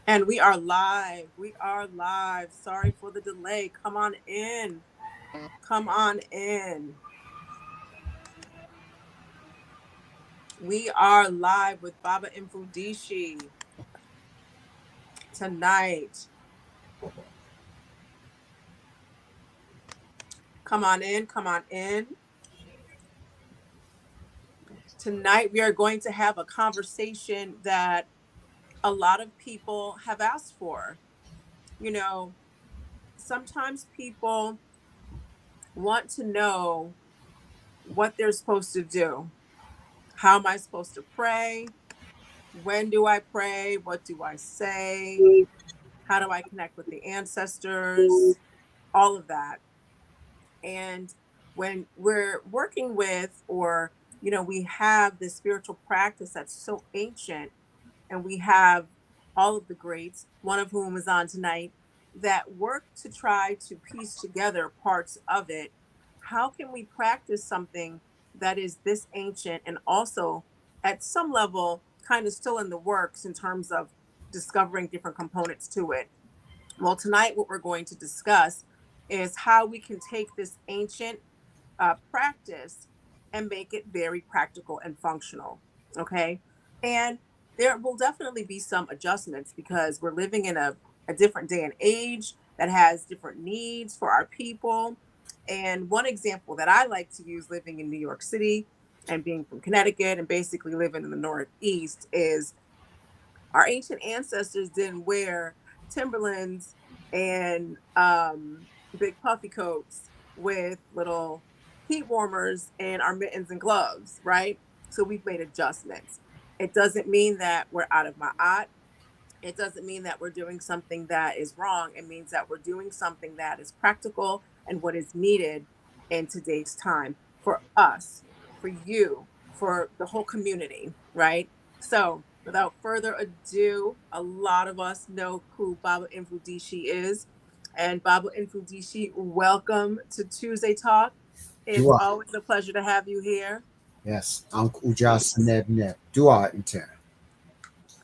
And we are live. We are live. Sorry for the delay. Come on in. Come on in. We are live with Baba Mfundishi tonight. Come on in. Come on in. Tonight, we are going to have a conversation that a lot of people have asked for. You know, sometimes people want to know what they're supposed to do. How am I supposed to pray? When do I pray? What do I say? How do I connect with the ancestors? All of that. And when we're working with, or, we have this spiritual practice that's so ancient, and we have all of the greats, one of whom is on tonight, that work to try to piece together parts of it. How can we practice something that is this ancient and also at some level kind of still in the works in terms of discovering different components to it? Well, tonight, what we're going to discuss is how we can take this ancient practice and make it very practical and functional. Okay. And there will definitely be some adjustments because we're living in a different day and age that has different needs for our people. And one example that I like to use living in New York City and being from Connecticut and basically living in the Northeast is our ancient ancestors didn't wear Timberlands and big puffy coats with little heat warmers and our mittens and gloves, right? So we've made adjustments. It doesn't mean that we're out of ma'at. It doesn't mean that we're doing something that is wrong. It means that we're doing something that is practical and what is needed in today's time for us, for you, for the whole community, right? So, without further ado, a lot of us know who Baba Mfundishi is. And Baba Mfundishi, welcome to Tuesday Talk. It's Dua. always a pleasure to have you here. Yes. Ankh Dua Ntr.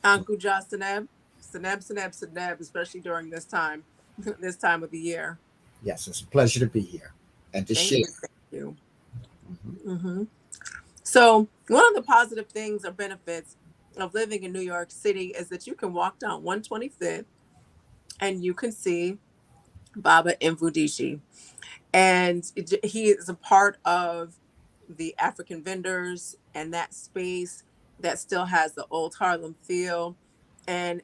Uncle Jostaneb, Seneb, especially during this time, this time of the year. Yes, it's a pleasure to be here and to Thank share. you. Thank you. Mhm. hmm So, one of the positive things or benefits of living in New York City is that you can walk down 125th and you can see Baba Mfundishi. And he is a part of the African vendors and that space that still has the old Harlem feel, and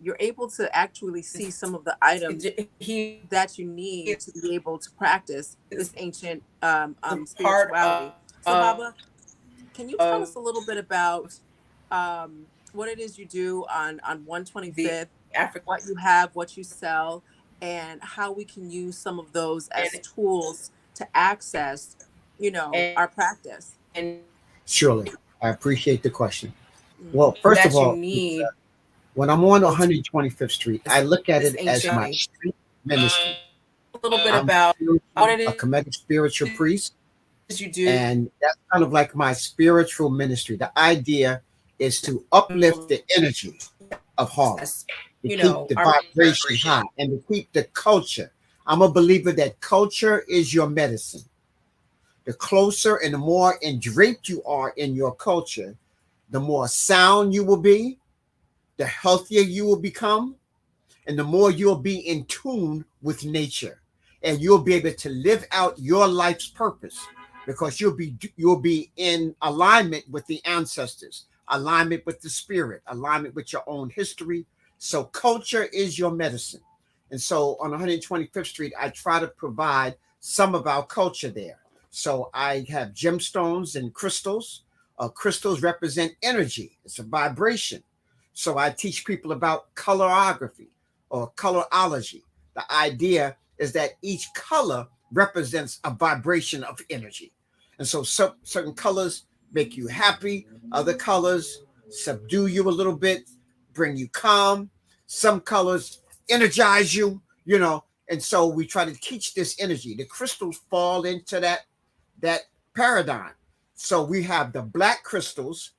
you're able to actually see some of the items He that you need to be able to practice is this ancient a part spirituality. So, Baba, can you tell us of a little bit about what it is you do on the 125th, African what you have, what you sell, and how we can use some of those as tools to access, and, our practice. and Surely. I appreciate the question. Well, Hmm. first of that you all, need when I'm on 125th Street, I look at this it as ancient my street ministry. a little bit I'm about what a it Kemetic spiritual priest, is you do and that's kind of like my spiritual ministry. The idea is to uplift the energy of Harlem, us, to keep the our vibration high, and to keep the culture. I'm a believer that culture is your medicine. The closer and the more endraped you are in your culture, the more sound you will be, the healthier you will become, and the more you'll be in tune with nature. And you'll be able to live out your life's purpose because you'll be in alignment with the ancestors, alignment with the spirit, alignment with your own history. So culture is your medicine. And so on 125th Street, I try to provide some of our culture there. So I have gemstones and crystals. Crystals represent energy, it's a vibration. So I teach people about colorography or colorology. The idea is that each color represents a vibration of energy. And so certain colors make you happy, other colors subdue you a little bit, bring you calm. Some colors energize you. And so we try to teach this energy. The crystals fall into that paradigm. So we have the black crystals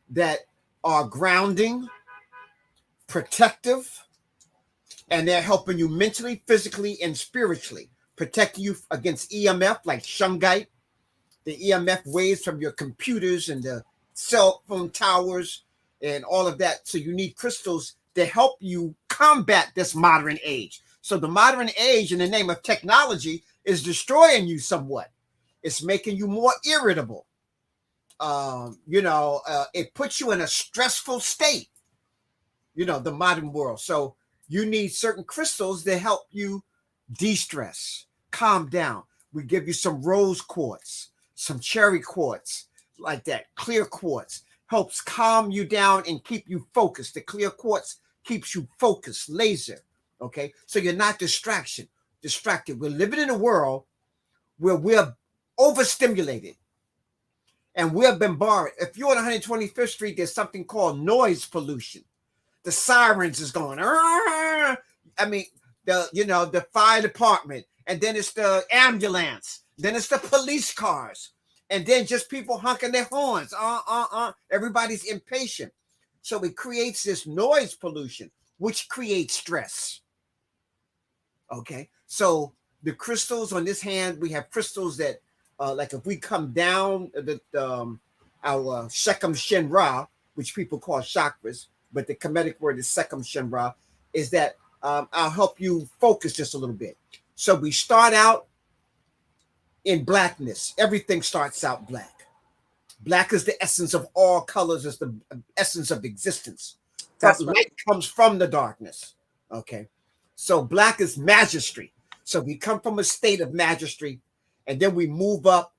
that are grounding, protective, and they're helping you mentally, physically, and spiritually, protecting you against EMF like shungite, the EMF waves from your computers and the cell phone towers and all of that. So you need crystals to help you combat this modern age. So the modern age, in the name of technology, is destroying you somewhat. It's making you more irritable. It puts you in a stressful state, the modern world. So you need certain crystals that help you de-stress, calm down. We give you some rose quartz, some cherry quartz, like that. Clear quartz helps calm you down and keep you focused. The clear quartz keeps you focused, laser. Okay, so you're not distracted. We're living in a world where we're overstimulated and we're bombarded. If you're on 125th Street, there's something called noise pollution. The sirens is going. I mean, the fire department, and then it's the ambulance, then it's the police cars, and then just people honking their horns. Everybody's impatient, so it creates this noise pollution, which creates stress. Okay, so the crystals on this hand, we have crystals that, like if we come down our Shechem Shin Ra, which people call chakras, but the Kemetic word is Shechem Shin Ra, is that I'll help you focus just a little bit. So we start out in blackness. Everything starts out black. Black is the essence of all colors, is the essence of existence. That light comes from the darkness. Okay. So black is majesty. So we come from a state of majesty, and then we move up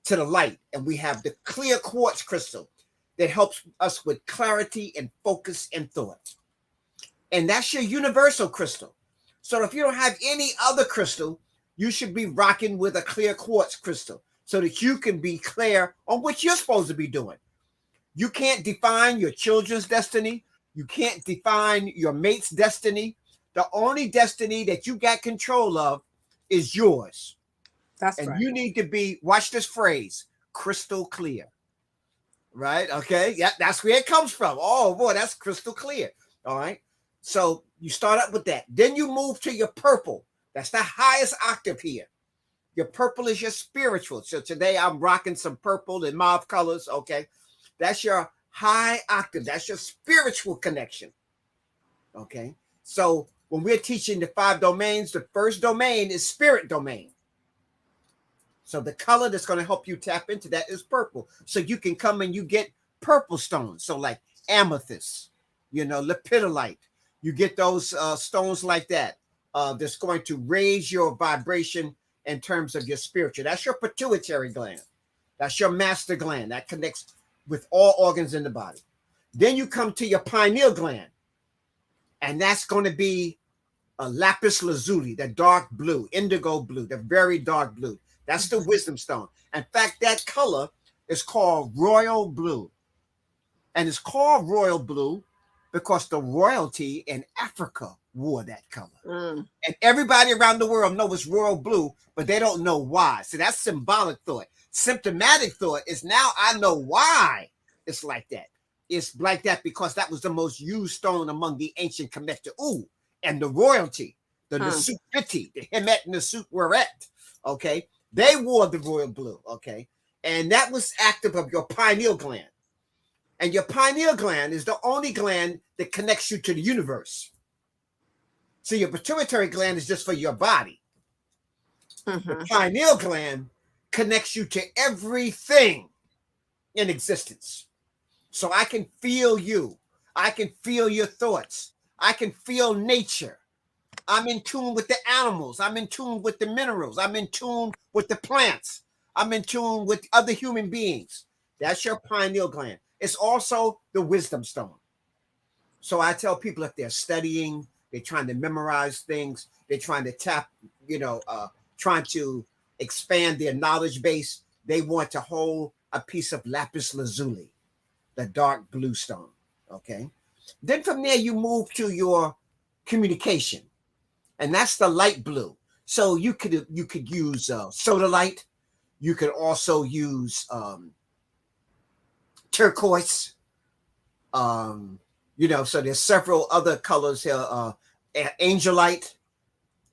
to the light, and we have the clear quartz crystal that helps us with clarity and focus and thought. And that's your universal crystal. So if you don't have any other crystal, you should be rocking with a clear quartz crystal so that you can be clear on what you're supposed to be doing. You can't define your children's destiny. You can't define your mate's destiny. The only destiny that you got control of is yours. That's and right. You need to be, watch this phrase, crystal clear. Right? Okay. Yeah, that's where it comes from. Oh boy, that's crystal clear. All right. So you start up with that. Then you move to your purple. That's the highest octave here. Your purple is your spiritual. So today I'm rocking some purple and mauve colors. Okay. That's your high octave. That's your spiritual connection. Okay. So when we're teaching the 5 domains, the first domain is spirit domain. So the color that's going to help you tap into that is purple. So you can come and you get purple stones. So like amethyst, lepidolite. You get those stones like that. That's going to raise your vibration in terms of your spiritual. That's your pituitary gland. That's your master gland. That connects with all organs in the body. Then you come to your pineal gland. And that's going to be a lapis lazuli, the dark blue, indigo blue, the very dark blue. That's the wisdom stone. In fact, that color is called royal blue. And it's called royal blue because the royalty in Africa wore that color. And everybody around the world knows it's royal blue, but they don't know why. So that's symbolic thought. Symptomatic thought is now I know why it's like that. It's like that because that was the most used stone among the ancient Kemet. And the royalty, the Nasut Biti, the Hemet Nasut Weret, okay? They wore the royal blue, okay? And that was active of your pineal gland. And your pineal gland is the only gland that connects you to the universe. So your pituitary gland is just for your body. The pineal gland connects you to everything in existence. So I can feel you. I can feel your thoughts. I can feel nature. I'm in tune with the animals. I'm in tune with the minerals. I'm in tune with the plants. I'm in tune with other human beings. That's your pineal gland. It's also the wisdom stone. So I tell people if they're studying, they're trying to memorize things, they're trying to tap, trying to expand their knowledge base, they want to hold a piece of lapis lazuli, the dark blue stone. Okay. Then from there, you move to your communication, and that's the light blue. So you could use sodalite. You could also use turquoise. You know, so there's several other colors here. Angelite.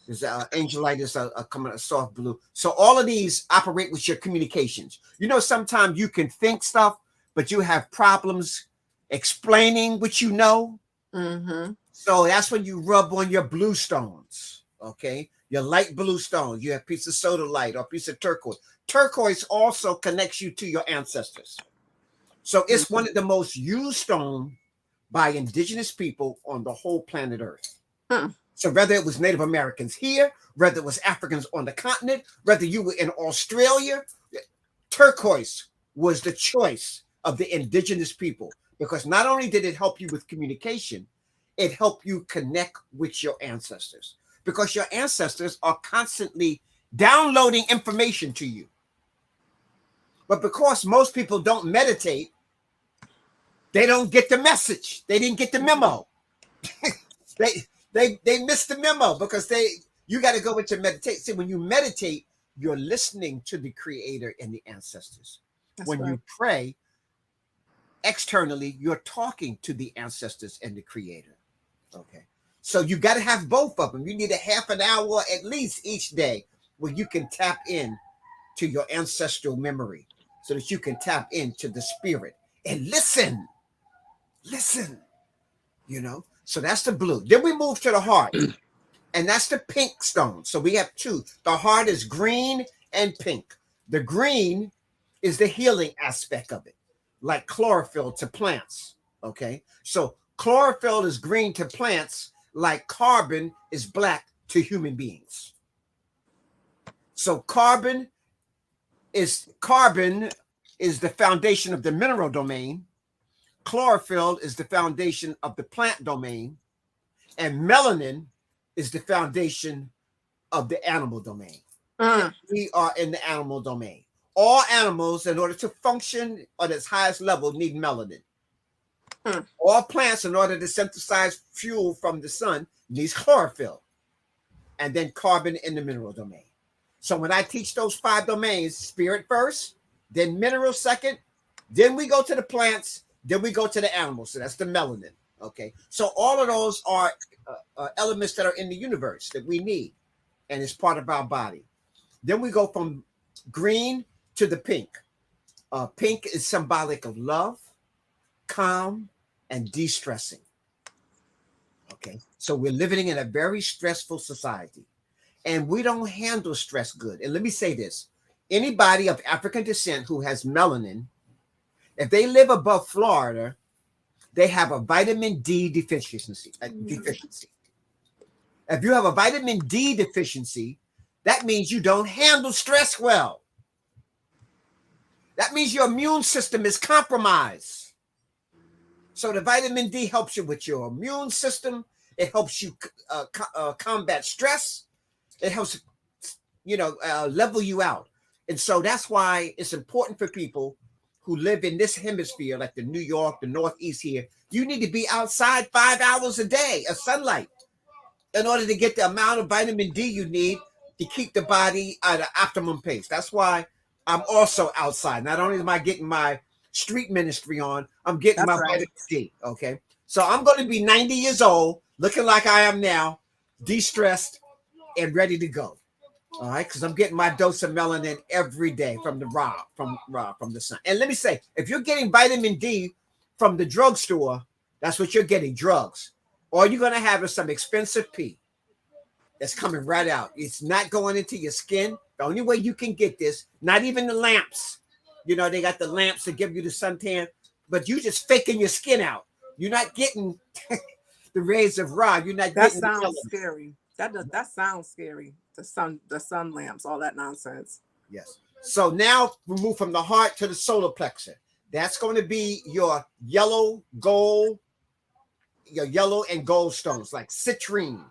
There's angelite is a soft blue. So all of these operate with your communications. You know, sometimes you can think stuff, but you have problems explaining what you know. Mm-hmm. So that's when you rub on your blue stones. Okay, your light blue stones. You have a piece of soda light or a piece of turquoise. Turquoise also connects you to your ancestors. So it's one of the most used stones by indigenous people on the whole planet Earth. So whether it was Native Americans here, whether it was Africans on the continent, whether you were in Australia, turquoise was the choice of the indigenous people, because not only did it help you with communication, it helped you connect with your ancestors, because your ancestors are constantly downloading information to you. But because most people don't meditate, they don't get the message. They didn't get the memo. They missed the memo because you got to go into meditate. See, when you meditate, you're listening to the creator and the ancestors. That's when right. you pray externally, you're talking to the ancestors and the creator. Okay. So you got to have both of them. You need a half an hour at least each day where you can tap in to your ancestral memory so that you can tap into the spirit and listen, you know. So that's the blue. Then we move to the heart, and that's the pink stone. So we have two. The heart is green and pink. The green is the healing aspect of it, like chlorophyll to plants. Okay. So chlorophyll is green to plants, like carbon is black to human beings. So carbon is the foundation of the mineral domain. Chlorophyll is the foundation of the plant domain, and melanin is the foundation of the animal domain. We are in the animal domain. All animals, in order to function at its highest level, need melanin. All plants, in order to synthesize fuel from the sun, needs chlorophyll, and then carbon in the mineral domain. So when I teach those 5 domains, spirit first, then mineral second, then we go to the plants, then we go to the animals. So that's the melanin. Okay. So all of those are elements that are in the universe that we need, and it's part of our body. Then we go from green to the pink. Pink is symbolic of love, calm, and de-stressing. Okay. So we're living in a very stressful society, and we don't handle stress good. And let me say this. Anybody of African descent who has melanin, if they live above Florida, they have a vitamin D deficiency. If you have a vitamin D deficiency, that means you don't handle stress well. That means your immune system is compromised. So the vitamin D helps you with your immune system. It helps you combat stress. It helps, level you out. And so that's why it's important for people who live in this hemisphere, like the New York, the Northeast here. You need to be outside 5 hours a day of sunlight in order to get the amount of vitamin D you need to keep the body at an optimum pace. That's why I'm also outside. Not only am I getting my street ministry on, I'm getting my vitamin D. Okay. So I'm going to be 90 years old, looking like I am now, de-stressed and ready to go. All right, because I'm getting my dose of melanin every day from the sun. And let me say, if you're getting vitamin D from the drugstore, that's what you're getting, drugs. All you're going to have is some expensive pee that's coming right out. It's not going into your skin. The only way you can get this, not even the lamps. You know, they got the lamps to give you the suntan, but you just faking your skin out. You're not getting the rays of Ra. You're not getting. That sounds scary. That sounds scary. The sun lamps, all that nonsense. Yes. So now we move from the heart to the solar plexus. That's going to be your yellow and gold stones, like citrine,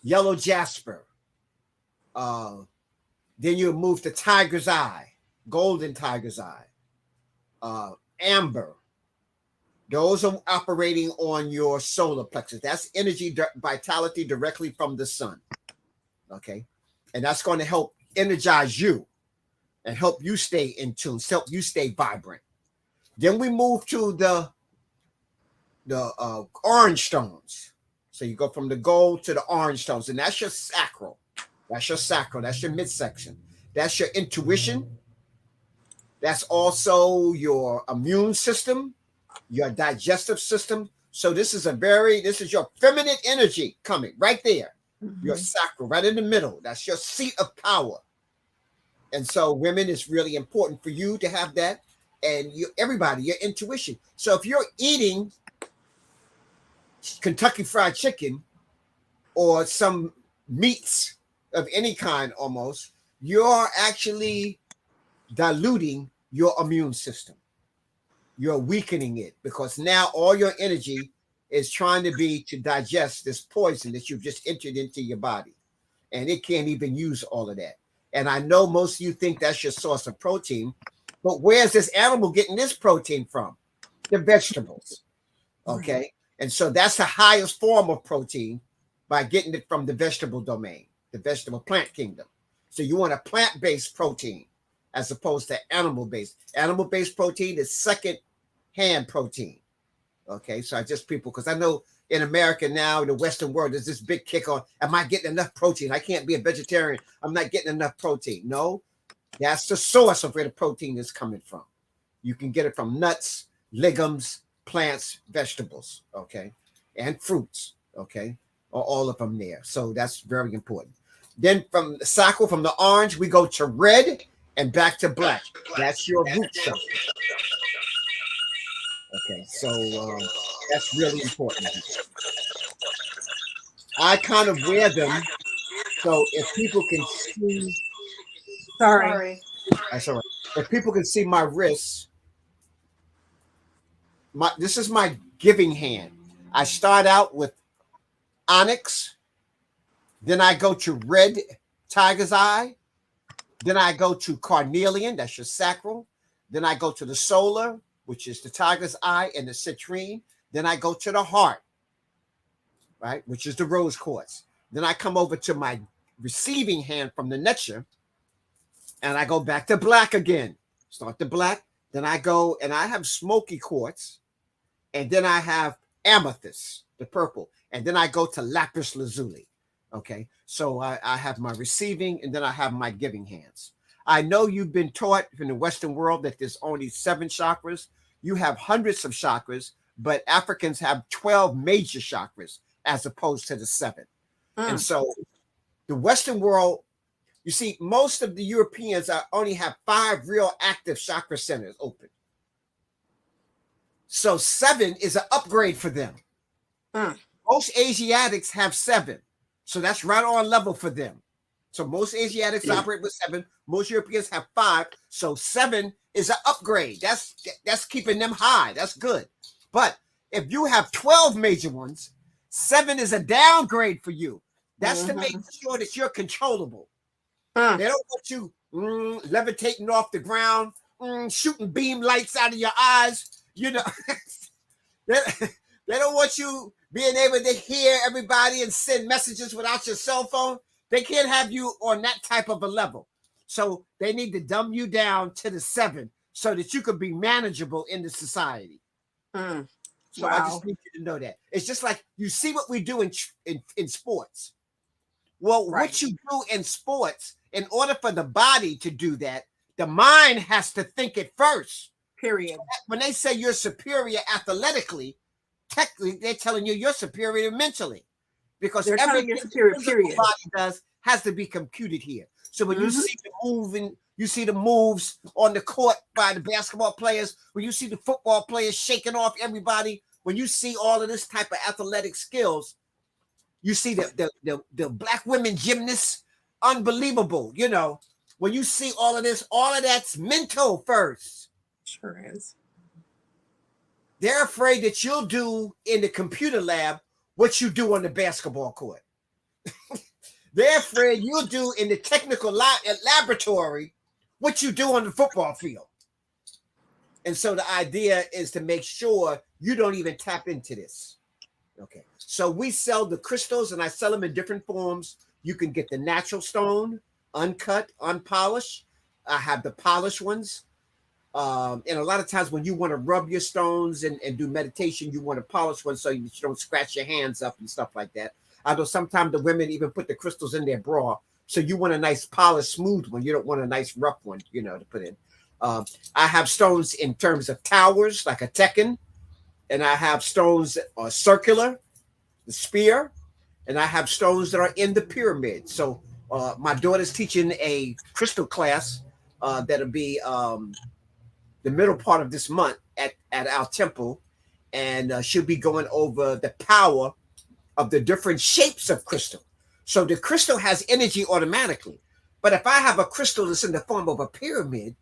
yellow jasper. Then you move to tiger's eye, golden tiger's eye, amber. Those are operating on your solar plexus. That's energy, vitality directly from the sun. Okay. And that's going to help energize you. and help you stay in tune, help you stay vibrant. Then we move to the orange stones. So you go from the gold to the orange stones, and that's your sacral. That's your sacral. That's your midsection. That's your intuition. That's also your immune system, your digestive system. So this is your feminine energy coming right there. Your sacral, right in the middle. That's your seat of power. And so women, it's really important for you to have that. And everybody, your intuition. So if you're eating Kentucky Fried Chicken or some meats of any kind almost, you're actually diluting your immune system. You're weakening it because now all your energy is trying to digest this poison that you've just entered into your body. And it can't even use all of that. And I know most of you think that's your source of protein, but where's this animal getting this protein from? The vegetables. Okay. And so that's the highest form of protein by getting it from the vegetable domain, the vegetable plant kingdom. So you want a plant-based protein as opposed to animal-based. Animal-based protein is second-hand protein. Okay. So because I know in America now, in the Western world, there's this big kick on, am I getting enough protein? I can't be a vegetarian. I'm not getting enough protein. No, that's the source of where the protein is coming from. You can get it from nuts, legumes, plants, vegetables, okay, and fruits, okay, or all of them there. So that's very important. Then from the sacral, from the orange, we go to red and back to black. That's your root chakra. Okay, so that's really important. I kind of wear them so if people can see. Sorry. That's all right. If people can see my wrists, this is my giving hand. I start out with onyx, then I go to red tiger's eye, then I go to carnelian, that's your sacral, then I go to the solar, which is the tiger's eye, and the citrine, then I go to the heart, right, which is the rose quartz. Then I come over to my receiving hand from the Neter, and I go back to black again. Start the black, then I go and I have smoky quartz, and then I have amethyst, the purple, and then I go to lapis lazuli. Okay, so I have my receiving, and then I have my giving hands. I know you've been taught in the Western world that there's only 7 chakras. You have hundreds of chakras, but Africans have 12 major chakras as opposed to the 7. And so the Western world, you see, most of the Europeans only have 5 real active chakra centers open. So 7 is an upgrade for them. Most Asiatics have 7. So that's right on level for them. So most Asiatics operate with 7. Most Europeans have 5. So 7 is an upgrade. That's keeping them high. That's good. But if you have 12 major ones, 7 is a downgrade for you. That's to make sure that you're controllable. They don't want you levitating off the ground, shooting beam lights out of your eyes. You know, they don't want you being able to hear everybody and send messages without your cell phone. They can't have you on that type of a level. So they need to dumb you down to the 7 so that you could be manageable in the society. So I just need you to know that. It's just like you see what we do in sports. Well, what you do in sports, in order for the body to do that, the mind has to think it first. Period. So when they say you're superior athletically, technically they're telling you you're superior mentally, because everything the physical body does has to be computed here. So when you see the moving, you see the moves on the court by the basketball players, when you see the football players shaking off everybody, when you see all of this type of athletic skills, you see the black women gymnasts, unbelievable. You know, when you see all of this, all of that's mental first. Sure is. They're afraid that you'll do in the computer lab what you do on the basketball court. They're afraid you'll do in the technical laboratory what you do on the football field. And so the idea is to make sure you don't even tap into this. Okay. So we sell the crystals, and I sell them in different forms. You can get the natural stone, uncut, unpolished. I have the polished ones. And a lot of times when you want to rub your stones and do meditation, you want to polish one so you don't scratch your hands up and stuff like that. I know sometimes the women even put the crystals in their bra. So you want a nice polished, smooth one. You don't want a nice rough one, to put in. I have stones in terms of towers, like a Tekken. And I have stones that are circular, the spear. And I have stones that are in the pyramid. So my daughter's teaching a crystal class that'll be the middle part of this month at our temple. And she'll be going over the power of the different shapes of crystal. So the crystal has energy automatically. But if I have a crystal that's in the form of a pyramid,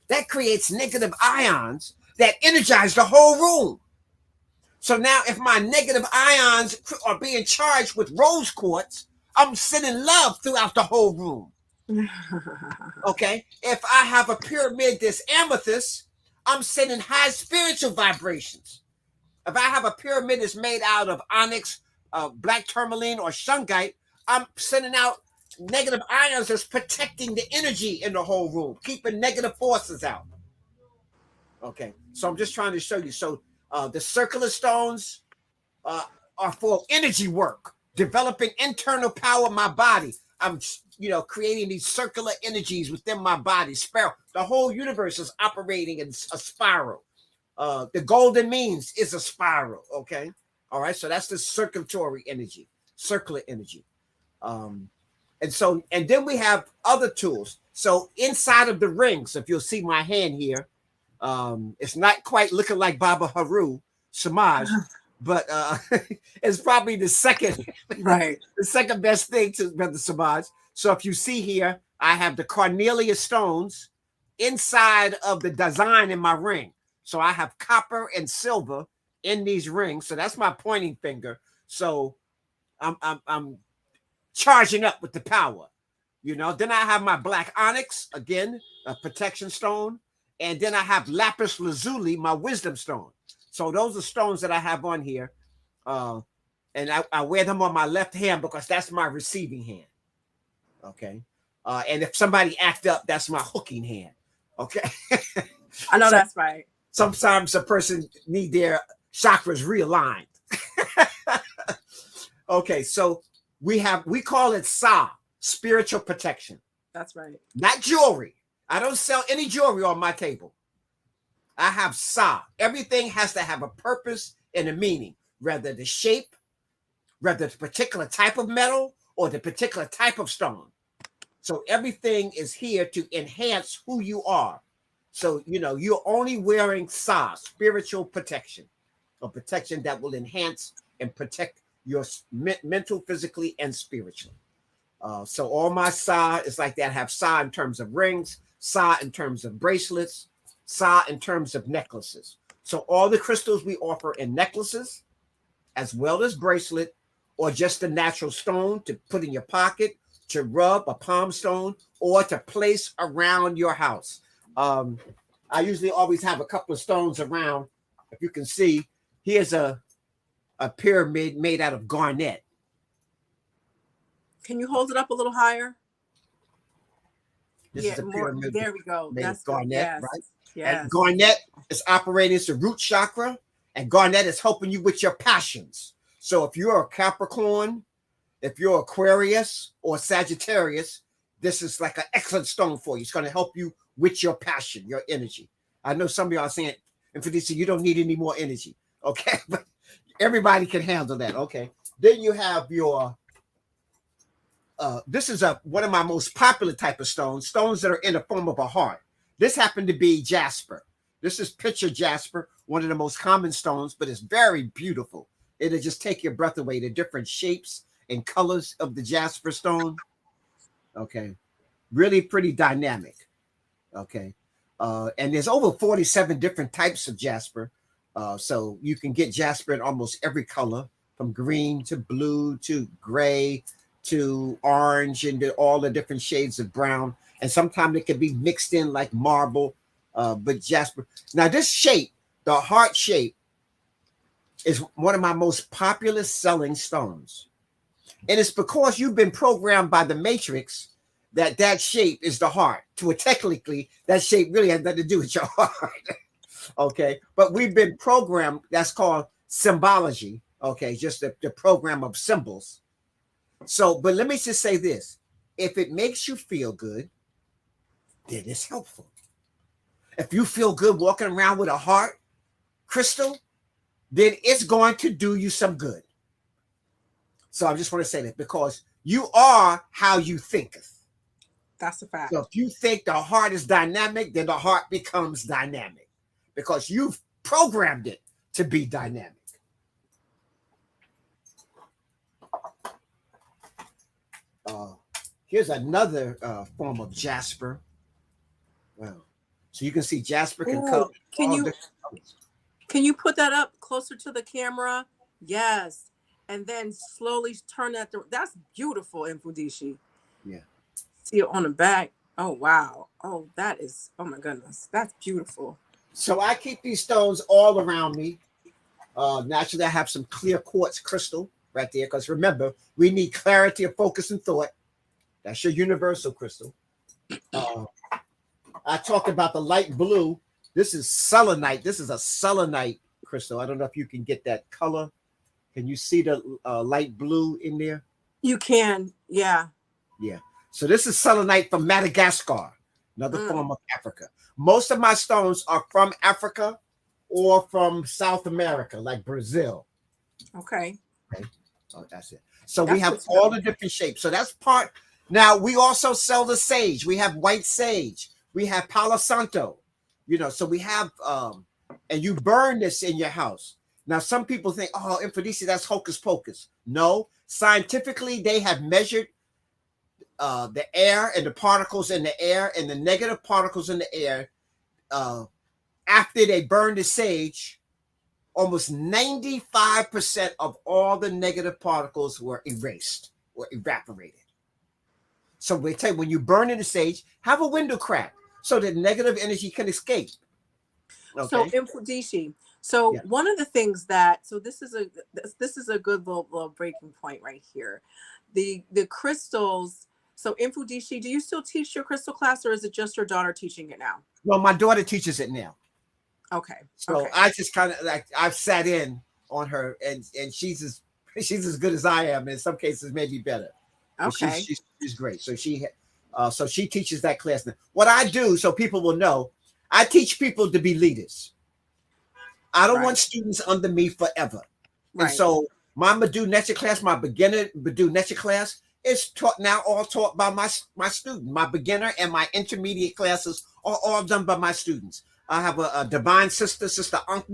that creates negative ions that energize the whole room. So now if my negative ions are being charged with rose quartz, I'm sending love throughout the whole room. Okay? If I have a pyramid that's amethyst, I'm sending high spiritual vibrations. If I have a pyramid that's made out of onyx, black tourmaline, or shungite, I'm sending out negative ions that's protecting the energy in the whole room, keeping negative forces out. Okay, so I'm just trying to show you. So the circular stones are for energy work, developing internal power of my body. I'm, creating these circular energies within my body. Spiral. The whole universe is operating in a spiral. The golden means is a spiral. Okay, all right. So that's the circulatory energy, circular energy. And then we have other tools. So inside of the rings, if you'll see my hand here, it's not quite looking like Baba Haru Samaj, but it's probably the second, right? The second best thing to Brother Samaj. So if you see here, I have the Cornelius stones inside of the design in my ring. So I have copper and silver in these rings. So that's my pointing finger. So I'm charging up with the power, Then I have my black onyx, again, a protection stone. And then I have lapis lazuli, my wisdom stone. So those are stones that I have on here. And I wear them on my left hand because that's my receiving hand. Okay. And if somebody act up, that's my hooking hand. Okay. I know that's right. Sometimes a person need their chakras realigned. Okay. So we call it Sa, spiritual protection. That's right. Not jewelry. I don't sell any jewelry on my table. I have Sa. Everything has to have a purpose and a meaning, whether the shape, whether the particular type of metal, or the particular type of stone. So everything is here to enhance who you are. So, you're only wearing Sa, spiritual protection, a protection that will enhance and protect your mental, physically, and spiritually. So all my Sa is like that. I have Sa in terms of rings, Sa in terms of bracelets, Sa in terms of necklaces. So all the crystals we offer in necklaces, as well as bracelet, or just a natural stone to put in your pocket, to rub, a palm stone, or to place around your house. I usually always have a couple of stones around. If you can see, here's a pyramid made out of garnet. Can you hold it up a little higher? This is a pyramid. There we go. That's garnet, yes. Right? Yes. And garnet is operating as the root chakra, and garnet is helping you with your passions. So if you're a Capricorn, if you're Aquarius or Sagittarius, this is like an excellent stone for you. It's going to help you with your passion, your energy. I know some of y'all are saying, Mfundishi, you don't need any more energy. Okay, but everybody can handle that. Okay. Then you have your this is one of my most popular type of stones that are in the form of a heart. This happened to be jasper. This is picture jasper, one of the most common stones, but it's very beautiful. It'll just take your breath away, the different shapes and colors of the jasper stone. Okay. Really pretty dynamic. Okay. And there's over 47 different types of jasper. So you can get jasper in almost every color, from green to blue to gray to orange, and all the different shades of brown. And sometimes it can be mixed in like marble, but jasper. Now this shape, the heart shape, is one of my most popular selling stones. And it's because you've been programmed by the matrix that shape is the heart. To it, technically, that shape really has nothing to do with your heart. Okay, but we've been programmed. That's called symbology. Okay, just the program of symbols. So, but let me just say this: if it makes you feel good, then it's helpful. If you feel good walking around with a heart crystal, then it's going to do you some good. So I just want to say that because you are how you thinketh. That's a fact. So if you think the heart is dynamic, then the heart becomes dynamic because you've programmed it to be dynamic. Here's another form of jasper. Wow. So you can see jasper can come. Can you put that up closer to the camera? Yes. And then slowly turn that. That's beautiful, Mfundishi. Yeah. See it on the back. Oh, wow. Oh, that is, oh my goodness. That's beautiful. So I keep these stones all around me. Naturally, I have some clear quartz crystal right there because remember, we need clarity of focus and thought. That's your universal crystal. I talked about the light blue. This is selenite. This is a selenite crystal. I don't know if you can get that color. Can you see the light blue in there? You can, yeah. Yeah. So this is selenite from Madagascar, another form of Africa. Most of my stones are from Africa or from South America, like Brazil. Okay. So that's it. So we have all the different shapes. So that's part. Now we also sell the sage. We have white sage. We have Palo Santo. You know, so we have, and you burn this in your house. Now, some people think, oh, Mfundishi, that's hocus pocus. No, scientifically, they have measured the air and the particles in the air and the negative particles in the air. After they burn the sage, almost 95% of all the negative particles were erased or evaporated. So they tell you when you burn in the sage, have a window crack so that negative energy can escape. Okay. So Mfundishi, one of the things that, so this is a good little breaking point right here. The crystals. So Mfundishi, do you still teach your crystal class or is it just your daughter teaching it now? Well, my daughter teaches it now. Okay. So I just kind of like I've sat in on her and she's as good as I am. In some cases, maybe better. Okay. She's great. So she teaches that class now. What I do, so people will know, I teach people to be leaders. I don't want students under me forever. Right. And so my Medu Neter class, my beginner Medu Neter class, is all taught by my student. My beginner and my intermediate classes are all done by my students. I have a divine sister Ankh.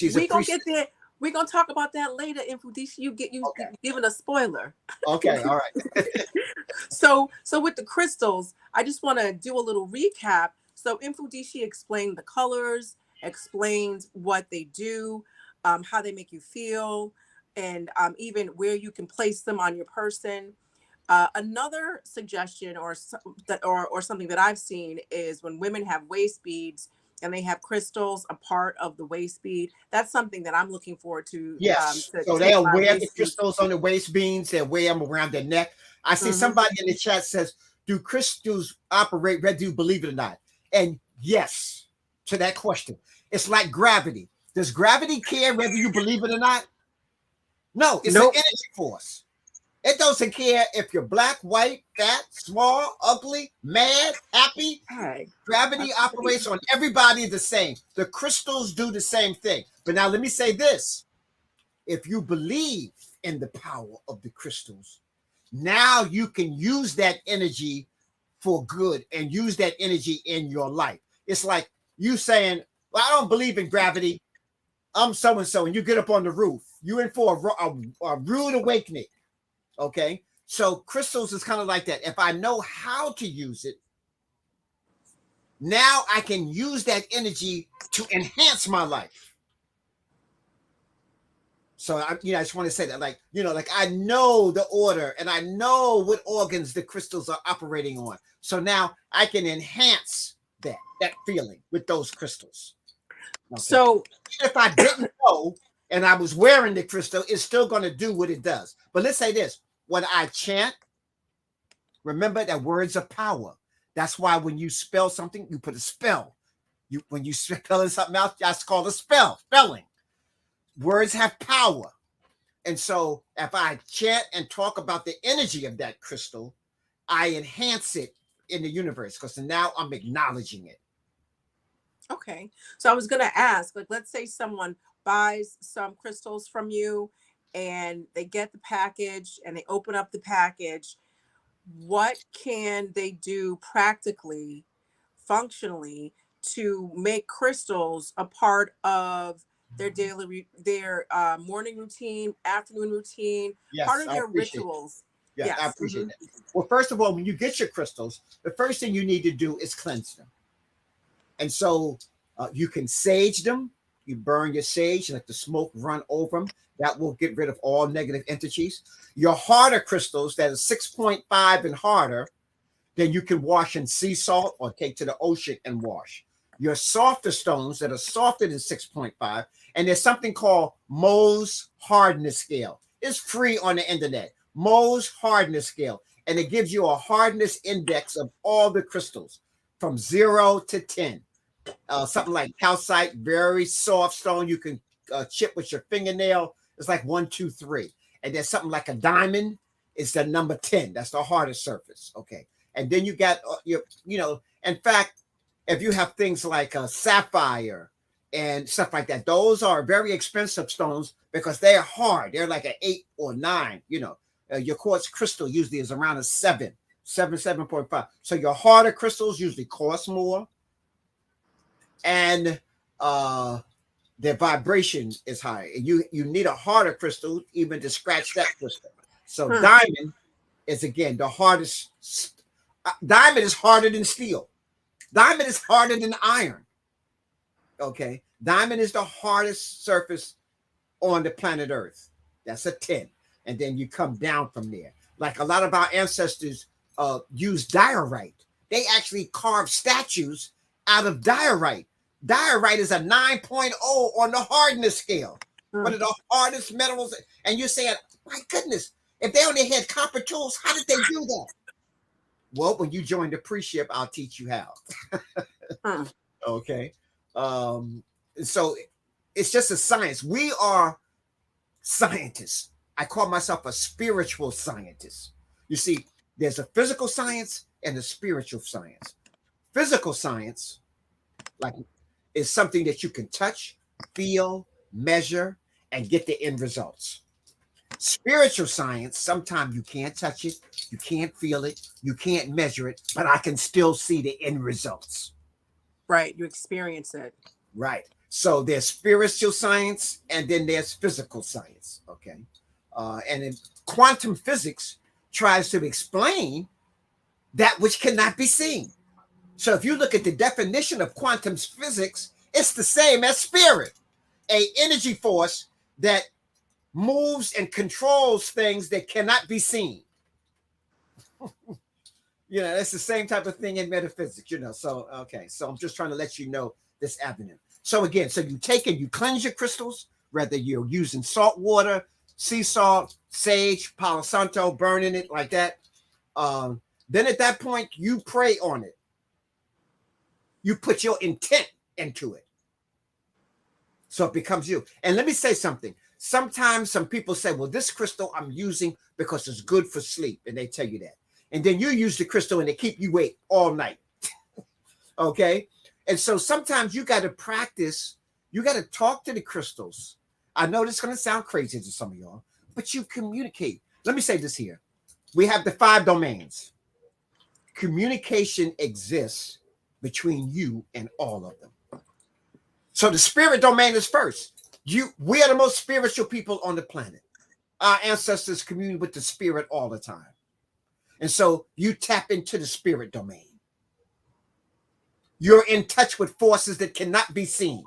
We're gonna get there. We're gonna talk about that later. Mfundishi, you giving a spoiler. Okay, all right. So with the crystals, I just want to do a little recap. So Mfundishi explained the colors, explained what they do, how they make you feel, and even where you can place them on your person. Another suggestion or something that I've seen is when women have waist beads and they have crystals a part of the waist bead. That's something that I'm looking forward to. Yes. So they'll wear the crystals on the waist beads. They'll wear them around their neck. I see somebody in the chat says, do crystals operate, whether you believe it or not? And yes, to that question. It's like gravity. Does gravity care whether you believe it or not? No, it's an energy force. It doesn't care if you're black, white, fat, small, ugly, mad, happy. Right. Gravity operates on everybody the same. The crystals do the same thing. But now let me say this. If you believe in the power of the crystals, now you can use that energy for good and use that energy in your life. It's like you saying, well, I don't believe in gravity. I'm so-and-so, and you get up on the roof. You're in for a rude awakening. Okay, so crystals is kind of like that. If I know how to use it, now I can use that energy to enhance my life. So I just want to say that, like I know the order and I know what organs the crystals are operating on. So now I can enhance that feeling with those crystals. Okay. So if I didn't know and I was wearing the crystal, it's still going to do what it does. But let's say this. When I chant, Remember that words are power. That's why when you spell something, you put a spell. When you spell something out, that's called a spelling. Words have power. And so if I chant and talk about the energy of that crystal, I enhance it in the universe because now I'm acknowledging it. Okay. So I was going to ask, like, let's say someone buys some crystals from you and they get the package and they open up the package. What can they do practically, functionally, to make crystals a part of their morning routine, afternoon routine, part Yes, of I their appreciate it. rituals? Yes, I Yes. appreciate that. Well, first of all, when you get your crystals, the first thing you need to do is cleanse them. And so you can sage them. You burn your sage and let the smoke run over them. That will get rid of all negative entities. Your harder crystals that are 6.5 and harder, then you can wash in sea salt or take to the ocean and wash. Your softer stones that are softer than 6.5, and there's something called Mohs hardness scale. It's free on the internet. Mohs hardness scale. And it gives you a hardness index of all the crystals from 0 to 10. Something like calcite, very soft stone you can chip with your fingernail. It's like 1, 2, 3. And there's something like a diamond. It's the number 10. That's the hardest surface. Okay. And then you got in fact, if you have things like a sapphire and stuff like that, those are very expensive stones because they're hard. They're like an 8 or 9. Your quartz crystal usually is around a 7, 7.5. So your harder crystals usually cost more, and their vibration is higher. And you need a harder crystal even to scratch that crystal. So diamond is again the hardest. Diamond is harder than steel. Diamond is harder than iron. Okay, diamond is the hardest surface on the planet Earth. That's a 10, and then you come down from there. Like a lot of our ancestors used diorite. They actually carved statues out of diorite. Diorite is a 9.0 on the hardness scale. One of the hardest metals. And you're saying, my goodness, if they only had copper tools, how did they do that? Well, when you join the pre-ship, I'll teach you how. Okay. So it's just a science. We are scientists. I call myself a spiritual scientist. You see, there's a physical science and a spiritual science. Physical science, is something that you can touch, feel, measure, and get the end results. Spiritual science, sometimes you can't touch it, you can't feel it, you can't measure it, but I can still see the end results. Right, you experience it. Right. So there's spiritual science and then there's physical science. Okay. And in quantum physics tries to explain that which cannot be seen. So if you look at the definition of quantum physics, it's the same as spirit, a energy force that moves and controls things that cannot be seen. It's the same type of thing in metaphysics, So, okay. So I'm just trying to let you know this avenue. So again, you take and you cleanse your crystals, whether you're using salt water, sea salt, sage, Palo Santo, burning it like that. Then at that point, you pray on it. You put your intent into it. So it becomes you. And let me say something. Sometimes some people say, well, this crystal I'm using because it's good for sleep. And they tell you that. And then you use the crystal and they keep you awake all night. Okay. And so sometimes you got to practice. You got to talk to the crystals. I know this is going to sound crazy to some of y'all, but you communicate. Let me say this here. We have the 5 domains. Communication exists between you and all of them. So the spirit domain is first. We are the most spiritual people on the planet. Our ancestors commune with the spirit all the time. And so you tap into the spirit domain. You're in touch with forces that cannot be seen,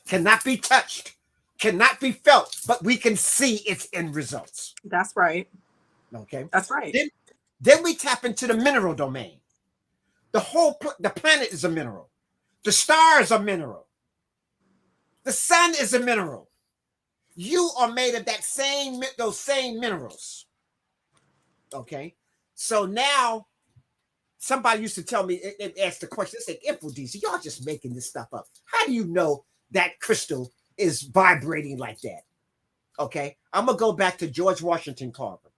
cannot be touched, cannot be felt, but we can see its end results. That's right. Okay. That's right. Then we tap into the mineral domain. The planet is a mineral. The stars are mineral. The sun is a mineral. You are made of those same minerals. Okay. So now somebody used to tell me, and ask the question, they said, Mfundishi, y'all just making this stuff up. How do you know that crystal is vibrating like that? Okay, I'm gonna go back to George Washington Carver.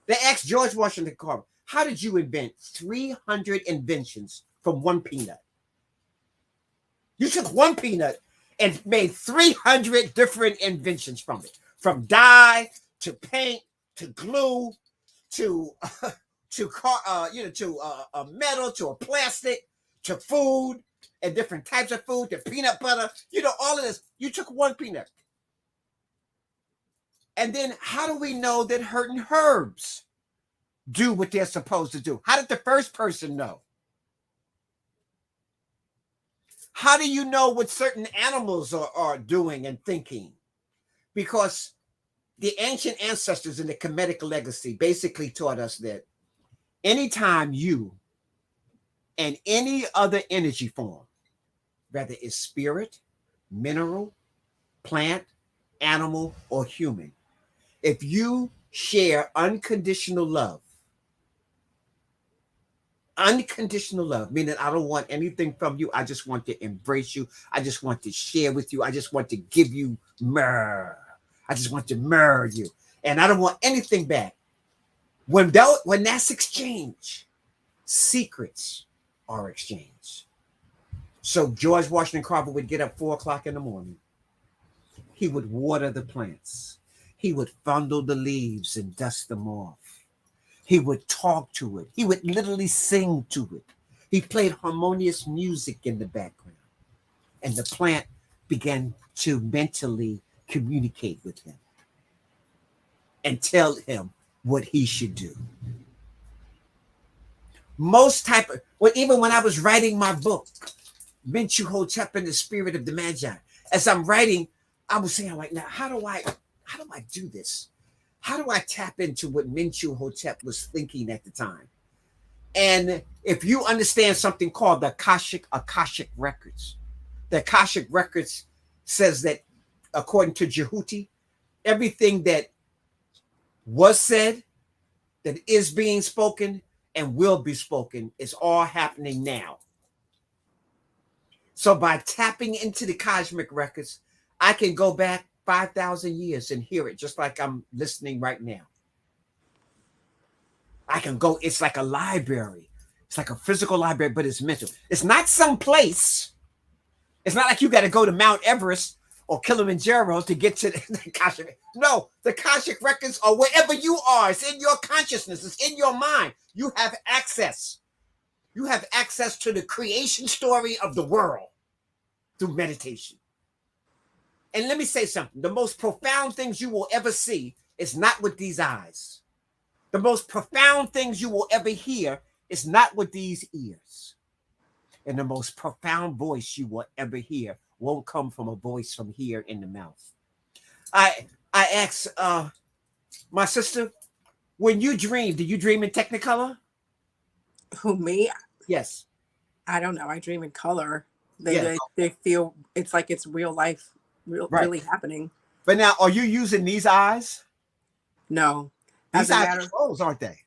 They asked George Washington Carver, how did you invent 300 inventions from one peanut? You took one peanut and made 300 different inventions from it, from dye to paint to glue to to car, to a metal, to a plastic, to food and different types of food, to peanut butter, all of this. You took one peanut. And then how do we know that certain herbs do what they're supposed to do? How did the first person know? How do you know what certain animals are doing and thinking? Because the ancient ancestors in the Kemetic legacy basically taught us that anytime you and any other energy form, whether it's spirit, mineral, plant, animal, or human, if you share unconditional love, meaning I don't want anything from you. I just want to embrace you. I just want to share with you. I just want to give you myrrh. I just want to myrrh you. And I don't want anything back. When that's exchanged, secrets are exchanged. So George Washington Carver would get up 4 o'clock in the morning. He would water the plants. He would fondle the leaves and dust them off. He would talk to it. He would literally sing to it. He played harmonious music in the background. And the plant began to mentally communicate with him and tell him what he should do. Even when I was writing my book, Mdu Ntr in the Spirit of the Magi, as I'm writing, I was saying, like, now, how do I do this? How do I tap into what Mdu Ntr was thinking at the time? And if you understand something called the Akashic Records, the Akashic Records says that, according to Jhutyms, everything that was said, that is being spoken, and will be spoken is all happening now. So by tapping into the cosmic records, I can go back 5,000 years and hear it just like I'm listening right now. I can go, it's like a library. It's like a physical library, but it's mental. It's not some place. It's not like you got to go to Mount Everest or Kilimanjaro to get to the Akashic. No, the Akashic records are wherever you are. It's in your consciousness. It's in your mind. You have access. You have access to the creation story of the world through meditation. And let me say something. The most profound things you will ever see is not with these eyes. The most profound things you will ever hear is not with these ears. And the most profound voice you will ever hear won't come from a voice from here in the mouth. I asked my sister, when you dream, do you dream in Technicolor? Who, me? Yes. I don't know. I dream in color. They feel it's like it's real life, really happening. But now, are you using these eyes? No. These eyes are closed, aren't they?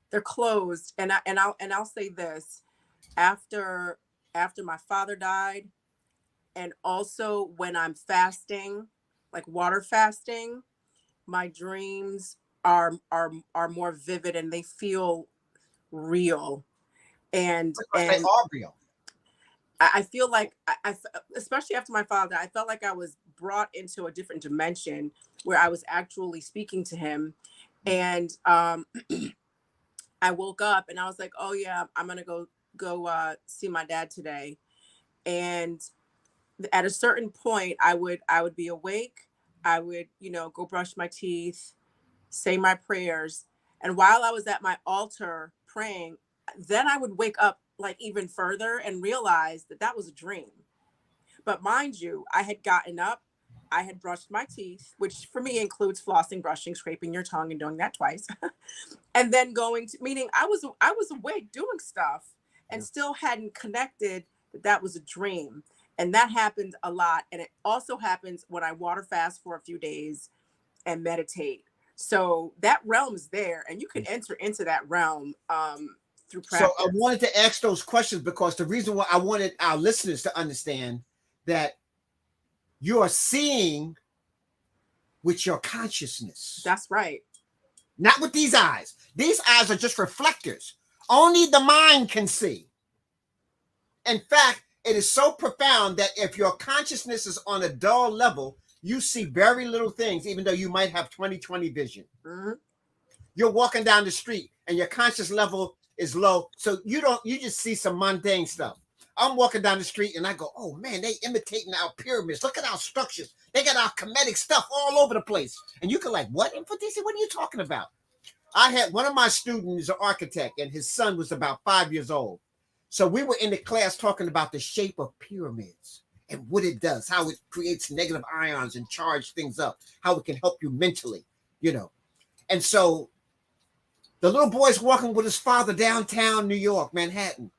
They're closed. And I'll say this. After my father died, and also when I'm fasting, like water fasting, my dreams are more vivid and they feel real. And they are real. I feel like I especially after my father, I felt like I was brought into a different dimension where I was actually speaking to him. And I woke up and I was like, oh yeah, I'm gonna go see my dad today. And at a certain point, I would be awake. I would, go brush my teeth, say my prayers. And while I was at my altar praying, then I would wake up like even further and realize that that was a dream. But mind you, I had gotten up, I had brushed my teeth, which for me includes flossing, brushing, scraping your tongue and doing that twice. And then going to, meaning I was awake doing stuff and still hadn't connected that that was a dream. And that happens a lot. And it also happens when I water fast for a few days and meditate. So that realm is there, and you can enter into that realm through practice. So I wanted to ask those questions because the reason why I wanted our listeners to understand that you are seeing with your consciousness. That's right. Not with these eyes. These eyes are just reflectors. Only the mind can see. In fact, it is so profound that if your consciousness is on a dull level, you see very little things, even though you might have 20/20 vision. Mm-hmm. You're walking down the street and your conscious level is low. So you just see some mundane stuff. I'm walking down the street and I go, oh man, they imitating our pyramids. Look at our structures. They got our Kemetic stuff all over the place. And you can like, what? What are you talking about? I had one of my students, an architect, and his son was about 5 years old. So we were in the class talking about the shape of pyramids and what it does, how it creates negative ions and charge things up, how it can help you mentally, you know. And so the little boy's walking with his father downtown New York, Manhattan.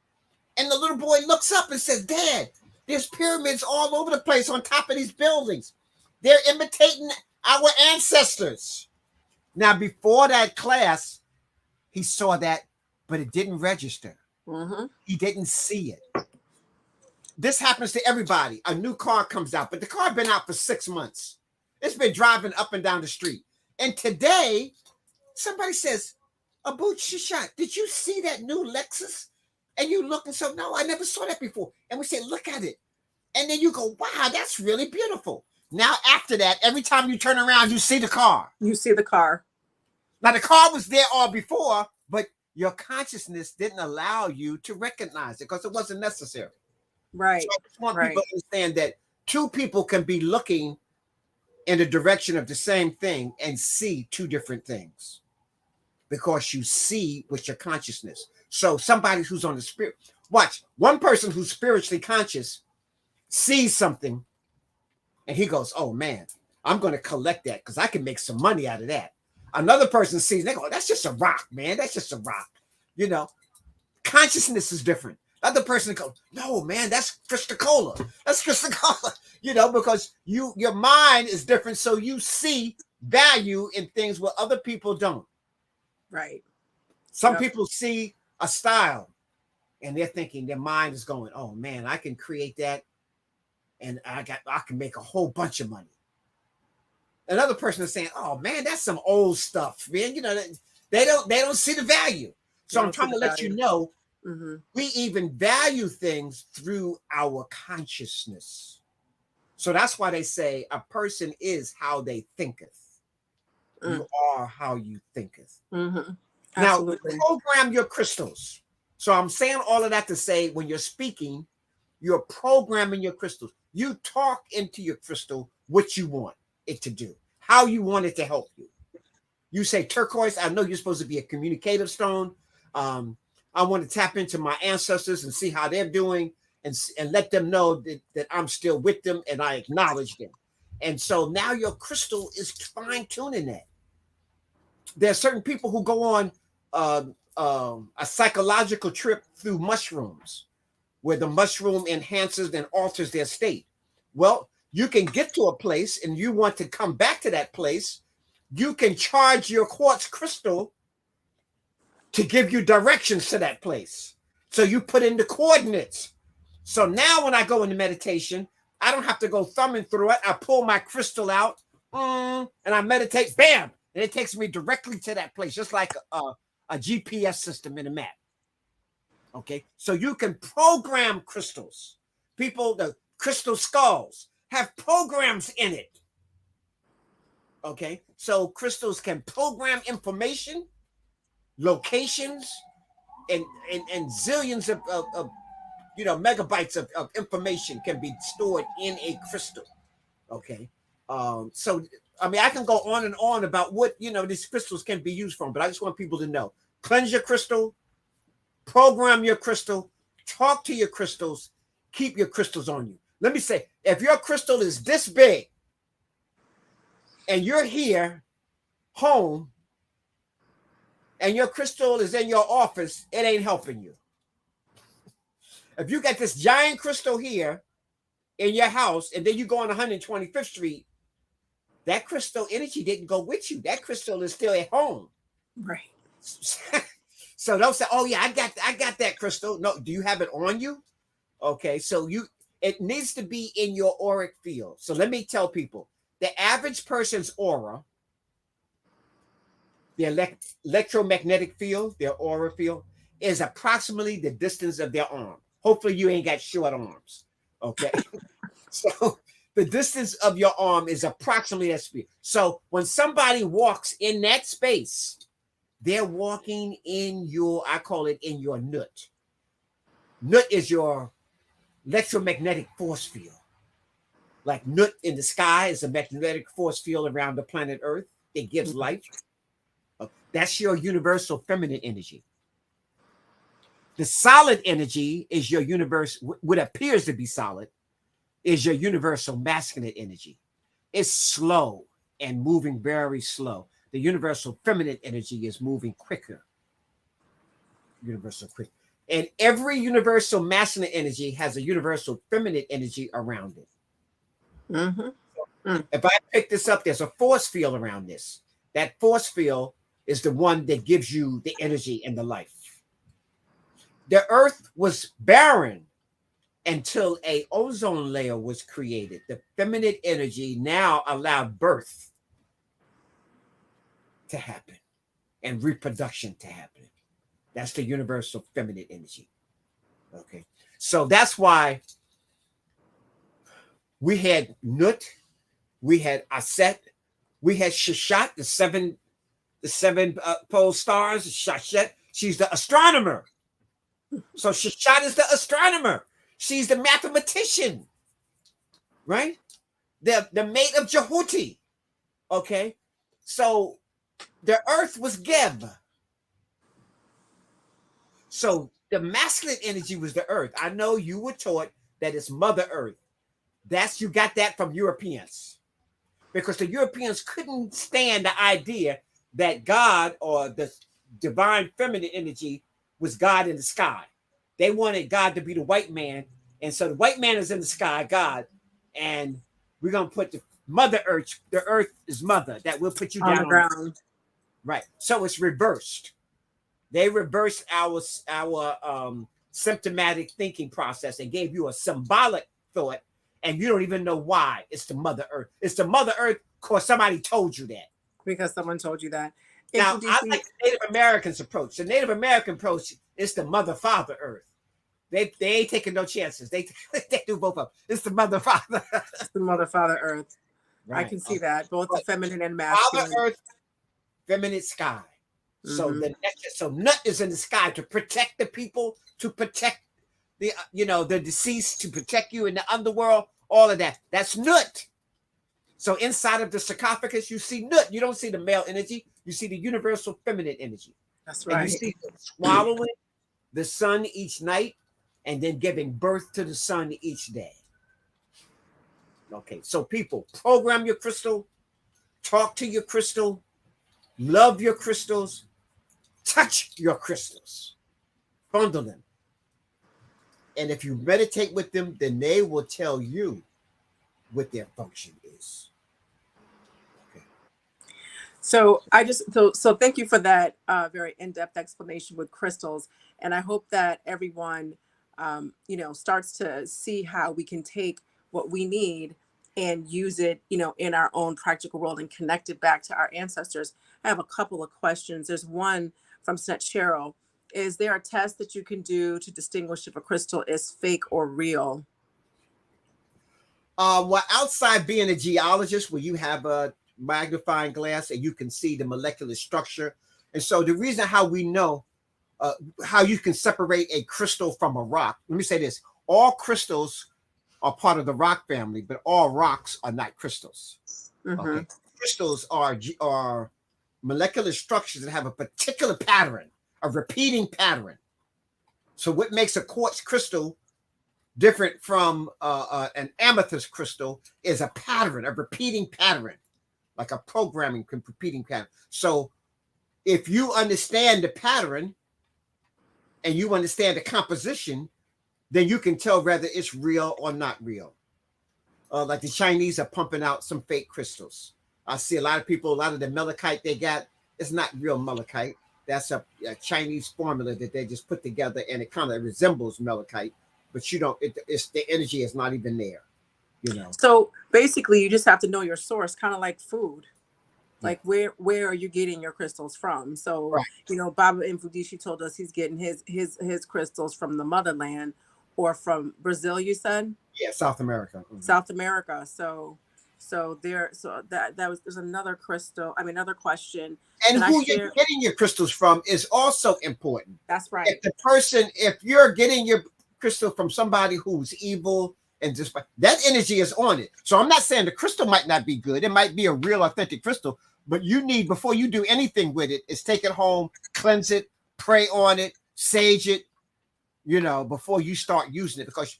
And the little boy looks up and says, Dad, there's pyramids all over the place on top of these buildings. They're imitating our ancestors. Now, before that class, he saw that, but it didn't register. Mm-hmm. He didn't see it. This happens to everybody. A new car comes out, but the car been out for 6 months. It's been driving up and down the street. And today, somebody says, Abut Seshat, did you see that new Lexus? And you look and say, no, I never saw that before. And we say, look at it. And then you go, wow, that's really beautiful. Now, after that, every time you turn around, you see the car. You see the car. Now, the car was there all before, but your consciousness didn't allow you to recognize it because it wasn't necessary. Right. So I just want people to understand that two people can be looking in the direction of the same thing and see two different things because you see with your consciousness. So somebody who's on the spirit, watch, one person who's spiritually conscious sees something and he goes, oh man, I'm going to collect that because I can make some money out of that. Another person sees, they go, that's just a rock, man. That's just a rock. You know, consciousness is different. Other person goes, no, man, that's crystal cola. That's crystal cola. You know, because your mind is different. So you see value in things where other people don't. Right. Some people see a style and they're thinking their mind is going, oh man, I can create that and I can make a whole bunch of money. Another person is saying, oh man, that's some old stuff, man. You know, they don't see the value. So I'm trying to let you know, we even value things through our consciousness. So that's why they say a person is how they thinketh. You are how you thinketh. Now, program your crystals. So I'm saying all of that to say when you're speaking, you're programming your crystals. You talk into your crystal what you want it to do, how you want it to help you. You say turquoise, I know you're supposed to be a communicative stone. I want to tap into my ancestors and see how they're doing and let them know that I'm still with them and I acknowledge them. And so now your crystal is fine-tuning that. There are certain people who go on a psychological trip through mushrooms where the mushroom enhances and alters their state. Well, you can get to a place and you want to come back to that place. You can charge your quartz crystal to give you directions to that place. So you put in the coordinates. So now when I go into meditation, I don't have to go thumbing through it. I pull my crystal out and I meditate, bam, and it takes me directly to that place, just like a GPS system in a map. Okay, so you can program crystals. People, the crystal skulls have programs in it. Okay, so crystals can program information, locations, and zillions of megabytes of information can be stored in a crystal. Okay, so I mean I can go on and on about what these crystals can be used from, but I just want people to know: cleanse your crystal, program your crystal, talk to your crystals, keep your crystals on you. Let me say, if your crystal is this big and you're here home and your crystal is in your office, it ain't helping you. If you got this giant crystal here in your house and then you go on 125th Street, that crystal energy didn't go with you. That crystal is still at home. Right. So don't say, "Oh yeah, I got that crystal." No, do you have it on you? Okay, so it needs to be in your auric field. So let me tell people, the average person's aura, the electromagnetic field, their aura field, is approximately the distance of their arm. Hopefully, you ain't got short arms. Okay, so the distance of your arm is approximately that speed. So when somebody walks in that space, they're walking in your, I call it in your nut. Nut is your electromagnetic force field. Like nut in the sky is a magnetic force field around the planet Earth. It gives life. That's your universal feminine energy. The solid energy is your universe, what appears to be solid, is your universal masculine energy. It's slow and moving very slow. The universal feminine energy is moving quicker. Universal quick. And every universal masculine energy has a universal feminine energy around it. If I pick this up, there's a force field around this. That force field is the one that gives you the energy and the life. The earth was barren until an ozone layer was created. The feminine energy now allowed birth to happen and reproduction to happen. That's the universal feminine energy. Okay. So that's why we had Nut, we had Aset, we had Seshat, the seven pole stars, Seshat. She's the astronomer. So Seshat is the astronomer. She's the mathematician, right? The mate of Jhuty. Okay. So the earth was Geb. So the masculine energy was the earth. I know you were taught that it's Mother Earth. You got that from Europeans. Because the Europeans couldn't stand the idea that God or the divine feminine energy was God in the sky. They wanted God to be the white man. And so the white man is in the sky, God. And we're going to put the Mother Earth, the earth is mother, that will put you down on the ground. Right. So it's reversed. They reversed our symptomatic thinking process and gave you a symbolic thought, and you don't even know why. It's the Mother Earth. It's the Mother Earth because somebody told you that. Because someone told you that. Now, I like the Native Americans' approach. The Native American approach is the Mother Father Earth. They ain't taking no chances. They do both of them. It's the Mother Father. It's the Mother Father Earth. Right. I can see that, both the feminine and masculine. Father Earth, feminine sky. So so Nut is in the sky to protect the people, to protect the the deceased, to protect you in the underworld, all of that. That's Nut. So inside of the sarcophagus, you see Nut. You don't see the male energy. You see the universal feminine energy. That's right. And you see swallowing the sun each night and then giving birth to the sun each day. Okay, so people, program your crystal, talk to your crystal, love your crystals, touch your crystals, fondle them. And if you meditate with them, then they will tell you what their function is. Okay. So so thank you for that very in-depth explanation with crystals. And I hope that everyone, starts to see how we can take what we need and use it, in our own practical world and connect it back to our ancestors. I have a couple of questions. There's one from Snett Cheryl. Is there a test that you can do to distinguish if a crystal is fake or real? Well, outside being a geologist, where you have a magnifying glass and you can see the molecular structure. And so the reason how we know how you can separate a crystal from a rock, let me say this, all crystals are part of the rock family, but all rocks are not crystals. Okay. Crystals are molecular structures that have a particular pattern, a repeating pattern. So what makes a quartz crystal different from an amethyst crystal is a pattern, a repeating pattern, like a programming repeating pattern. So if you understand the pattern and you understand the composition, then you can tell whether it's real or not real. Like the Chinese are pumping out some fake crystals. I see a lot of people, a lot of the malachite they got, it's not real malachite. That's a Chinese formula that they just put together, and it kind of resembles malachite, but you don't. It's the energy is not even there, you know. So basically, you just have to know your source, kind of like food. Yeah. Like where are you getting your crystals from? So Right. you know, Baba Mfundishi told us he's getting his crystals from the motherland or from Brazil. You said, Yeah, South America. South America. So that was there's another crystal. I mean, another question. And who you're getting your crystals from is also important. That's right. If you're getting your crystal from somebody who's evil and just that energy is on it. So I'm not saying the crystal might not be good. It might be a real authentic crystal, but you need, before you do anything with it, is take it home, cleanse it, pray on it, sage it, you know, before you start using it. Because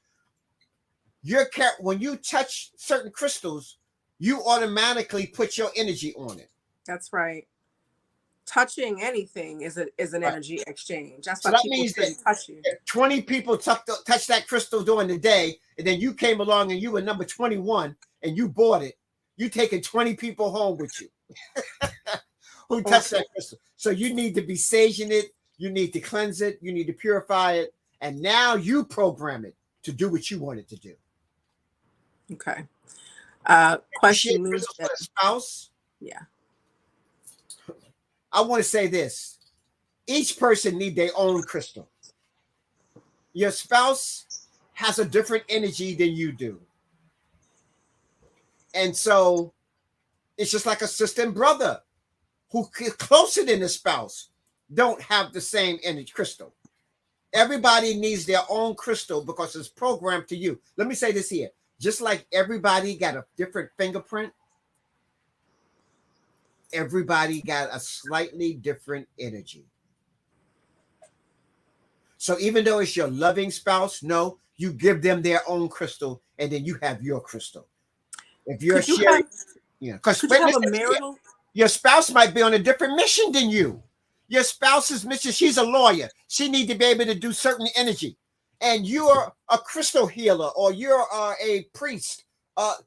when you touch certain crystals, you automatically put your energy on it. That's right. Touching anything is an energy exchange. That's why that people means shouldn't touch you. If 20 people touch that crystal during the day, and then you came along and you were number 21 and you bought it, you taking 20 people home with you who touched that crystal. So you need to be saging it, you need to cleanse it, you need to purify it, and now you program it to do what you want it to do. Okay. Question me. For the spouse. Yeah. I want to say this. Each person needs their own crystal. Your spouse has a different energy than you do. And so it's just like a sister and brother who is closer than the spouse don't have the same energy crystal. Everybody needs their own crystal because it's programmed to you. Let me say this here. Just like everybody got a different fingerprint, everybody got a slightly different energy. So even though it's your loving spouse, no, you give them their own crystal, and then you have your crystal. If you're sharing, because your spouse might be on a different mission than you. Your spouse's mission, she's a lawyer. She needs to be able to do certain energy. And you're a crystal healer, or you're a priest.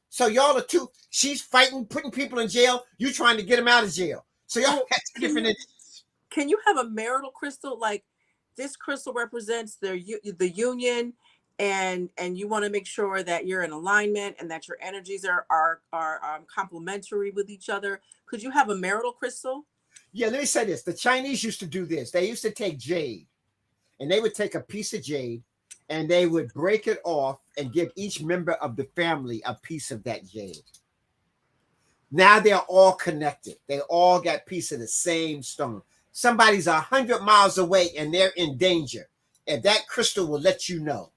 So y'all are two. She's fighting, putting people in jail. You trying to get them out of jail. So y'all have different energies. Can you have a marital crystal? Like this crystal represents the union, and you want to make sure that you're in alignment and that your energies are complementary with each other. Could you have a marital crystal? Yeah, let me say this. The Chinese used to do this. They used to take jade, and they would take a piece of jade, and they would break it off and give each member of the family a piece of that jade. Now they're all connected. They all got a piece of the same stone. Somebody's 100 miles away and they're in danger, and that crystal will let you know.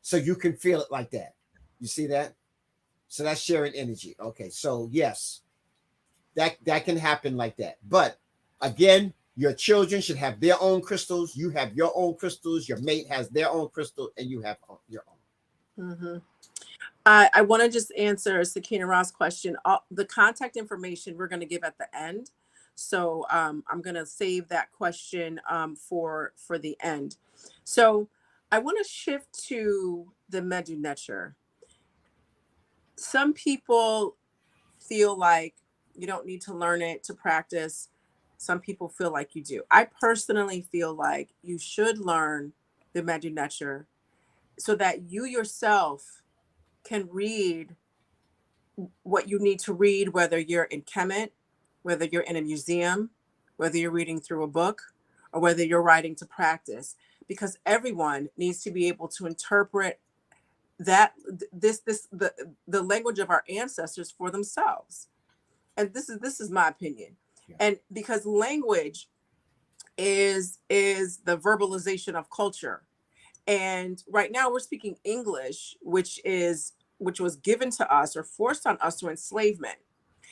So you can feel it like that. You see that? So that's sharing energy. Okay, so yes, that can happen like that. But again, your children should have their own crystals. You have your own crystals. Your mate has their own crystal, and you have your own. Mm-hmm. I want to just answer Sakina Ross' question. The contact information we're going to give at the end. So I'm going to save that question for the end. So I want to shift to the Medu Neter. Some people feel like you don't need to learn it to practice. Some people feel like you do. I personally feel like you should learn the Medu Neter so that you yourself can read what you need to read, whether you're in Kemet, whether you're in a museum, whether you're reading through a book, or whether you're writing to practice, because everyone needs to be able to interpret that the language of our ancestors for themselves. And this is my opinion. Yeah. And because language is the verbalization of culture. And right now we're speaking English, which was given to us or forced on us through enslavement.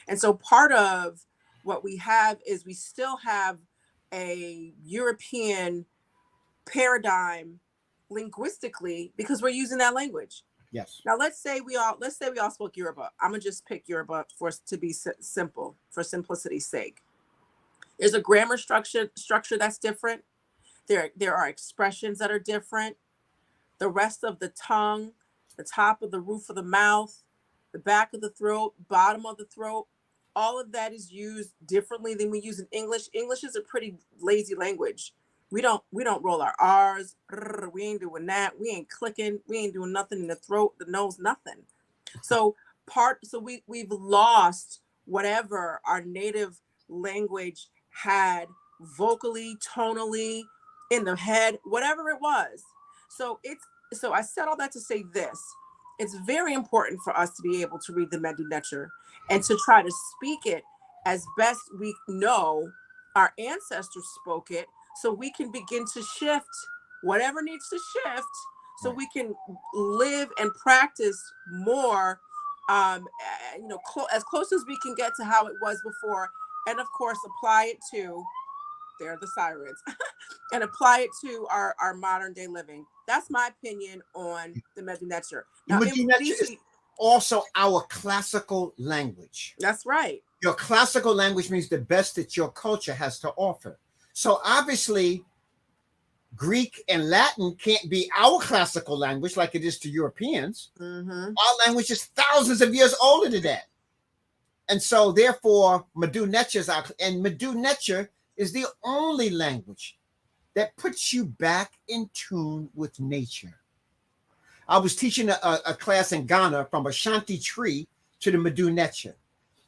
And so part of what we have is we still have a European paradigm linguistically because we're using that language. Yes. Now let's say we all spoke Yoruba. I'm gonna just pick Yoruba to be simple, for simplicity's sake. There's a grammar structure that's different. There are expressions that are different. The rest of the tongue, the top of the roof of the mouth, the back of the throat, bottom of the throat, all of that is used differently than we use in English. English is a pretty lazy language. We don't roll our R's. We ain't doing that. We ain't clicking. We ain't doing nothing in the throat, the nose, nothing. So we've lost whatever our native language had vocally, tonally, in the head, whatever it was. So I said all that to say this. It's very important for us to be able to read the Medu Neter and to try to speak it as best we know our ancestors spoke it, so we can begin to shift whatever needs to shift, so we can live and practice more, as close as we can get to how it was before, and of course apply it to, they're the sirens, and apply it to our modern day living. That's my opinion on the Medu Neter. Now, Medu Neter is also our classical language. That's right. Your classical language means the best that your culture has to offer. So obviously, Greek and Latin can't be our classical language like it is to Europeans. Mm-hmm. Our language is thousands of years older than that. And so therefore, Medu Neter is and Medu Neter is the only language that puts you back in tune with nature. I was teaching a class in Ghana from Ashanti tree to the Medu Neter.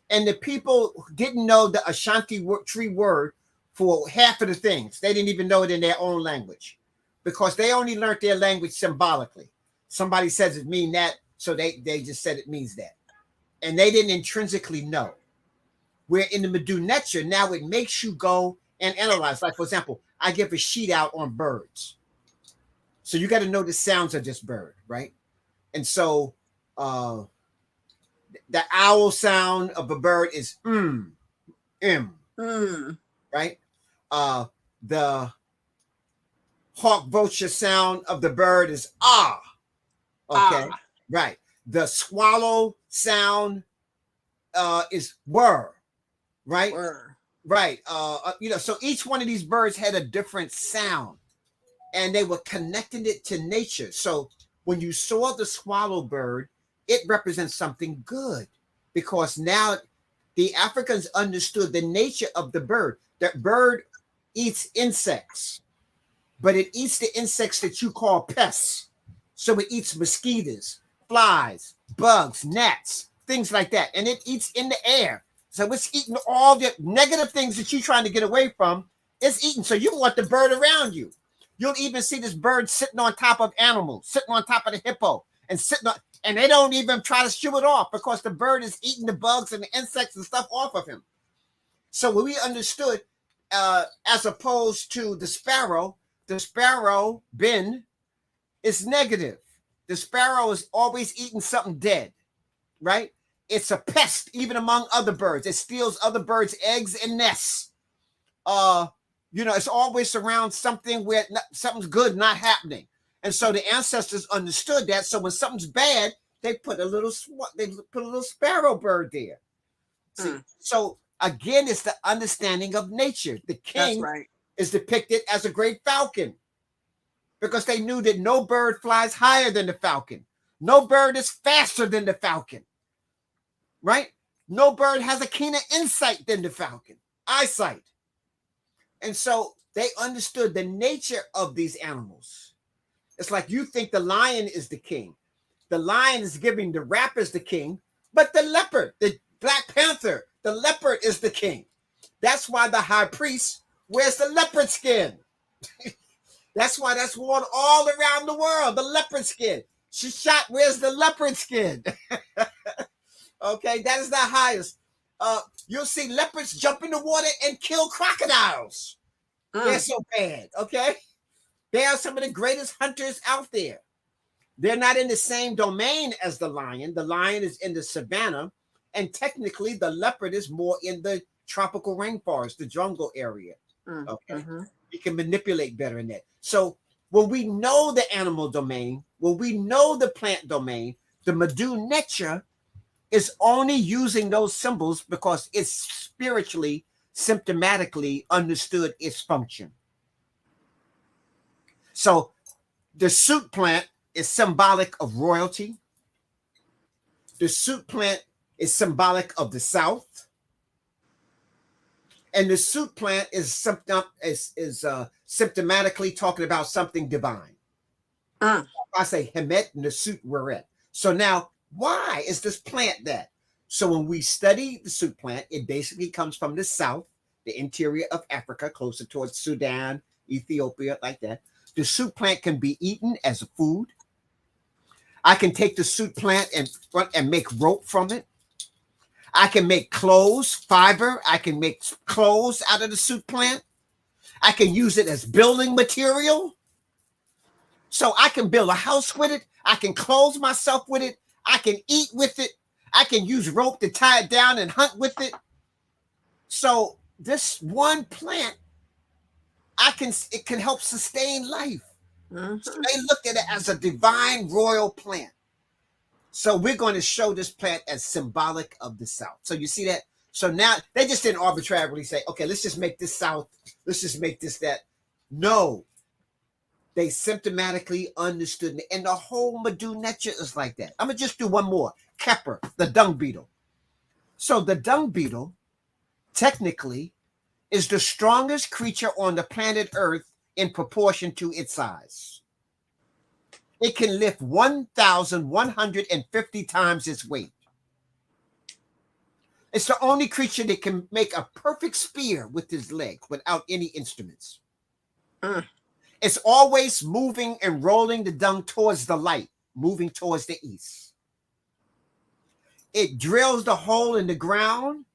And the people didn't know the Ashanti tree word for half of the things. They didn't even know it in their own language because they only learned their language symbolically. Somebody says it means that, so they just said it means that. And they didn't intrinsically know. Where in the Medu Neter, now it makes you go and analyze. Like, for example, I give a sheet out on birds. So you got to know the sounds of this bird, right? And so the owl sound of a bird is right? The hawk vulture sound of the bird is ah. Okay, right. The swallow sound is whir, right? Whir. Right. So each one of these birds had a different sound, and they were connecting it to nature. So when you saw the swallow bird, it represents something good, because now the Africans understood the nature of the bird. That bird eats insects, but it eats the insects that you call pests. So it eats mosquitoes, flies, bugs, gnats, things like that. And it eats in the air. So it's eating all the negative things that you're trying to get away from. It's eating. So you want the bird around you. You'll even see this bird sitting on top of animals, sitting on top of the hippo, and they don't even try to shoo it off because the bird is eating the bugs and the insects and stuff off of him. So when we understood, as opposed to the sparrow, bin, is negative. The sparrow is always eating something dead, right? It's a pest, even among other birds. It steals other birds' eggs and nests. It's always around something where something's good not happening. And so the ancestors understood that. So when something's bad, they put a little sparrow bird there. See? So again, it's the understanding of nature. The king is depicted as a great falcon, because they knew that no bird flies higher than the falcon. No bird is faster than the falcon, right? No bird has a keener insight than the falcon, eyesight. And so they understood the nature of these animals. It's like you think the lion is the king. The lion is giving the rappers the king, but the leopard, the Black Panther, the leopard is the king. That's why the high priest wears the leopard skin. That's why that's worn all around the world, the leopard skin. Seshat wears the leopard skin. Okay, that is the highest. You'll see leopards jump in the water and kill crocodiles. They're so bad, okay? They are some of the greatest hunters out there. They're not in the same domain as the lion. The lion is in the savannah, and technically the leopard is more in the tropical rainforest, the jungle area. Okay, you can manipulate better in that. So when we know the animal domain, when we know the plant domain, the Medu Neter is only using those symbols because it's spiritually, symptomatically understood its function. So the suit plant is symbolic of royalty. The suit plant is symbolic of the South. And the suit plant is symptomatically talking about something divine. I say Kemet and the suit we're at. So now, why is this plant that? So when we study the suit plant, it basically comes from the south, the interior of Africa, closer towards Sudan, Ethiopia, like that. The suit plant can be eaten as a food. I can take the suit plant and make rope from it. I can make clothes, fiber. I can make clothes out of the suit plant. I can use it as building material. So I can build a house with it. I can clothe myself with it. I can eat with it. I can use rope to tie it down and hunt with it. So this one plant, it can help sustain life. So they looked at it as a divine royal plant. So we're going to show this plant as symbolic of the South. So you see that? So now they just didn't arbitrarily say, okay, let's just make this South. Let's just make this that. No. They symptomatically understood it. And the whole Mdu Ntr is like that. I'm going to just do one more. Kepper, the dung beetle. So the dung beetle, technically, is the strongest creature on the planet Earth in proportion to its size. It can lift 1,150 times its weight. It's the only creature that can make a perfect spear with his leg without any instruments. It's always moving and rolling the dung towards the light, moving towards the east. It drills the hole in the ground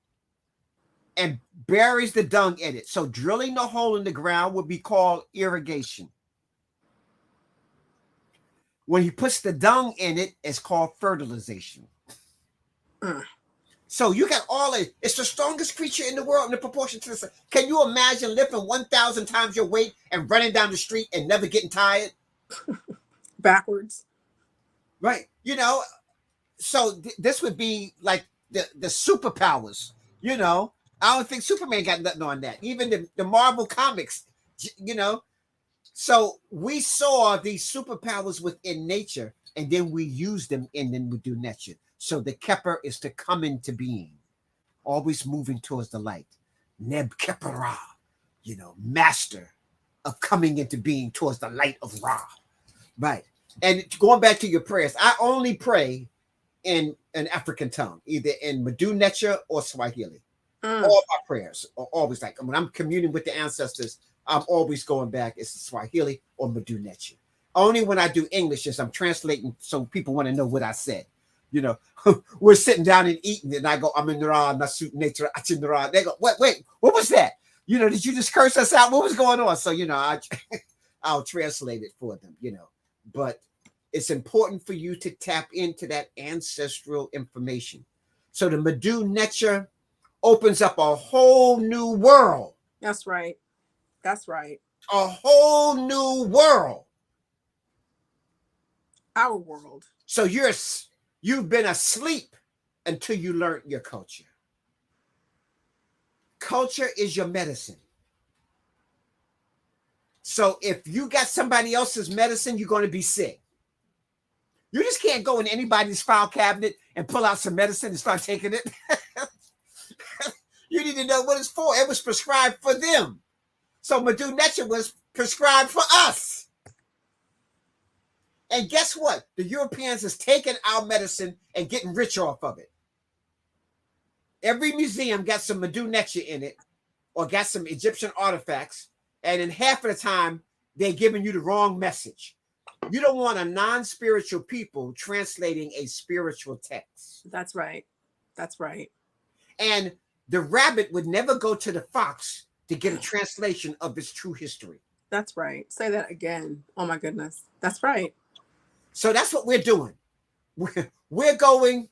and buries the dung in it. So drilling the hole in the ground would be called irrigation. When he puts the dung in it, it's called fertilization. So you got all it. It's the strongest creature in the world in the proportion to the. Can you imagine lifting 1,000 times your weight and running down the street and never getting tired? Backwards. Right. You know, so this would be like the superpowers. You know, I don't think Superman got nothing on that. Even the Marvel comics, you know. So we saw these superpowers within nature, and then we used them in the Mdu Ntr. So the Kepper is to come into being, always moving towards the light. Neb Keppera, you know, master of coming into being towards the light of Ra. Right. And going back to your prayers, I only pray in an African tongue, either in Medu Neter or Swahili. All my prayers are always like, when I'm communing with the ancestors, I'm always going back. It's Swahili or Medu Neter. Only when I do English is I'm translating so people want to know what I said. You know, we're sitting down and eating, and I go, I'm in Ra, Nasut Neter, Achinra. They go, wait, what was that? You know, did you just curse us out? What was going on? So, you know, I'll translate it for them, you know. But it's important for you to tap into that ancestral information. So the Medu Neter opens up a whole new world. That's right. That's right. A whole new world. Our world. So you've been asleep until you learned your culture. Culture is your medicine. So if you got somebody else's medicine, you're going to be sick. You just can't go in anybody's file cabinet and pull out some medicine and start taking it. You need to know what it's for. It was prescribed for them. So Mdu Ntr was prescribed for us. And guess what? The Europeans is taking our medicine and getting rich off of it. Every museum got some Mdu Ntr in it or got some Egyptian artifacts. And in half of the time, they're giving you the wrong message. You don't want a non-spiritual people translating a spiritual text. That's right. That's right. And the rabbit would never go to the fox to get a translation of its true history. That's right. Say that again. Oh my goodness. That's right. So that's what we're doing. We're going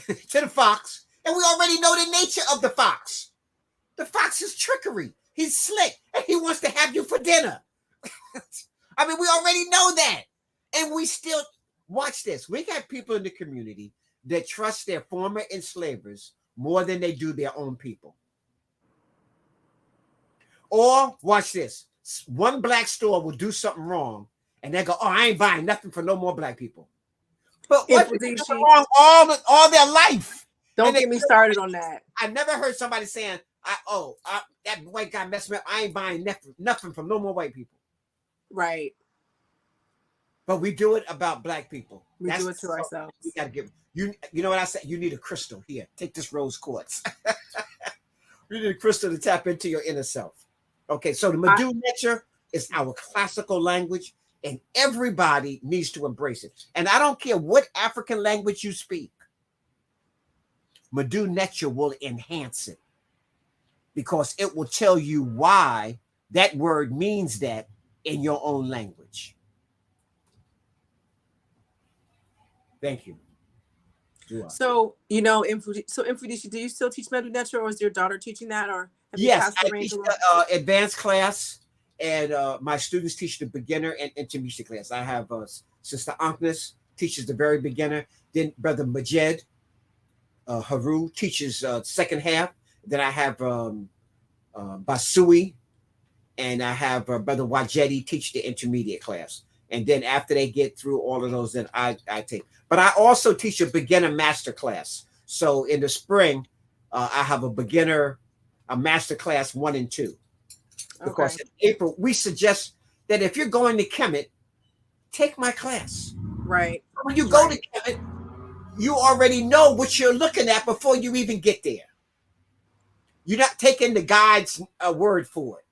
to the fox, and we already know the nature of the fox. The fox is trickery. He's slick, and he wants to have you for dinner. I mean, we already know that. And we still, watch this. We got people in the community that trust their former enslavers more than they do their own people. Or, watch this. One black store will do something wrong, and they go, oh, I ain't buying nothing for no more black people. But what is wrong all their life? Don't get me started on that. I never heard somebody saying, That white guy messed me up. I ain't buying nothing from no more white people. Right. But we do it about black people. We do it to ourselves. We gotta give you. You know what I said? You need a crystal. Here, take this rose quartz. You need a crystal to tap into your inner self. Okay, so the Mdu Ntr is our classical language, and everybody needs to embrace it. And I don't care what African language you speak, Medu Neter will enhance it because it will tell you why that word means that in your own language. Thank you. So, Mfundishi, do you still teach Medu Neter, or is your daughter teaching that, or have you Yes, passed the I reins teach along? advanced class, and my students teach the beginner and intermediate class. I have Sister Ankh teaches the very beginner. Then Brother Majed Haru teaches second half. Then I have Basui, and I have Brother Wajedi teach the intermediate class. And then after they get through all of those, then I take. But I also teach a beginner master class. So in the spring, I have a beginner, a master class 1 and 2. Because in April, we suggest that if you're going to Kemet, take my class. Right. When you go to Kemet, you already know what you're looking at before you even get there. You're not taking the guide's word for it,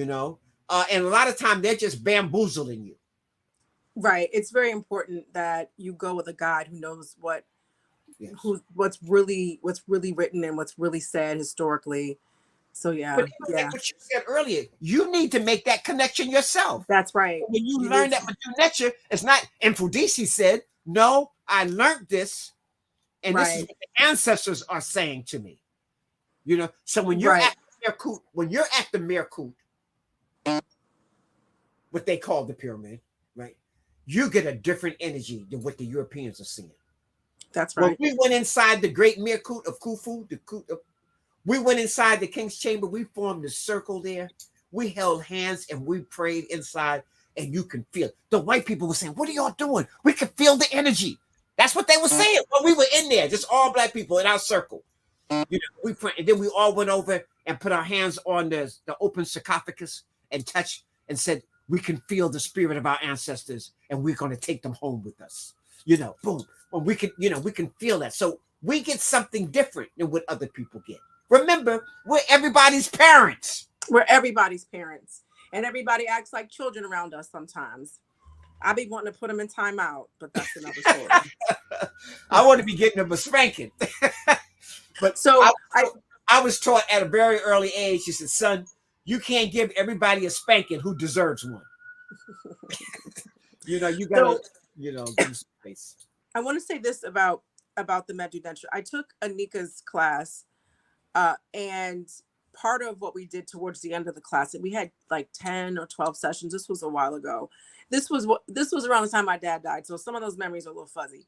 and a lot of time they're just bamboozling you. Right. It's very important that you go with a guide who knows what's really written and what's really said historically. So But like what you said earlier, you need to make that connection yourself. That's right. When you learn that Medu Neter, it's not. And Mfundishi said, "No, I learned this, and this is what the ancestors are saying to me." So when you're at Merkut, the Merkut, what they call the pyramid, right? You get a different energy than what the Europeans are seeing. That's right. When we went inside the great Merkut of Khufu, we went inside the king's chamber. We formed a circle there. We held hands and we prayed inside, and you can feel it. The white people were saying, "What are y'all doing?" We could feel the energy. That's what they were saying. When we were in there, just all black people in our circle. We prayed, and then we all went over and put our hands on the open sarcophagus and touched and said, "We can feel the spirit of our ancestors, and we're going to take them home with us." Boom. Well, we can feel that. So we get something different than what other people get. Remember, we're everybody's parents. We're everybody's parents. And everybody acts like children around us sometimes. I be wanting to put them in timeout, but that's another story. I want to be getting them a spanking. But so I was taught at a very early age, she said, "Son, you can't give everybody a spanking who deserves one." You gotta, give space. I want to say this about the Medu Neter. I took Anika's class, and part of what we did towards the end of the class, we had like 10 or 12 sessions. This was a while ago. This was around the time my dad died, so some of those memories are a little fuzzy.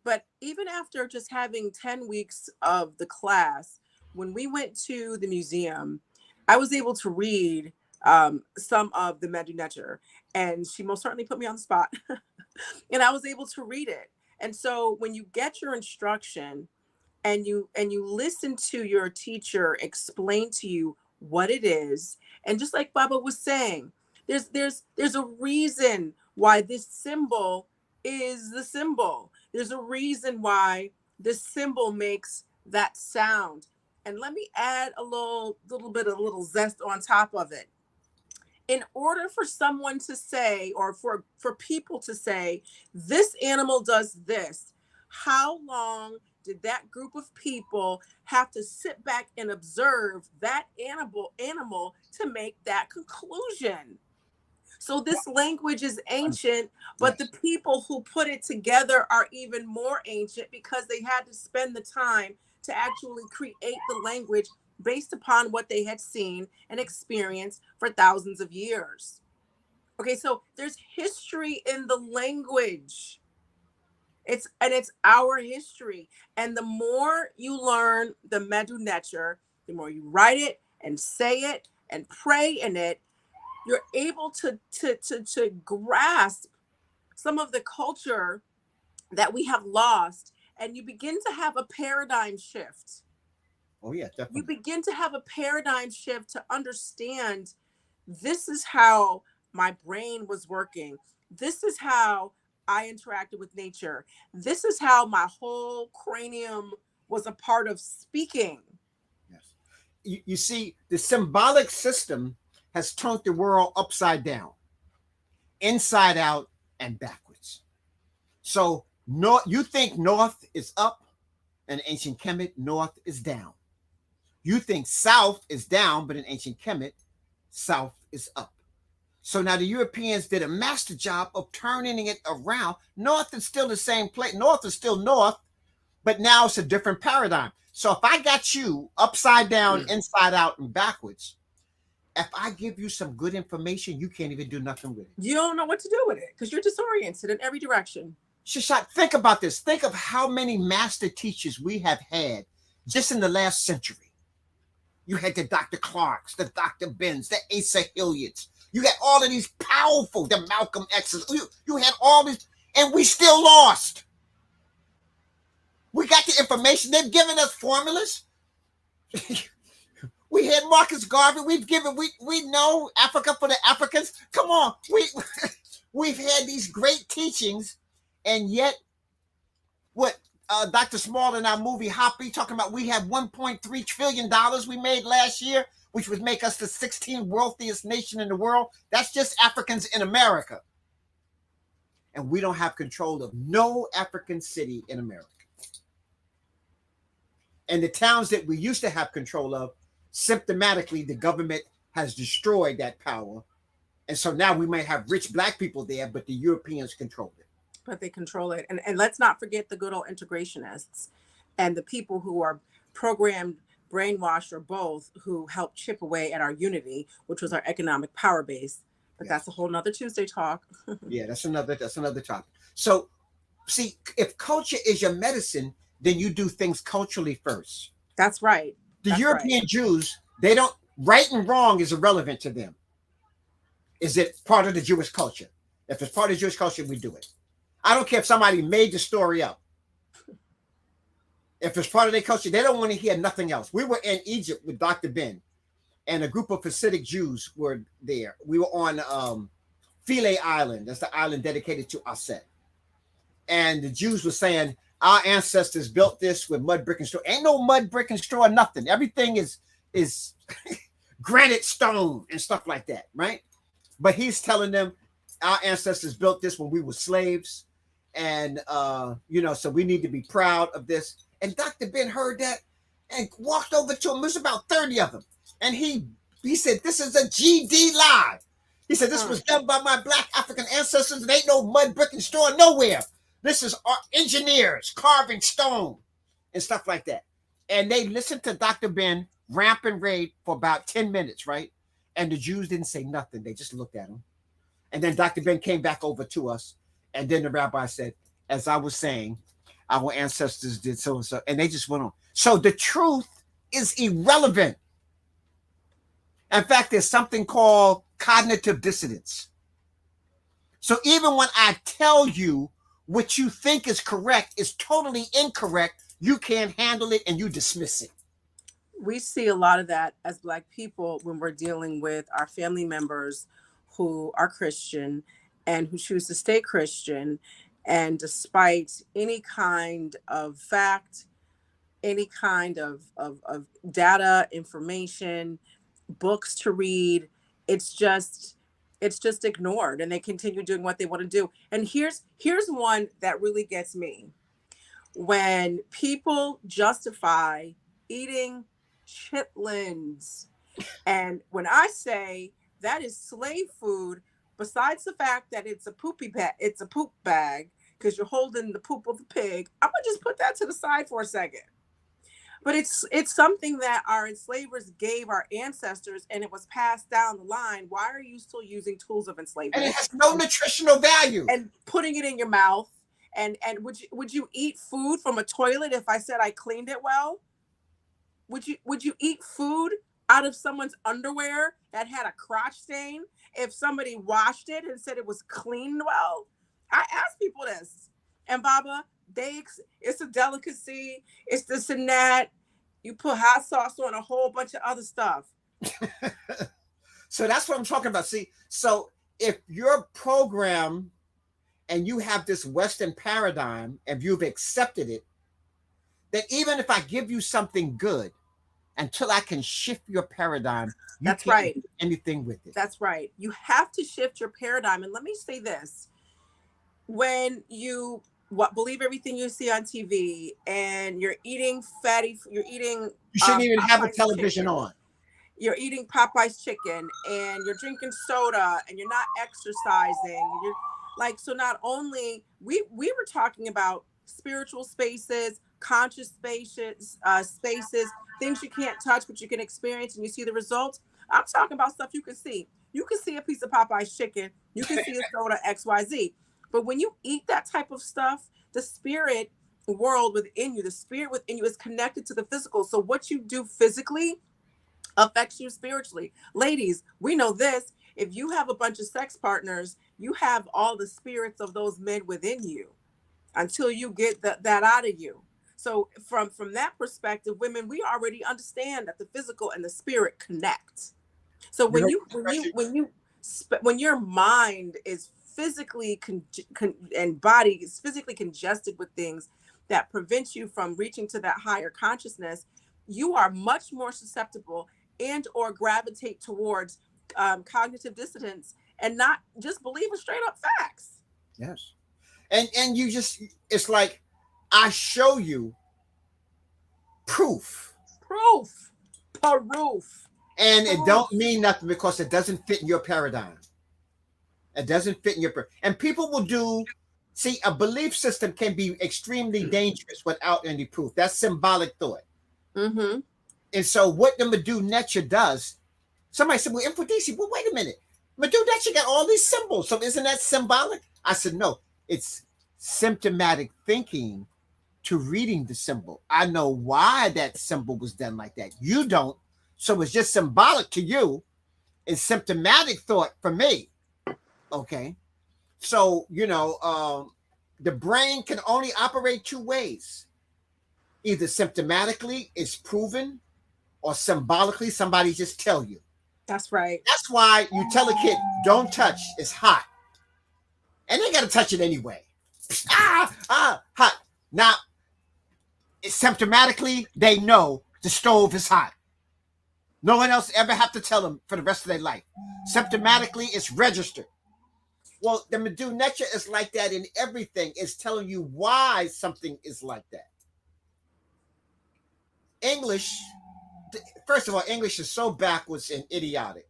But even after just having 10 weeks of the class, when we went to the museum, I was able to read some of the Medu Neter, and she most certainly put me on the spot. And I was able to read it. And so when you get your instruction and you listen to your teacher explain to you what it is, and just like Baba was saying, there's a reason why this symbol is the symbol. There's a reason why this symbol makes that sound. And let me add a little zest on top of it. In order for someone to say, or for people to say, this animal does this, how long did that group of people have to sit back and observe that animal to make that conclusion? So this language is ancient, but the people who put it together are even more ancient because they had to spend the time to actually create the language based upon what they had seen and experienced for thousands of years. Okay, so there's history in the language. It's our history. And the more you learn the Medu Neter, the more you write it and say it and pray in it, you're able to grasp some of the culture that we have lost, and you begin to have a paradigm shift. Oh yeah, You definitely. begin to have a paradigm shift to understand this is how my brain was working. This is how I interacted with nature. This is how my whole cranium was a part of speaking. Yes. You see, the symbolic system has turned the world upside down, inside out, and backwards. So you think north is up, and ancient Kemet, north is down. You think south is down, but in ancient Kemet, south is up. So now the Europeans did a master job of turning it around. North is still the same place. North is still north, but now it's a different paradigm. So if I got you upside down, inside out, and backwards, if I give you some good information, you can't even do nothing with it. You don't know what to do with it because you're disoriented in every direction. Seshat, think about this. Think of how many master teachers we have had just in the last century. You had the Dr. Clarks, the Dr. Bens, the Asa Hilliards. You had all of these powerful, the Malcolm X's. You had all these, and we still lost. We got the information. They've given us formulas. We had Marcus Garvey. We know Africa for the Africans. Come on. We've had these great teachings, and yet what Dr. Small in our movie Hoppy talking about, we have $1.3 trillion we made last year, which would make us the 16th wealthiest nation in the world. That's just Africans in America. And we don't have control of no African city in America. And the towns that we used to have control of, symptomatically, the government has destroyed that power. And so now we may have rich black people there, but the Europeans control it. But they control it. And let's not forget the good old integrationists and the people who are programmed, brainwashed, or both, who help chip away at our unity, which was our economic power base. But yes, that's a whole nother Tuesday talk. Yeah, that's another topic. So see, if culture is your medicine, then you do things culturally first. That's right. The European Jews, they don't, right and wrong is irrelevant to them. Is it part of the Jewish culture? If it's part of the Jewish culture, we do it. I don't care if somebody made the story up. If it's part of their culture, they don't want to hear nothing else. We were in Egypt with Dr. Ben, and a group of Hasidic Jews were there. We were on Philae Island. That's the island dedicated to Aset. And the Jews were saying, our ancestors built this with mud, brick, and straw. Ain't no mud, brick, and straw, nothing. Everything is granite, stone, and stuff like that, right? But he's telling them, our ancestors built this when we were slaves. And, so we need to be proud of this. And Dr. Ben heard that and walked over to him. There's about 30 of them. And he said, this is a GD lie. He said, this was done by my black African ancestors. There ain't no mud, brick, and straw nowhere. This is our engineers carving stone and stuff like that. And they listened to Dr. Ben ramp and rave for about 10 minutes, right? And the Jews didn't say nothing. They just looked at him. And then Dr. Ben came back over to us. And then the rabbi said, as I was saying, our ancestors did so and so. And they just went on. So the truth is irrelevant. In fact, there's something called cognitive dissonance. So even when I tell you what you think is correct is totally incorrect, you can't handle it and you dismiss it. We see a lot of that as Black people when we're dealing with our family members who are Christian and who choose to stay Christian. And despite any kind of fact, any kind of data, information, books to read, it's just ignored, and they continue doing what they want to do. And here's one that really gets me. When people justify eating chitlins, and when I say that is slave food, besides the fact that it's a poop bag because you're holding the poop of the pig, I'm gonna just put that to the side for a second. But it's something that our enslavers gave our ancestors, and it was passed down the line. Why are you still using tools of enslavement? And it has no nutritional value. And putting it in your mouth. And would you eat food from a toilet if I said I cleaned it well? Would you eat food out of someone's underwear that had a crotch stain if somebody washed it and said it was cleaned well? I ask people this, and Baba, it's a delicacy, it's this and that. You put hot sauce on a whole bunch of other stuff. So that's what I'm talking about. See, so if you're programmed and you have this Western paradigm and you've accepted it, that even if I give you something good, until I can shift your paradigm, you That's can't right. do anything with it. That's right. You have to shift your paradigm. And let me say this. When you believe everything you see on TV and you're eating you're eating You shouldn't even have a Popeye's television chicken. on. You're eating Popeye's chicken and you're drinking soda and you're not exercising. You're like, so not only we were talking about spiritual spaces, conscious spaces, things you can't touch but you can experience and you see the results. I'm talking about stuff you can see. You can see a piece of Popeye's chicken. You can see a soda XYZ. But when you eat that type of stuff, the spirit world within you, the spirit within you is connected to the physical. So what you do physically affects you spiritually. Ladies, we know this. If you have a bunch of sex partners, you have all the spirits of those men within you until you get that out of you. So from that perspective, women, we already understand that the physical and the spirit connect. So when your mind is physically and body is physically congested with things that prevent you from reaching to that higher consciousness, you are much more susceptible and or gravitate towards cognitive dissonance and not just believe in straight up facts. Yes. And you just, it's like, I show you proof. Proof. And it don't mean nothing because it doesn't fit in your paradigm. It doesn't fit in your and people will do, see, a belief system can be extremely dangerous without any proof. That's symbolic thought. Mm-hmm. And so what the Mdu Ntr does, somebody said, well, Mfundishi, well, wait a minute. Mdu Ntr got all these symbols. So isn't that symbolic? I said, no, it's symptomatic thinking to reading the symbol. I know why that symbol was done like that. You don't. So it's just symbolic to you. It's symptomatic thought for me. Okay. So, the brain can only operate two ways. Either symptomatically, it's proven, or symbolically, somebody just tell you. That's right. That's why you tell a kid, don't touch, it's hot. And they got to touch it anyway. Hot. Now, symptomatically, they know the stove is hot. No one else ever have to tell them for the rest of their life. Symptomatically, it's registered. Well, the Medu Neter is like that in everything. It's telling you why something is like that. English, first of all, English is so backwards and idiotic.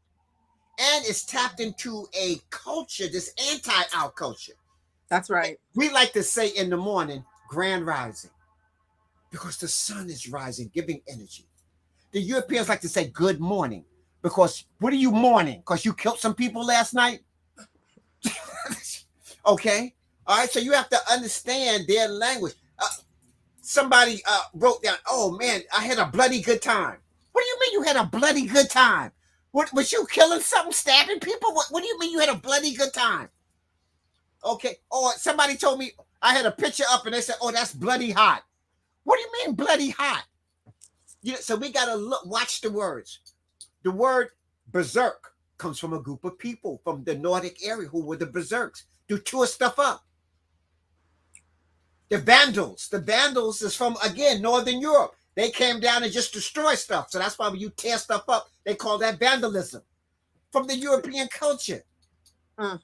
And it's tapped into a culture, this anti-our culture. That's right. We like to say in the morning, grand rising, because the sun is rising, giving energy. The Europeans like to say good morning, because what are you mourning? Because you killed some people last night? Okay. All right. So you have to understand their language. Somebody wrote down, oh man, I had a bloody good time. What do you mean you had a bloody good time? What, was you killing something, stabbing people? What do you mean you had a bloody good time? Okay. Or somebody told me I had a picture up and they said, oh, that's bloody hot. What do you mean bloody hot? So we got to watch the words. The word berserk comes from a group of people from the Nordic area who were the berserks. Do tore stuff up. The Vandals is from, again, Northern Europe. They came down and just destroy stuff. So that's why when you tear stuff up, they call that vandalism. From the European culture. And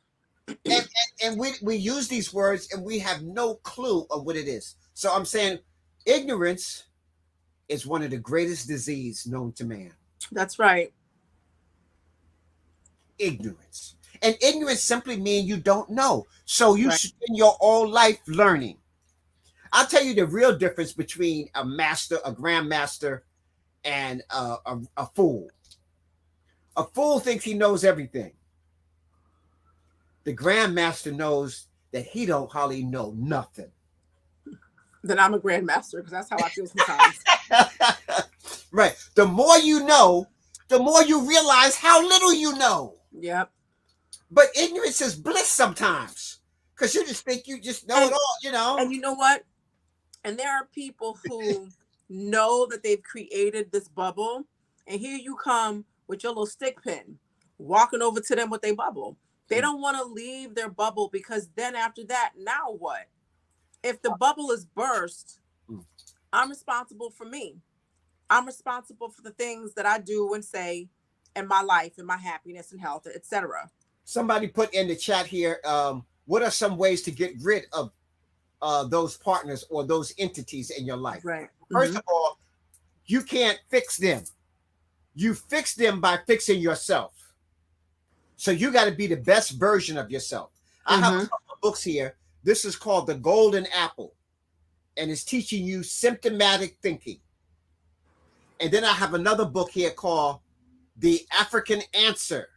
we use these words and we have no clue of what it is. So I'm saying ignorance is one of the greatest diseases known to man. That's right. Ignorance. And ignorance simply means you don't know. So you spend your whole life learning. I'll tell you the real difference between a master, a grandmaster, and a fool. A fool thinks he knows everything. The grandmaster knows that he don't hardly know nothing. Then I'm a grandmaster because that's how I feel sometimes. Right. The more you know, the more you realize how little you know. Yep. But ignorance is bliss sometimes because you just think you just know it all, And you know what? And there are people who know that they've created this bubble, and here you come with your little stick pin, walking over to them with their bubble. They don't want to leave their bubble, because then after that, now what? If the bubble is burst, I'm responsible for me. I'm responsible for the things that I do and say in my life, and my happiness and health, etc. Somebody put in the chat here, what are some ways to get rid of those partners or those entities in your life? Right. First of all, you can't fix them. You fix them by fixing yourself. So you got to be the best version of yourself. I have a couple of books here. This is called The Golden Apple, and it's teaching you symptomatic thinking. And then I have another book here called The African Answer.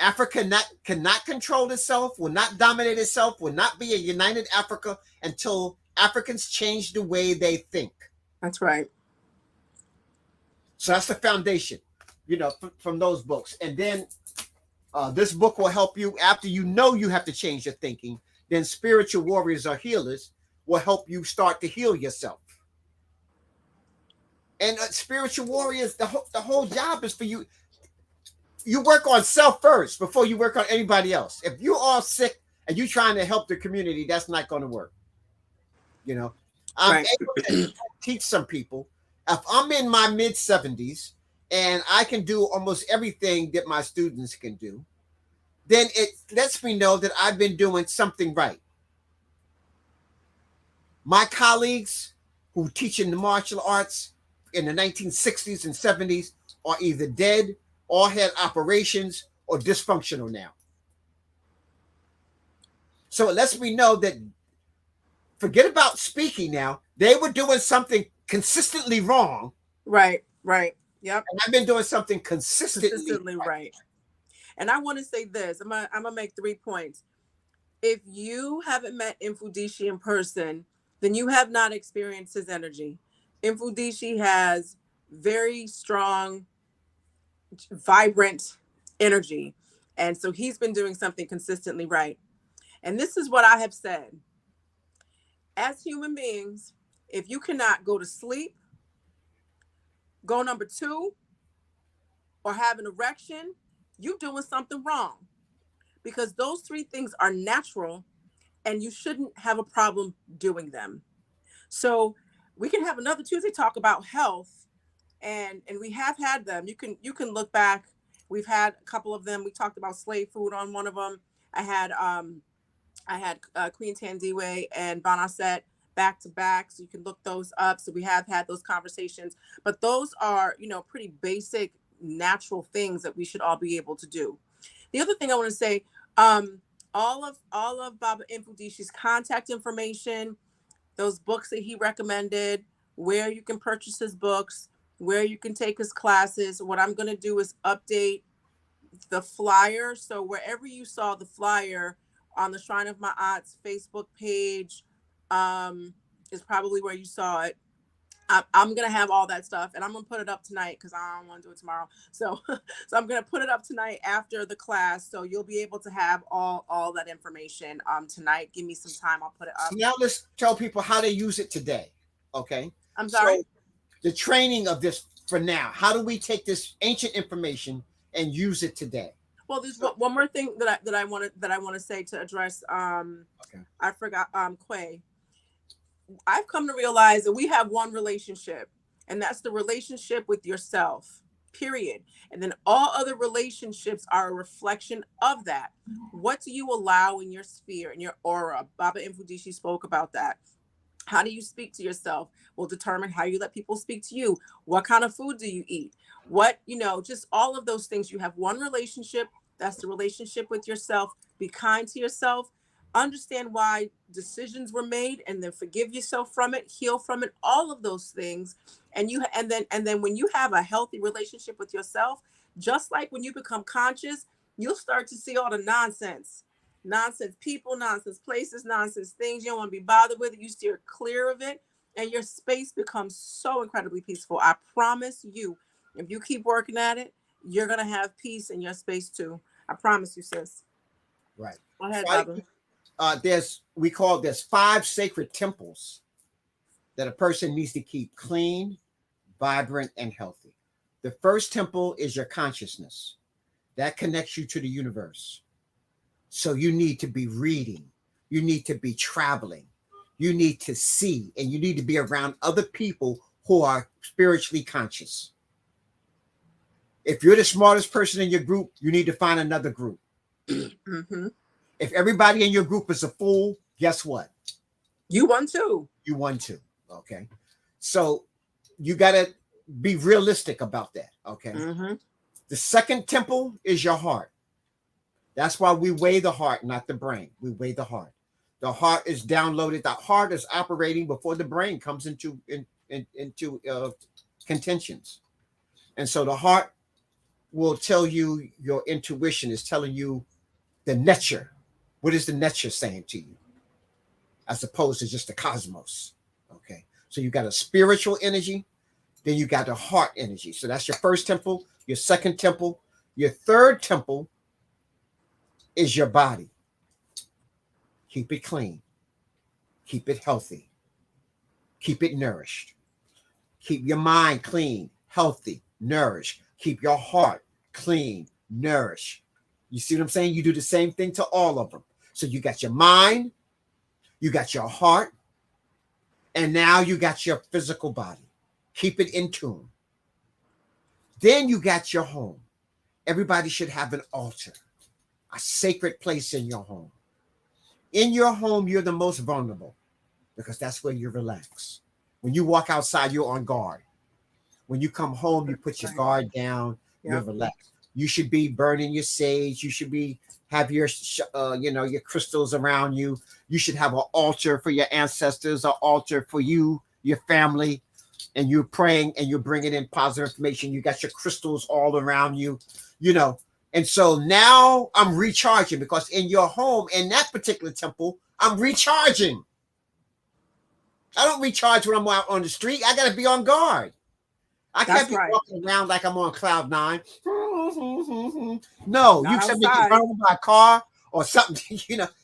Africa cannot control itself, will not dominate itself, will not be a united Africa until Africans change the way they think. That's right. So that's the foundation, from those books. And then this book will help you after you know you have to change your thinking. Then Spiritual Warriors or Healers will help you start to heal yourself. And Spiritual Warriors, the whole job is for you. You work on self first before you work on anybody else. If you're all sick and you're trying to help the community, that's not going to work. I'm able to teach some people. If I'm in my mid-70s and I can do almost everything that my students can do, then it lets me know that I've been doing something right. My colleagues who teach in the martial arts in the 1960s and 70s are either dead or had operations or dysfunctional now. So it lets me know that, forget about speaking now, they were doing something consistently wrong. Right. Yep. And I've been doing something consistently right. And I want to say this. I'm gonna make 3 points. If you haven't met Mfundishi in person, then you have not experienced his energy. Mfundishi has very strong, vibrant energy. And so he's been doing something consistently right. And this is what I have said. As human beings, if you cannot go to sleep, go number 2, or have an erection, you're doing something wrong. Because those 3 things are natural and you shouldn't have a problem doing them. So we can have another Tuesday talk about health, and we have had them. You can look back. We've had a couple of them. We talked about slave food on one of them. I had Queen Tandiwe and Bonaset back to back, so you can look those up. So we have had those conversations, but those are pretty basic natural things that we should all be able to do. The other thing I want to say, all of Baba Mfundishi's contact information, those books that he recommended, where you can purchase his books, where you can take his classes. What I'm going to do is update the flyer. So wherever you saw the flyer on the Shrine of Ma'at's Facebook page, is probably where you saw it. I'm going to have all that stuff, and I'm going to put it up tonight because I don't want to do it tomorrow. So I'm going to put it up tonight after the class. So you'll be able to have all that information tonight. Give me some time. I'll put it up. Now let's tell people how to use it today. Okay. I'm sorry. So the training of this for now, how do we take this ancient information and use it today? Well, there's one more thing that I want to say to address. Okay. I forgot Quay. I've come to realize that we have one relationship, and that's the relationship with yourself, period. And then all other relationships are a reflection of that. What do you allow in your sphere, in your aura? Baba Mfundishi spoke about that. How do you speak to yourself will determine how you let people speak to you. What kind of food do you eat? What, just all of those things. You have one relationship. That's the relationship with yourself. Be kind to yourself. Understand why decisions were made, and then forgive yourself from it, heal from it, all of those things. And then when you have a healthy relationship with yourself, just like when you become conscious, you'll start to see all the nonsense people, nonsense places, nonsense things you don't want to be bothered with. You steer clear of it, and your space becomes so incredibly peaceful. I promise you, if you keep working at it, you're going to have peace in your space too. I promise you, sis. Right. Go ahead, Baba. There's 5 sacred temples that a person needs to keep clean, vibrant, and healthy. The first temple is your consciousness. That connects you to the universe. So you need to be reading. You need to be traveling. You need to see, and you need to be around other people who are spiritually conscious. If you're the smartest person in your group, you need to find another group. Mm-hmm. If everybody in your group is a fool, guess what? You won too. You won too. Okay. So you got to be realistic about that. Okay. Mm-hmm. The second temple is your heart. That's why we weigh the heart, not the brain. We weigh the heart. The heart is downloaded. The heart is operating before the brain comes into contentions. And so the heart will tell you, your intuition is telling you the nature. What is the nature saying to you? As opposed to just the cosmos. Okay. So you got a spiritual energy, then you got the heart energy. So that's your first temple, your second temple. Your third temple is your body. Keep it clean. Keep it healthy. Keep it nourished. Keep your mind clean, healthy, nourished. Keep your heart clean, nourished. You see what I'm saying? You do the same thing to all of them. So you got your mind, you got your heart, and now you got your physical body. Keep it in tune. Then you got your home. Everybody should have an altar, a sacred place in your home. In your home, you're the most vulnerable because that's where you relax. When you walk outside, you're on guard. When you come home, you put your guard down, you're relaxed. You should be burning your sage. You should be have your your crystals around you. You should have an altar for your ancestors, an altar for you, your family, and you're praying and you're bringing in positive information. You got your crystals all around you, And so now I'm recharging because in your home, in that particular temple, I'm recharging. I don't recharge when I'm out on the street. I got to be on guard. I can't be walking around like I'm on cloud nine. No, you can get run over by a car or something.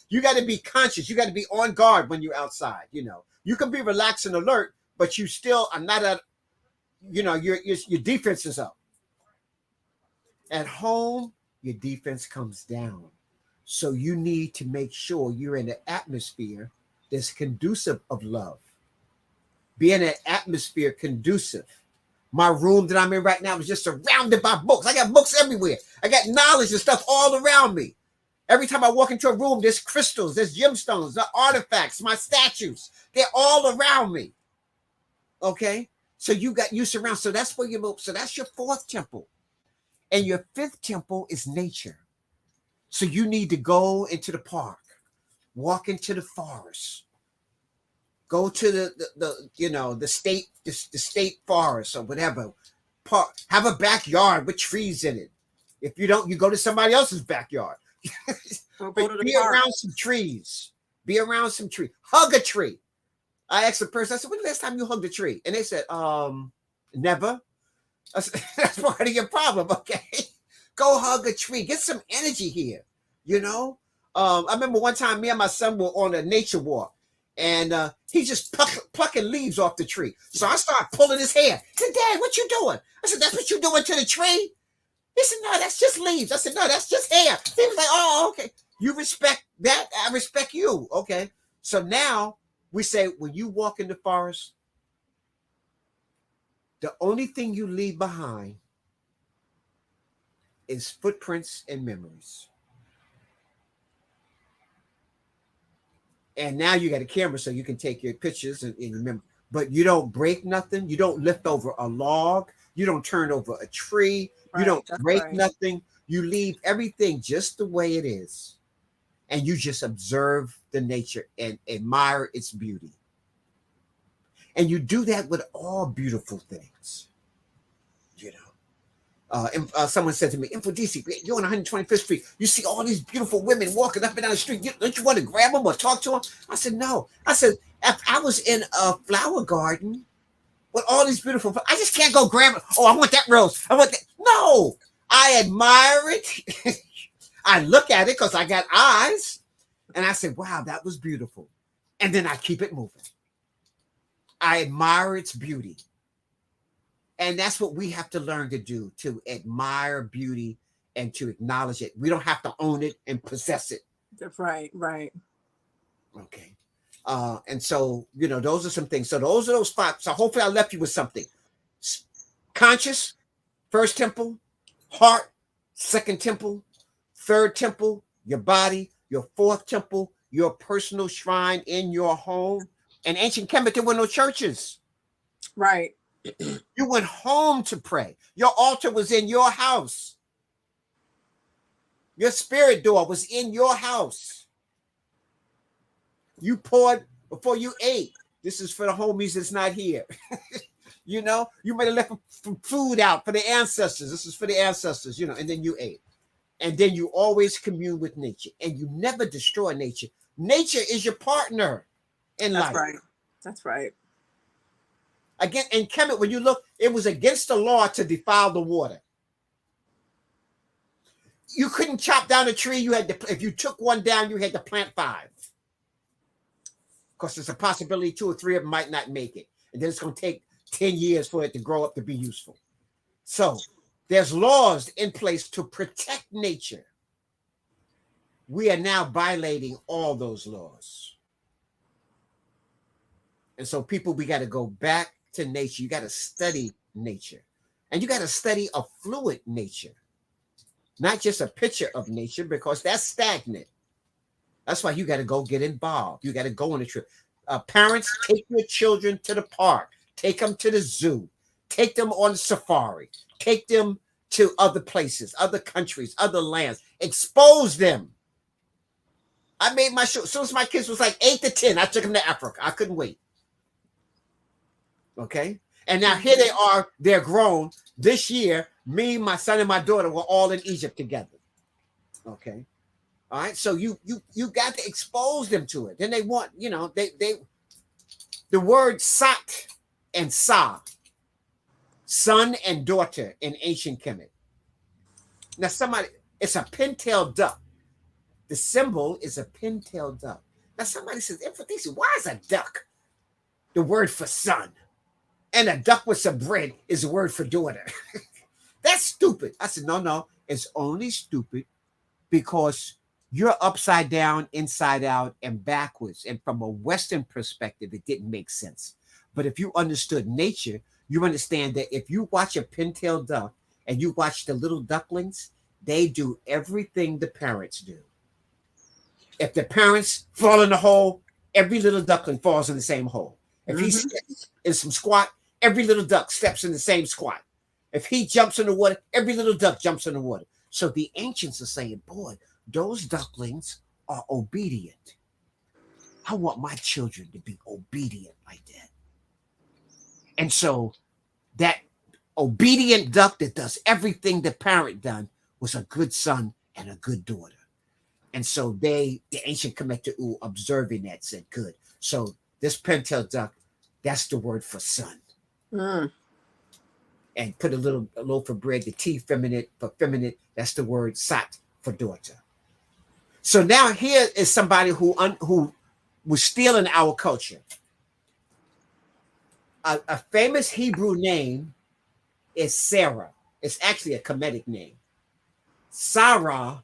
You got to be conscious. You got to be on guard when you're outside. You can be relaxed and alert, but you still are not at. Your defense is up. At home, your defense comes down. So you need to make sure you're in an atmosphere that's conducive of love. Be in an atmosphere conducive. My room that I'm in right now is just surrounded by books. I got books everywhere. I got knowledge and stuff all around me. Every time I walk into a room, there's crystals, there's gemstones, the artifacts, my statues. They're all around me. Okay? So you surround. So that's where you move. So that's your fourth temple. And your fifth temple is nature. So you need to go into the park, walk into the forest, go to the state forest or whatever. Park, have a backyard with trees in it. If you don't, you go to somebody else's backyard. Be around some trees. Be around some trees. Hug a tree. I asked the person, I said, when the last time you hugged a tree? And they said, never. That's part of your problem, okay? Go hug a tree. Get some energy here, I remember one time me and my son were on a nature walk, and he just plucking leaves off the tree. So I started pulling his hair. He said, Dad, what you doing? I said, that's what you doing to the tree? He said, no, that's just leaves. I said, no, that's just hair. He was like, oh, okay. You respect that, I respect you, okay? So now we say, when you walk in the forest, the only thing you leave behind is footprints and memories. And now you got a camera so you can take your pictures and remember. But you don't break nothing. You don't lift over a log. You don't turn over a tree. You don't break nothing. You leave everything just the way it is. And you just observe the nature and admire its beauty. And you do that with all beautiful things. Someone said to me, Mfundishi, you're on 125th Street. You see all these beautiful women walking up and down the street. Don't you want to grab them or talk to them? I said, no. I said, if I was in a flower garden with all these beautiful, I just can't go grab it. Oh, I want that rose. I want that. No, I admire it. I look at it because I got eyes. And I said, wow, that was beautiful. And then I keep it moving. I admire its beauty. And that's what we have to learn to do, to admire beauty and to acknowledge it. We don't have to own it and possess it. Right, right. Okay. And so, those are some things. So those are those 5. So hopefully I left you with something. Conscious, first temple, heart, second temple, third temple, your body, your fourth temple, your personal shrine in your home. In ancient Kemet, there were no churches. Right. You went home to pray. Your altar was in your house. Your spirit door was in your house. You poured before you ate. This is for the homies that's not here. You might have left some food out for the ancestors. This is for the ancestors, and then you ate. And then you always commune with nature, and you never destroy nature. Nature is your partner in life. That's right. That's right. Again, in Kemet, when you look, it was against the law to defile the water. You couldn't chop down a tree. You had to, if you took one down, you had to plant 5. Because there's a possibility 2 or 3 of them might not make it. And then it's going to take 10 years for it to grow up to be useful. So there's laws in place to protect nature. We are now violating all those laws. And so people, we got to go back to nature. You got to study nature. And you got to study a fluid nature. Not just a picture of nature, because that's stagnant. That's why you got to go get involved. You got to go on a trip. Parents, take your children to the park. Take them to the zoo. Take them on safari. Take them to other places, other countries, other lands. Expose them. I made my show. As soon as my kids was like 8 to 10, I took them to Africa. I couldn't wait. Okay? And now here they are. They're grown. This year, me, my son, and my daughter were all in Egypt together. Okay? All right? So you got to expose them to it. Then they want, the word Sat and Sa, son and daughter in ancient Kemet. Now it's a pintail duck. The symbol is a pintail duck. Now somebody says, why is a duck the word for son? And a duck with some bread is the word for daughter. That's stupid. I said, no, it's only stupid because you're upside down, inside out, and backwards. And from a Western perspective, it didn't make sense. But if you understood nature, you understand that if you watch a pintail duck and you watch the little ducklings, they do everything the parents do. If the parents fall in the hole, every little duckling falls in the same hole. If he steps in some squat, every little duck steps in the same squat. If he jumps in the water, every little duck jumps in the water. So the ancients are saying, boy, those ducklings are obedient. I want my children to be obedient like that. And so that obedient duck that does everything the parent done was a good son and a good daughter. And so the ancient Kemetic observing that said, good. So this pintail duck, that's the word for son. And put a loaf of bread, the T feminine for feminine, that's the word Sat for daughter. So now here is somebody who was still in our culture. A famous Hebrew name is Sarah. It's actually a Kemetic name. Sarah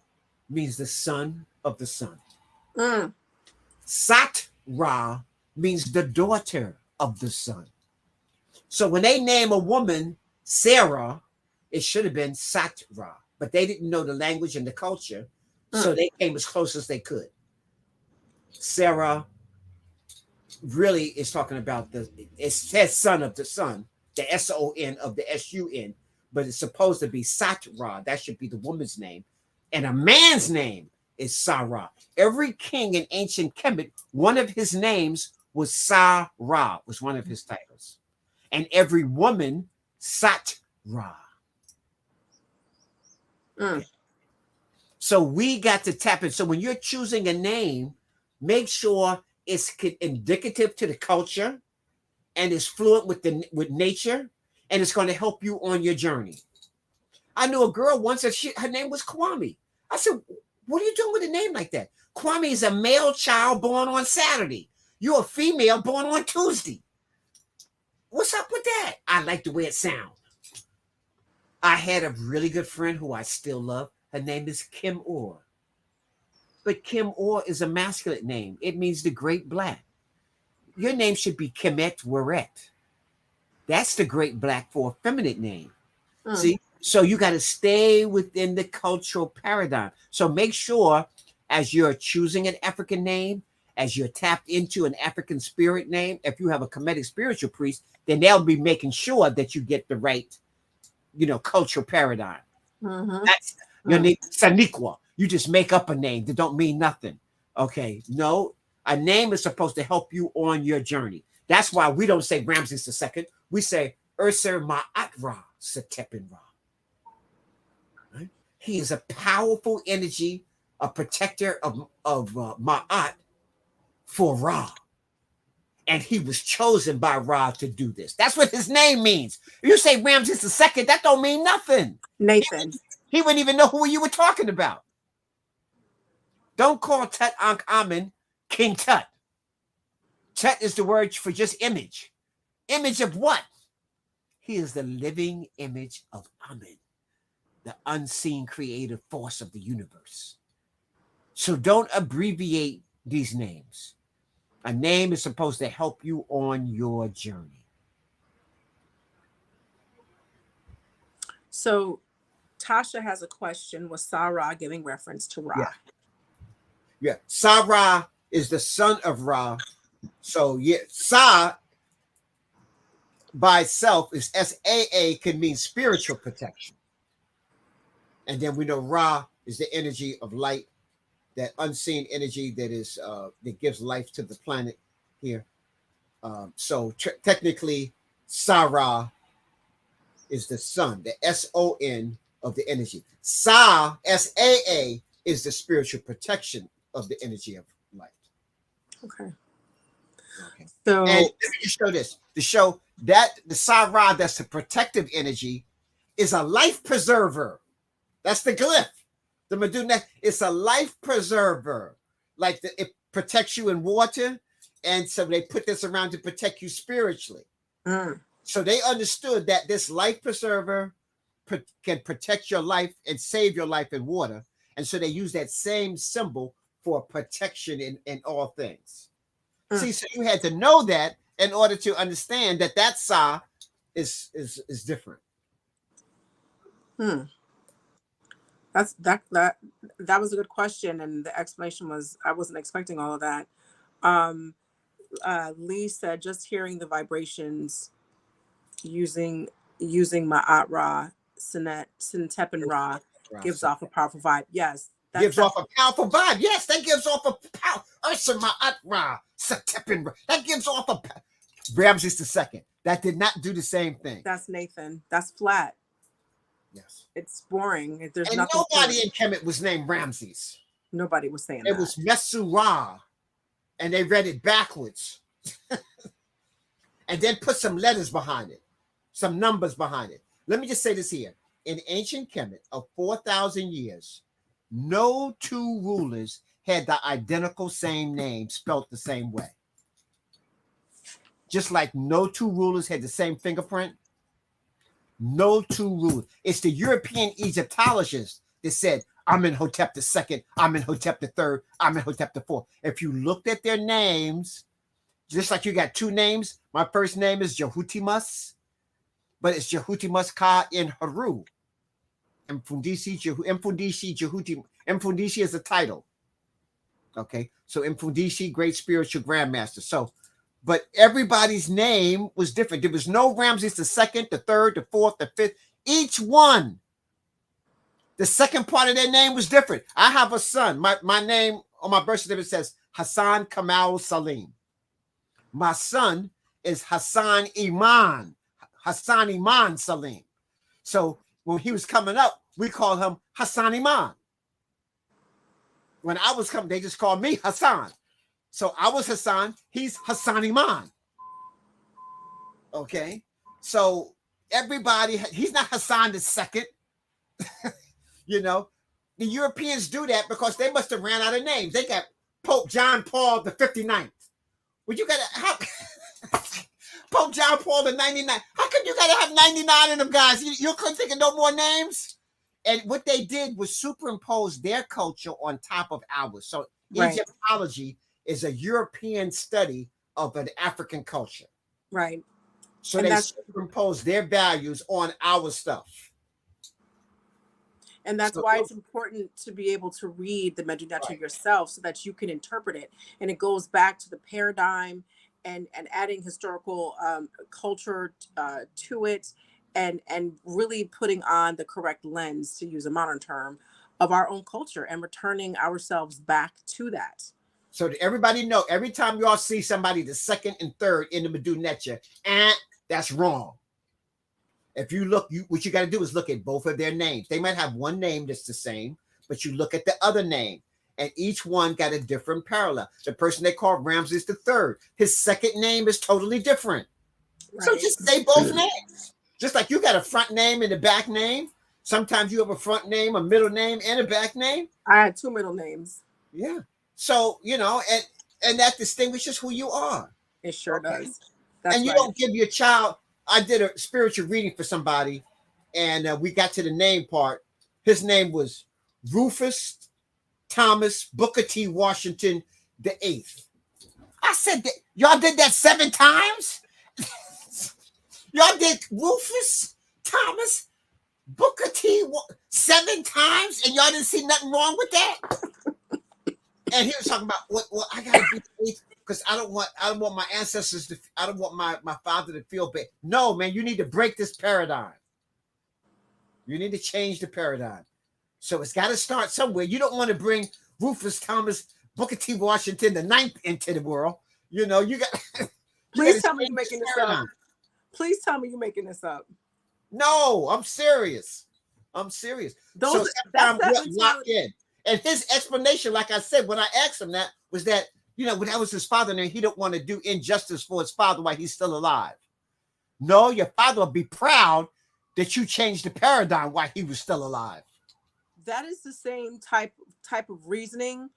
means the son of the sun. Satra means the daughter of the sun. So when they name a woman Sarah, it should have been Satra, but they didn't know the language and the culture, so they came as close as they could. Sarah really is talking about it says son of the sun, the S-O-N of the S-U-N, but it's supposed to be Satra. That should be the woman's name. And a man's name is Sarah. Every king in ancient Kemet, one of his names was Sarah, was one of his titles. And every woman, Satra. Okay. So we got to tap in. So when you're choosing a name, make sure it's indicative to the culture and it's fluent with nature, and it's going to help you on your journey. I knew a girl once that her name was Kwame. I said, what are you doing with a name like that? Kwame is a male child born on Saturday. You're a female born on Tuesday. What's up with that? I like the way it sounds. I had a really good friend who I still love. Her name is Kim Orr. But Kim Orr is a masculine name. It means the great black. Your name should be Kemet Weret. That's the great black for a feminine name. See? So you got to stay within the cultural paradigm. So make sure as you're choosing an African name, as you're tapped into an African spirit name, if you have a Kemetic spiritual priest, then they'll be making sure that you get the right, cultural paradigm. That's your name, Saniqua. You just make up a name that don't mean nothing. Okay. No, a name is supposed to help you on your journey. That's why we don't say Ramses II. We say Urser Ma'at Ra Setepin Ra. Right? He is a powerful energy, a protector of Ma'at for Ra. And he was chosen by Ra to do this. That's what his name means. If you say Ramses II, that don't mean nothing. Nathan. He wouldn't even know who you were talking about. Don't call Tut Ankh Amen King Tut. Tut is the word for just image. Image of what? He is the living image of Amen, the unseen creative force of the universe. So don't abbreviate these names. A name is supposed to help you on your journey. So Tasha has a question. Was Sa-Ra giving reference to Ra? Yeah. Sa-Ra is the son of Ra. So yeah, Sa by itself is S-A-A, can mean spiritual protection. And then we know Ra is the energy of light, that unseen energy that is that gives life to the planet here. So technically, Sa-Ra is the sun, the S-O-N of the energy. Sa, S-A-A, is the spiritual protection of the energy of light. Okay. So, and let me just show this to show that the Sa-Ra, that's the protective energy, is a life preserver. That's the glyph. The Medu Neter, it's a life preserver. Like it protects you in water. And so they put this around to protect you spiritually. So they understood that this life preserver can protect your life and save your life in water. And so they use that same symbol for protection in all things. See, so you had to know that in order to understand that that Sa is different. That was a good question, and the explanation was I wasn't expecting all of that. Lee said just hearing the vibrations using Ma'at Ra, Sintepen Ra gives off a powerful vibe. Yes. Gives off a powerful vibe. Yes, that gives off a power. Ursa Ma'at Ra, Sintepen Ra. That gives off a Ramses II. That did not do the same thing. That's Nathan. That's flat. Yes. It's boring. There's and nothing. Nobody in Kemet was named Ramses. Nobody was saying it that. It was Mesu Ra, and they read it backwards. And then put some letters behind it, some numbers behind it. Let me just say this here. In ancient Kemet of 4,000 years, no two rulers had the identical same name spelt the same way. Just like no two rulers had the same fingerprint, no two rulers. It's the European Egyptologists that said, Amenhotep II, Amenhotep III, Amenhotep IV. If you looked at their names, just like you got two names, my first name is Jhutyms, but it's Jhutyms Ka in Haru. Mfundishi, Jhutyms. Mfundishi is a title. Okay, so Mfundishi, great spiritual grandmaster. So, but everybody's name was different. There was no Ramses II, the third, the fourth, the fifth. Each one, the second part of their name was different. I have a son. My name on my birth certificate says Hassan Kamal Salim. My son is Hassan Iman Salim. So when he was coming up, we called him Hassan Iman. When I was coming, they just called me Hassan. So I was Hassan, he's Hassan Iman. Okay. So everybody, he's not Hassan II. You know, the Europeans do that because they must have ran out of names. They got Pope John Paul the 59th. Well, you gotta Pope John Paul the 99. How come you gotta have 99 of them guys? You couldn't think of no more names? And what they did was superimpose their culture on top of ours. So Right. Egyptology is a European study of an African culture. Right. So And they that's- superimpose their values on our stuff. And that's So- why it's important to be able to read the Medu Neter yourself so that you can interpret it. And it goes back to the paradigm and adding historical culture to it, and really putting on the correct lens, to use a modern term, of our own culture and returning ourselves back to that. So that everybody know, every time y'all see somebody the second and third in the Mdu Ntr, that's wrong. If you look, what you got to do is look at both of their names. They might have one name that's the same, but you look at the other name, and each one got a different parallel. The person they call Ramses III, his second name is totally different. Right. So just say both names. Just like you got a front name and a back name. Sometimes you have a front name, a middle name, and a back name. I had 2 middle names. Yeah. So, and that distinguishes who you are. It sure does. That's and you don't give your child. I did a spiritual reading for somebody, and we got to the name part. His name was Rufus Thomas Booker T. Washington the 8th. I said, y'all did that 7 times? Y'all did Rufus Thomas Booker T. 7 times, and y'all didn't see nothing wrong with that? And he was talking about, well, I gotta be the 8th because I don't want my ancestors to, I don't want my father to feel bad. No, man, you need to break this paradigm. You need to change the paradigm. So it's got to start somewhere. You don't want to bring Rufus Thomas Booker T. Washington the 9th into the world. You got. Please tell me you're making this up. Please tell me you're making this up. No, I'm serious. So that's locked in. And his explanation, like I said, when I asked him that, was that, when that was his father, and he didn't want to do injustice for his father while he's still alive. No, your father will be proud that you changed the paradigm while he was still alive. That is the same type of reasoning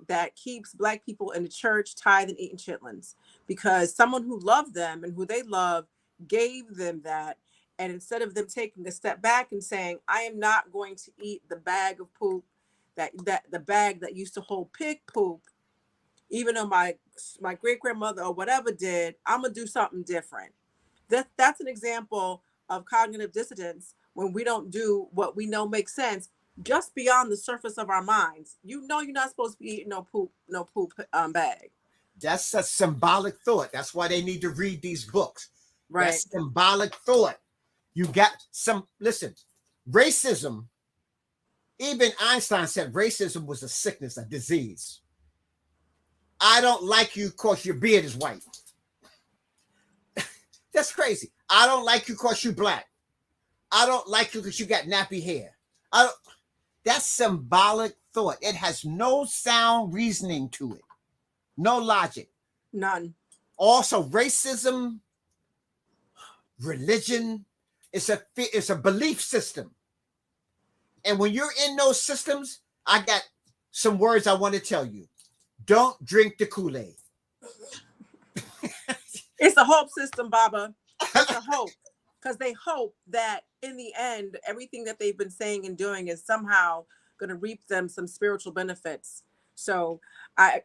that keeps Black people in the church tithe and eating chitlins, because someone who loved them and who they love gave them that. And instead of them taking a step back and saying, I am not going to eat the bag of poop, that the bag that used to hold pig poop, even though my great grandmother or whatever did, I'm gonna do something different. That's an example of cognitive dissonance, when we don't do what we know makes sense just beyond the surface of our minds. You're not supposed to be eating no poop bag. That's a symbolic thought. That's why they need to read these books. Right. That's symbolic thought. You got listen, racism. Even Einstein said racism was a sickness, a disease. I don't like you because your beard is white. That's crazy. I don't like you because you're Black. I don't like you because you got nappy hair. That's symbolic thought. It has no sound reasoning to it. No logic. None. Also, racism, religion, it's a belief system. And when you're in those systems, I got some words I want to tell you. Don't drink the Kool-Aid. It's a hope system, Baba. It's a hope. Because they hope that in the end, everything that they've been saying and doing is somehow going to reap them some spiritual benefits. So I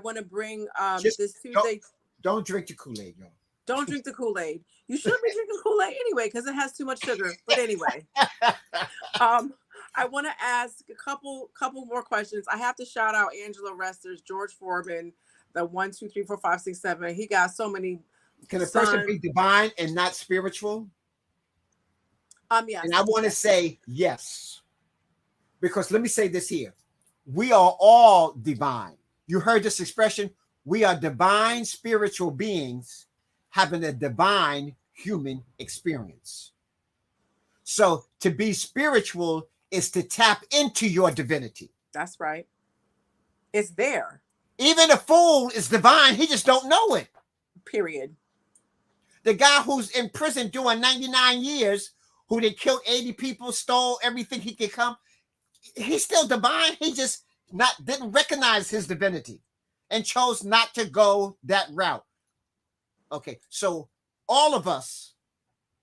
want to bring this Tuesday. Don't drink the Kool-Aid, y'all. Don't drink the Kool-Aid. You shouldn't be drinking Kool-Aid anyway, because it has too much sugar. But anyway, I want to ask a couple more questions. I have to shout out Angela Resters, George Foreman, the 1, 2, 3, 4, 5, 6, 7. He got so many. Can a person be divine and not spiritual? Yes. And I want to say yes. Because let me say this here. We are all divine. You heard this expression? We are divine spiritual beings having a divine human experience. So to be spiritual is to tap into your divinity. That's right. It's there. Even a fool is divine. He just don't know it. Period. The guy who's in prison doing 99 years, who they killed 80 people, stole everything he could come, he's still divine. He just didn't recognize his divinity and chose not to go that route. Okay, so all of us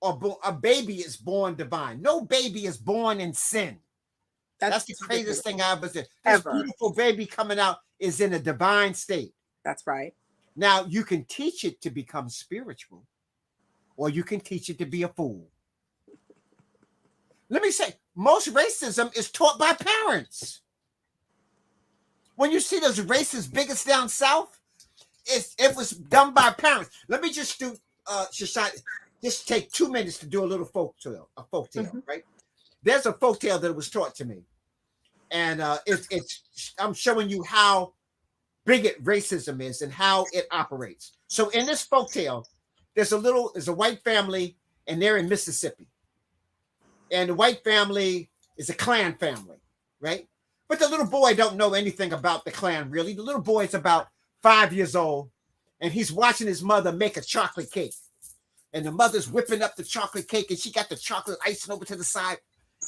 are born, a baby is born divine. No baby is born in sin. That's the craziest thing I ever said. This beautiful baby coming out is in a divine state. That's right. Now, you can teach it to become spiritual, or you can teach it to be a fool. Let me say, most racism is taught by parents. When you see those racist bigots down south, it was done by parents. Let me just do, Seshat, just take 2 minutes to do a little folktale, right? There's a folktale that was taught to me. And I'm showing you how bigot racism is and how it operates. So in this folktale, there's a white family, and they're in Mississippi. And the white family is a clan family, right? But the little boy don't know anything about the clan, really. The little boy is about 5 years old, and he's watching his mother make a chocolate cake. And the mother's whipping up the chocolate cake, and she got the chocolate icing over to the side.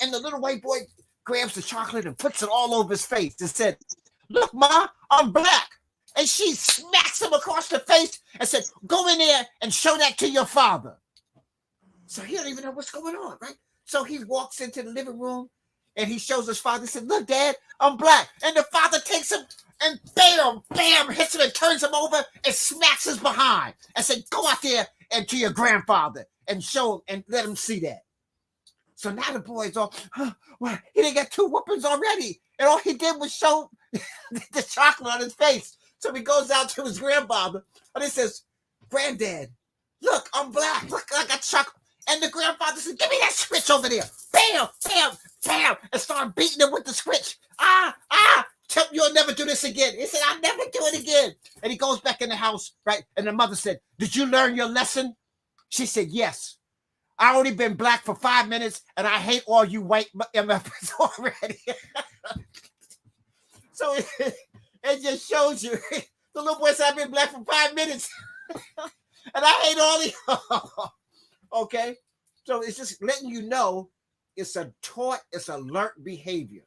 And the little white boy grabs the chocolate and puts it all over his face and said, "Look, Ma, I'm black." And she smacks him across the face and said, "Go in there and show that to your father." So he don't even know what's going on, right? So he walks into the living room and he shows his father and said, "Look, Dad, I'm black." And the father takes him and bam, bam, hits him and turns him over and smacks his behind and said, "Go out there and to your grandfather and show him and let him see that." So now the boy's all, well, he didn't get 2 whoopings already. And all he did was show the chocolate on his face. So he goes out to his grandfather and he says, "Granddad, look, I'm black. Look, I got chocolate." And the grandfather said, "Give me that switch over there." Bam, bam, bam. And started beating him with the switch. Tell you'll never do this again. He said, "I'll never do it again." And he goes back in the house, right? And the mother said, "Did you learn your lesson?" She said, "Yes. I only been black for 5 minutes, and I hate all you white MFs already." So it just shows you. The little boy said, "I've been black for 5 minutes, and I hate all you." Okay? So it's just letting you know it's a taught, it's a learned behavior.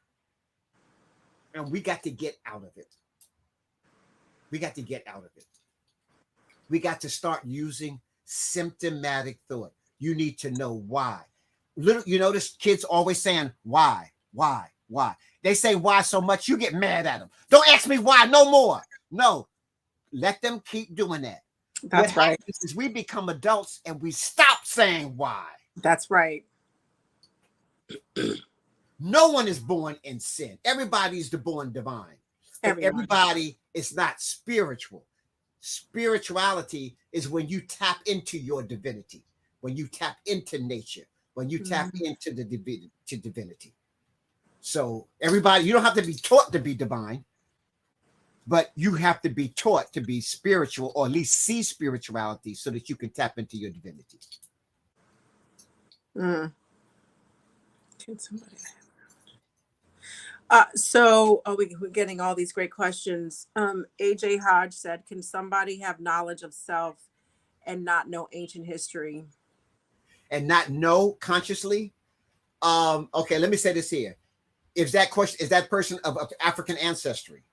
And we got to get out of it. We got to get out of it. We got to start using symptomatic thought. You need to know why. You notice kids always saying, why? They say why so much, you get mad at them. Don't ask me why no more. No, let them keep doing that. That's what right. Is we become adults and we stop saying why. That's right. No one is born in sin. Everybody's born divine. Everybody is not spiritual. Spirituality is when you tap into your divinity, when you tap into nature, when you tap into the divinity. So everybody, you don't have to be taught to be divine, but you have to be taught to be spiritual, or at least see spirituality so that you can tap into your divinity. Can somebody... we're getting all these great questions. AJ Hodge said, "Can somebody have knowledge of self and not know ancient history?" And not know consciously? Okay, let me say this here. Is that person of African ancestry?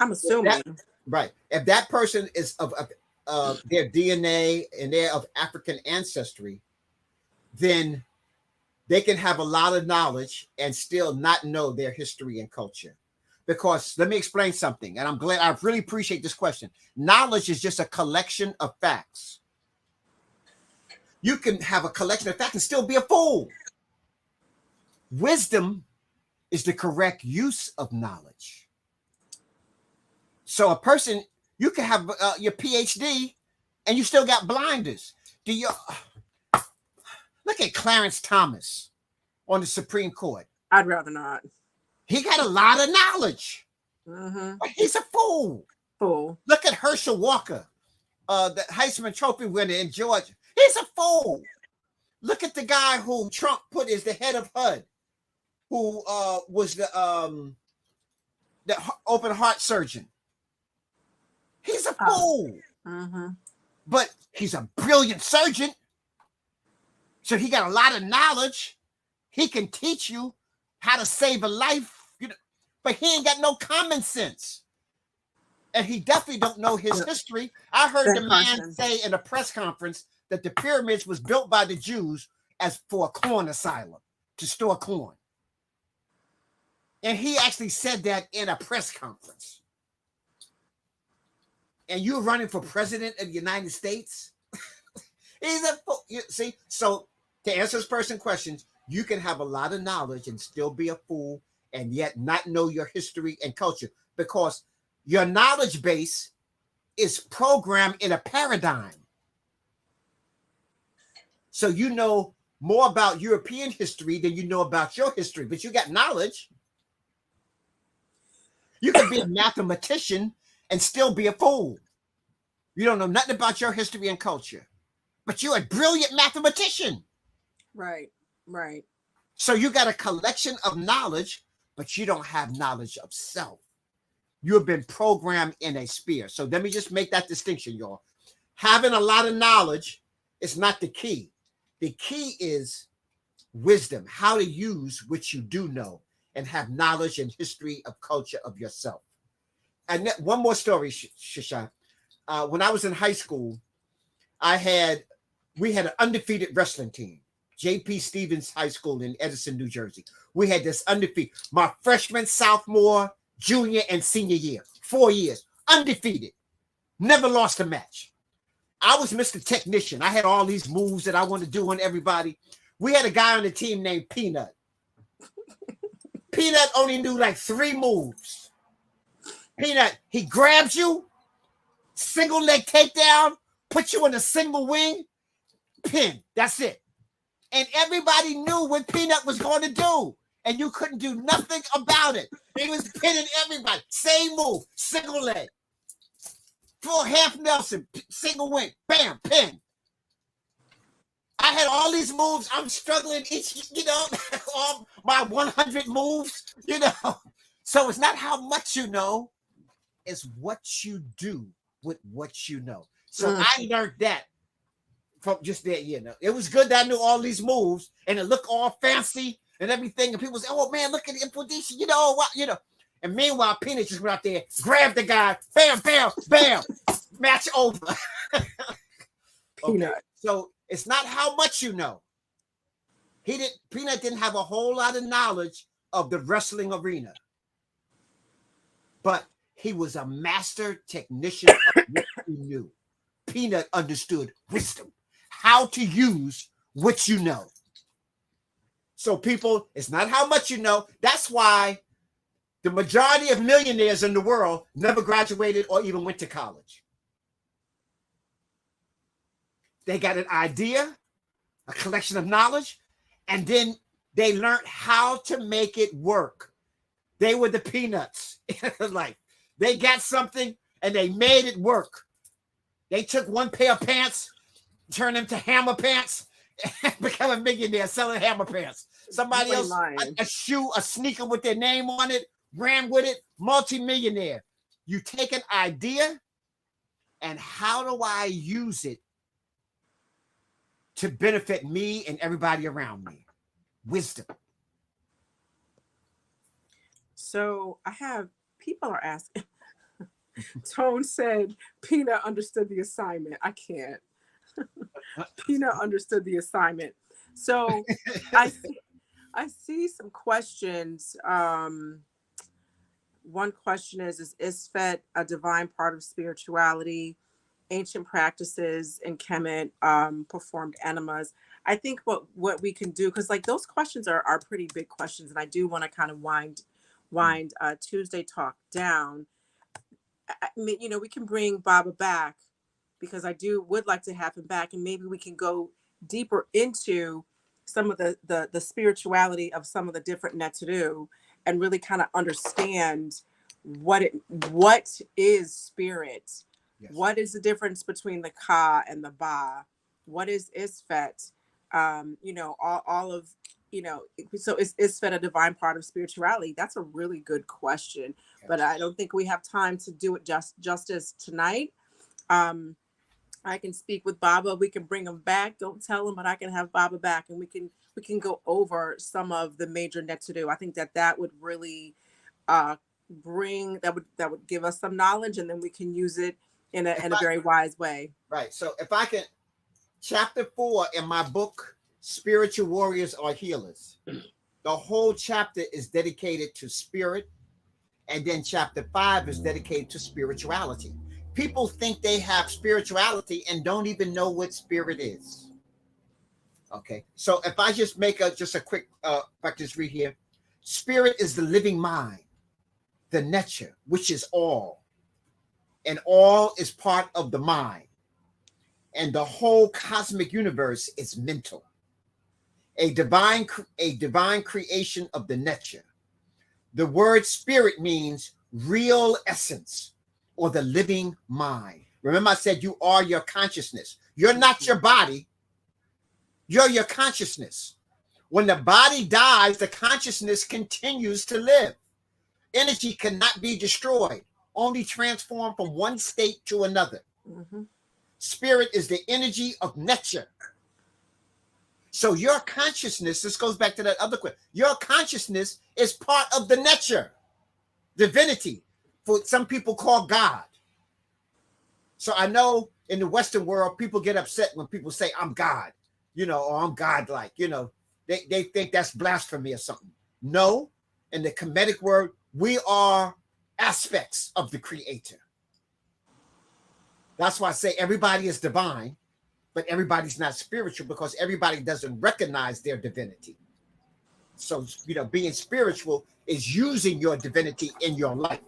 I'm assuming. Right. If that person is of their DNA and they're of African ancestry, then they can have a lot of knowledge and still not know their history and culture. Because let me explain something, and I really appreciate this question. Knowledge is just a collection of facts. You can have a collection of facts and still be a fool. Wisdom is the correct use of knowledge. So a person, you can have your PhD and you still got blinders. Look at Clarence Thomas on the Supreme Court. I'd rather not. He got a lot of knowledge, but he's a fool. Look at Herschel Walker, the Heisman Trophy winner in Georgia. He's a fool. Look at the guy who Trump put as the head of HUD, who was the open heart surgeon. He's a fool. But he's a brilliant surgeon. So he got a lot of knowledge. He can teach you how to save a life, but he ain't got no common sense. And he definitely don't know his history. I heard the man Carson. say in a press conference that the pyramids was built by the Jews as for a corn asylum to store corn. And he actually said that in a press conference. And you're running for president of the United States? See, so to answer this person's questions, you can have a lot of knowledge and still be a fool and yet not know your history and culture, because your knowledge base is programmed in a paradigm. So you know more about European history than you know about your history, but you got knowledge. You can be a mathematician and still be a fool. You don't know nothing about your history and culture, but you're a brilliant mathematician. Right, right. So you got a collection of knowledge, but you don't have knowledge of self. You have been programmed in a sphere. So let me just make that distinction, y'all. Having a lot of knowledge is not the key. The key is wisdom, how to use what you do know and have knowledge and history of culture of yourself. And one more story, Seshat. When I was in high school, we had an undefeated wrestling team, J.P. Stevens High School in Edison, New Jersey. We had this undefeated, my freshman, sophomore, junior, and senior year, 4 years, undefeated, never lost a match. I was Mr. Technician. I had all these moves that I wanted to do on everybody. We had a guy on the team named Peanut. Peanut only knew like 3 moves. Peanut, he grabs you, single leg takedown, put you in a single wing, pin. That's it. And everybody knew what Peanut was going to do. And you couldn't do nothing about it. He was pinning everybody. Same move, single leg. Full half Nelson, single wing, bam, pin. I had all these moves. I'm struggling each, all my 100 moves, So it's not how much you know, it's what you do with what you know. So I learned that from just that, It was good that I knew all these moves and it looked all fancy and everything. And people say, oh man, look at the Mfundishi, what. And meanwhile, Peanut just went out there, grabbed the guy, bam, bam, bam, match over. Peanut. Okay. So it's not how much you know. Peanut didn't have a whole lot of knowledge of the wrestling arena, but he was a master technician of what he knew. Peanut understood wisdom, how to use what you know. So people, it's not how much you know. That's why the majority of millionaires in the world never graduated or even went to college. They got an idea, a collection of knowledge, and then they learned how to make it work. They were the peanuts. Like they got something and they made it work. They took one pair of pants, turned them to hammer pants, and become a millionaire selling hammer pants. Somebody else, a shoe, a sneaker with their name on it, ran with it, multi-millionaire. You take an idea and how do I use it to benefit me and everybody around me? Wisdom. So people are asking. Tone said Peanut understood the assignment. I can't. Peanut understood the assignment. So I see some questions. One question is Isfet a divine part of spirituality? Ancient practices in Kemet performed enemas. I think what we can do, because like those questions are pretty big questions, and I do want to kind of wind Tuesday talk down. I mean, we can bring Baba back because I would like to have him back, and maybe we can go deeper into some of the spirituality of some of the different Neteru and really kind of understand what is spirit. Yes. What is the difference between the Ka and the Ba? What is Isfet? All of, so is Isfet a divine part of spirituality? That's a really good question, but I don't think we have time to do it justice tonight. I can speak with Baba. We can bring him back. Don't tell him, but I can have Baba back, and we can go over some of the major Neteru. I think that would really bring that would give us some knowledge, and then we can use it in a very wise way. Right. So if I can, chapter 4 in my book, Spiritual Warriors Are Healers. The whole chapter is dedicated to spirit, and then chapter 5 is dedicated to spirituality. People think they have spirituality and don't even know what spirit is. Okay, so if I just make a quick if I just read here, spirit is the living mind, the nature, which is all, and all is part of the mind, and the whole cosmic universe is mental. A divine creation of the nature. The word spirit means real essence or the living mind. Remember I said you are your consciousness. You're not your body. You're your consciousness. When the body dies, the consciousness continues to live. Energy cannot be destroyed, only transformed from one state to another. Mm-hmm. Spirit is the energy of nature. So your consciousness, this goes back to that other question, your consciousness is part of the nature, divinity, for some people call God. So I know in the Western world, people get upset when people say, I'm God, or I'm God-like, they think that's blasphemy or something. No, in the Kemetic word, we are aspects of the Creator. That's why I say everybody is divine, but everybody's not spiritual because everybody doesn't recognize their divinity. So, being spiritual is using your divinity in your life.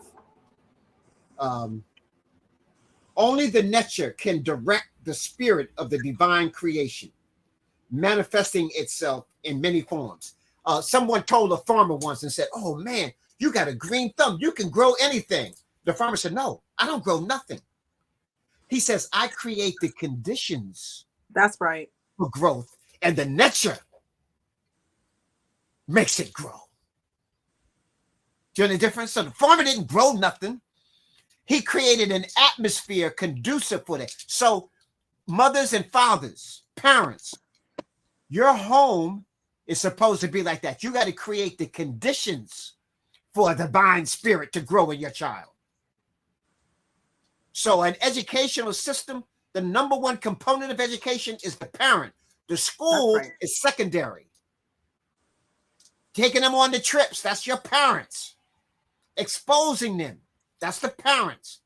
Only the nature can direct the spirit of the divine creation, manifesting itself in many forms. Someone told a farmer once and said, oh man, you got a green thumb. You can grow anything. The farmer said, no, I don't grow nothing. He says, I create the conditions. That's right. For growth, and the nature makes it grow. Do you know the difference? So the farmer didn't grow nothing. He created an atmosphere conducive for that. So mothers and fathers, parents, your home is supposed to be like that. You got to create the conditions for a divine spirit to grow in your child. So an educational system, the number one component of education is the parent. The school is secondary. Taking them on the trips, that's your parents. Exposing them, that's the parents.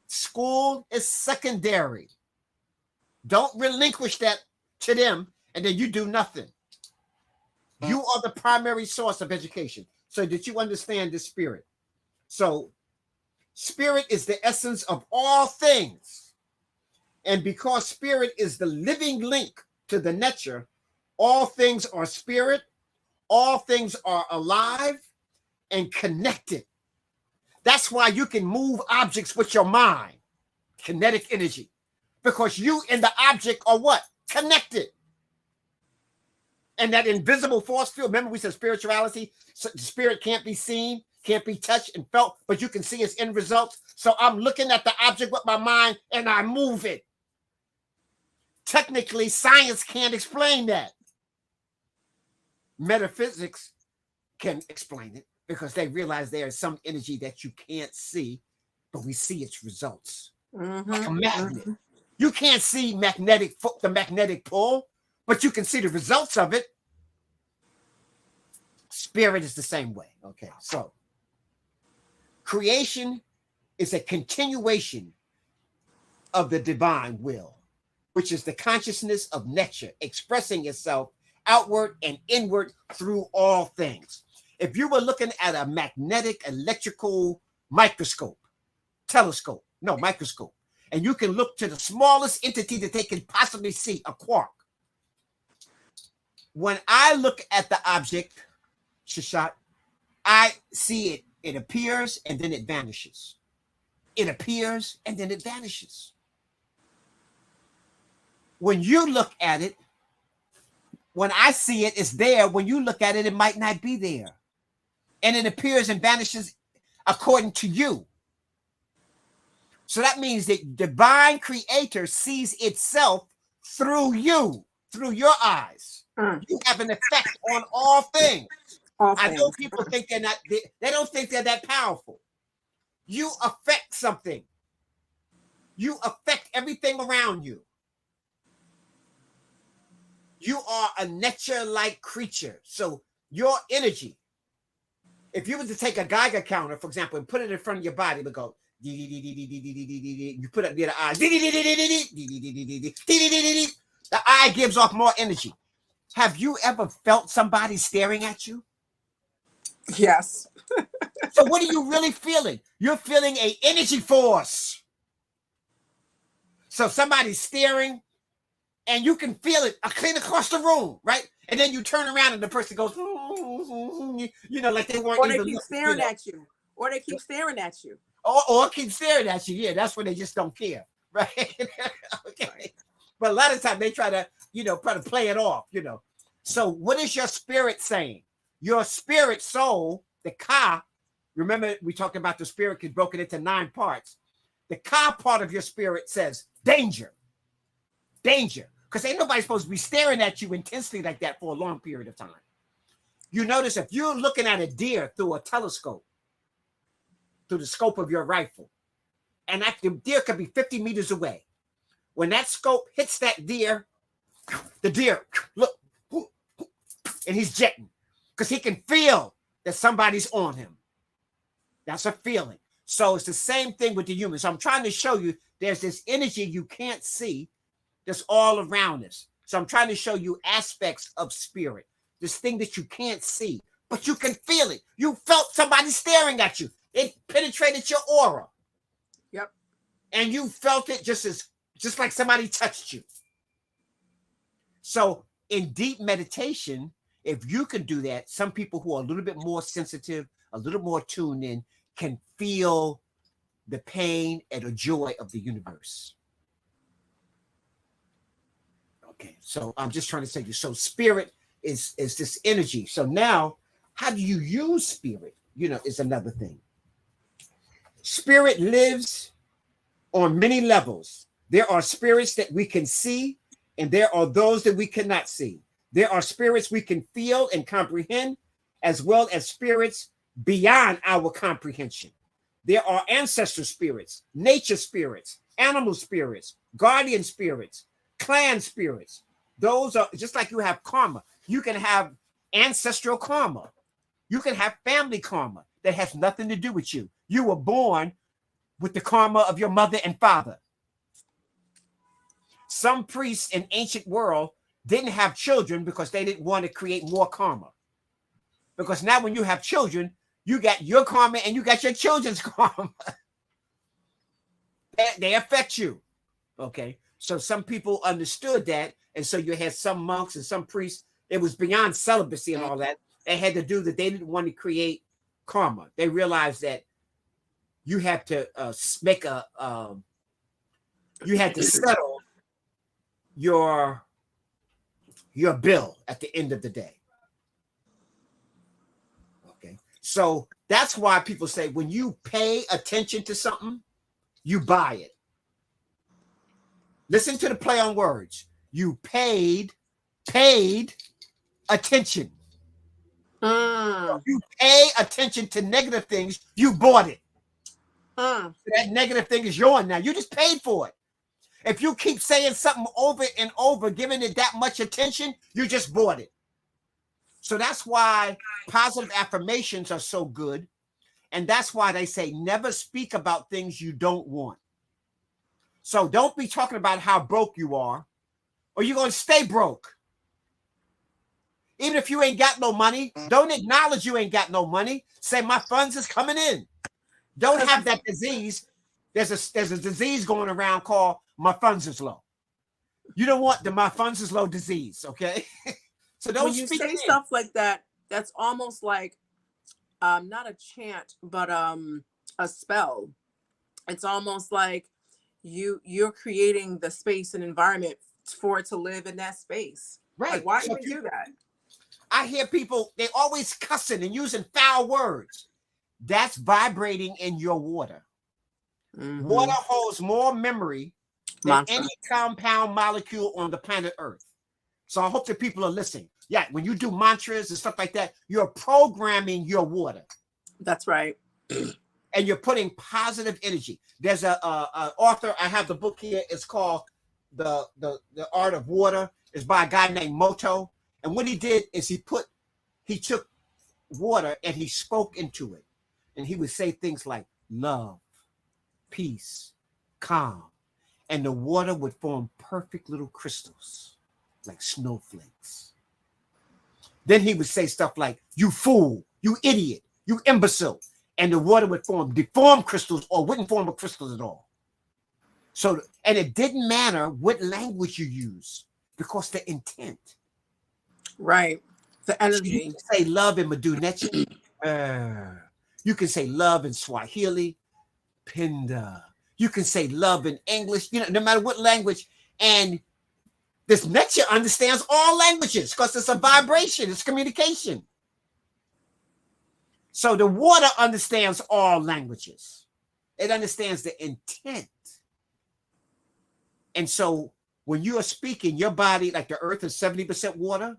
School is secondary. Don't relinquish that to them and then you do nothing. You are the primary source of education. So did you understand this spirit? So spirit is the essence of all things. And because spirit is the living link to the nature, all things are spirit, all things are alive and connected. That's why you can move objects with your mind, kinetic energy, because you and the object are what? Connected. And that invisible force field, remember we said spirituality, so the spirit can't be seen, can't be touched and felt, but you can see its end results. So I'm looking at the object with my mind and I move it. Technically, science can't explain that. Metaphysics can explain it because they realize there is some energy that you can't see, but we see its results. Mm-hmm. Like a magnet. Mm-hmm. You can't see the magnetic pull, but you can see the results of it. Spirit is the same way. Okay, so creation is a continuation of the divine will, which is the consciousness of nature expressing itself outward and inward through all things. If you were looking at a magnetic electrical microscope, microscope, and you can look to the smallest entity that they can possibly see, a quark. When I look at the object, Seshat, I see it. It appears and then it vanishes. It appears and then it vanishes. When you look at it, when I see it, it's there. When you look at it, it might not be there. And it appears and vanishes according to you. So that means that divine creator sees itself through you, through your eyes. You have an effect on all things. All I know things. people think they're not, they don't think they're that powerful. You affect something. You affect everything around you. You are a nature-like creature. So your energy, if you were to take a Geiger counter, for example, and put it in front of your body, it would go, you put it near the eye, the eye gives off more energy. Have you ever felt somebody staring at you? Yes. So what are you really feeling? You're feeling an energy force. So somebody's staring, and you can feel it clean across the room, right? And then you turn around and the person goes, you know, like they weren't Or they even keep looking, staring at you. Or they keep staring at you. or keep staring at you. Yeah, that's when they just don't care, right? Okay. Right. But a lot of times they try to, try to play it off, So what is your spirit saying? Your spirit soul, the Ka, remember we talked about the spirit is broken into 9 parts. The Ka part of your spirit says danger. Danger. Because ain't nobody supposed to be staring at you intensely like that for a long period of time. You notice if you're looking at a deer through a telescope, through the scope of your rifle, and that the deer could be 50 meters away. When that scope hits that deer, the deer, look, and he's jetting because he can feel that somebody's on him. That's a feeling. So it's the same thing with the human. So I'm trying to show you there's this energy you can't see that's all around us. So I'm trying to show you aspects of spirit, this thing that you can't see, but you can feel it. You felt somebody staring at you. It penetrated your aura. Yep. And you felt it just like somebody touched you. So in deep meditation, if you can do that, some people who are a little bit more sensitive, a little more tuned in, can feel the pain and the joy of the universe. Okay, so I'm just trying to say you. So spirit is this energy. So now, how do you use spirit? Is another thing. Spirit lives on many levels. There are spirits that we can see, and there are those that we cannot see. There are spirits we can feel and comprehend, as well as spirits beyond our comprehension. There are ancestral spirits, nature spirits, animal spirits, guardian spirits, clan spirits. Those are just like you have karma. You can have ancestral karma. You can have family karma that has nothing to do with you. You were born with the karma of your mother and father. Some priests in ancient world didn't have children because they didn't want to create more karma. Because now when you have children, you got your karma and you got your children's karma. They affect you. Okay. So some people understood that. And so you had some monks and some priests. It was beyond celibacy and all that. They had to do that. They didn't want to create karma. They realized that you had to make you had to settle your bill at the end of the day. Okay. So that's why people say when you pay attention to something, you buy it. Listen to the play on words. You paid attention. You pay attention to negative things, you bought it. So that negative thing is yours now. You just paid for it. If you keep saying something over and over, giving it that much attention, you just bought it. So that's why positive affirmations are so good. And that's why they say never speak about things you don't want. So don't be talking about how broke you are, or you're going to stay broke. Even if you ain't got no money, don't acknowledge you ain't got no money. Say my funds is coming in. Don't have that disease. There's a disease going around called my funds is low. You don't want the my funds is low disease, okay? So don't when you say stuff like that, that's almost like not a chant, but a spell. It's almost like you're creating the space and environment for it to live in that space. Right. Like, why do we do that? I hear people, they always cussing and using foul words. That's vibrating in your water. Mm-hmm. Water holds more memory than any compound molecule on the planet Earth. So I hope that people are listening. Yeah, when you do mantras and stuff like that, you're programming your water. That's right. And you're putting positive energy. There's a author. I have the book here. It's called the Art of Water. It's by a guy named Moto. And what he did is he took water and he spoke into it. And he would say things like love, peace, calm. And the water would form perfect little crystals, like snowflakes. Then he would say stuff like, you fool, you idiot, you imbecile. And the water would form deformed crystals or wouldn't form a crystal at all. So, and it didn't matter what language you use because the intent. Right. The energy. So you can say love in Medu Neter. You can say love in Swahili, Pinda. You can say love in English, no matter what language. And this Neter understands all languages because it's a vibration, it's communication. So the water understands all languages. It understands the intent. And so when you are speaking, your body, like the earth is 70% water,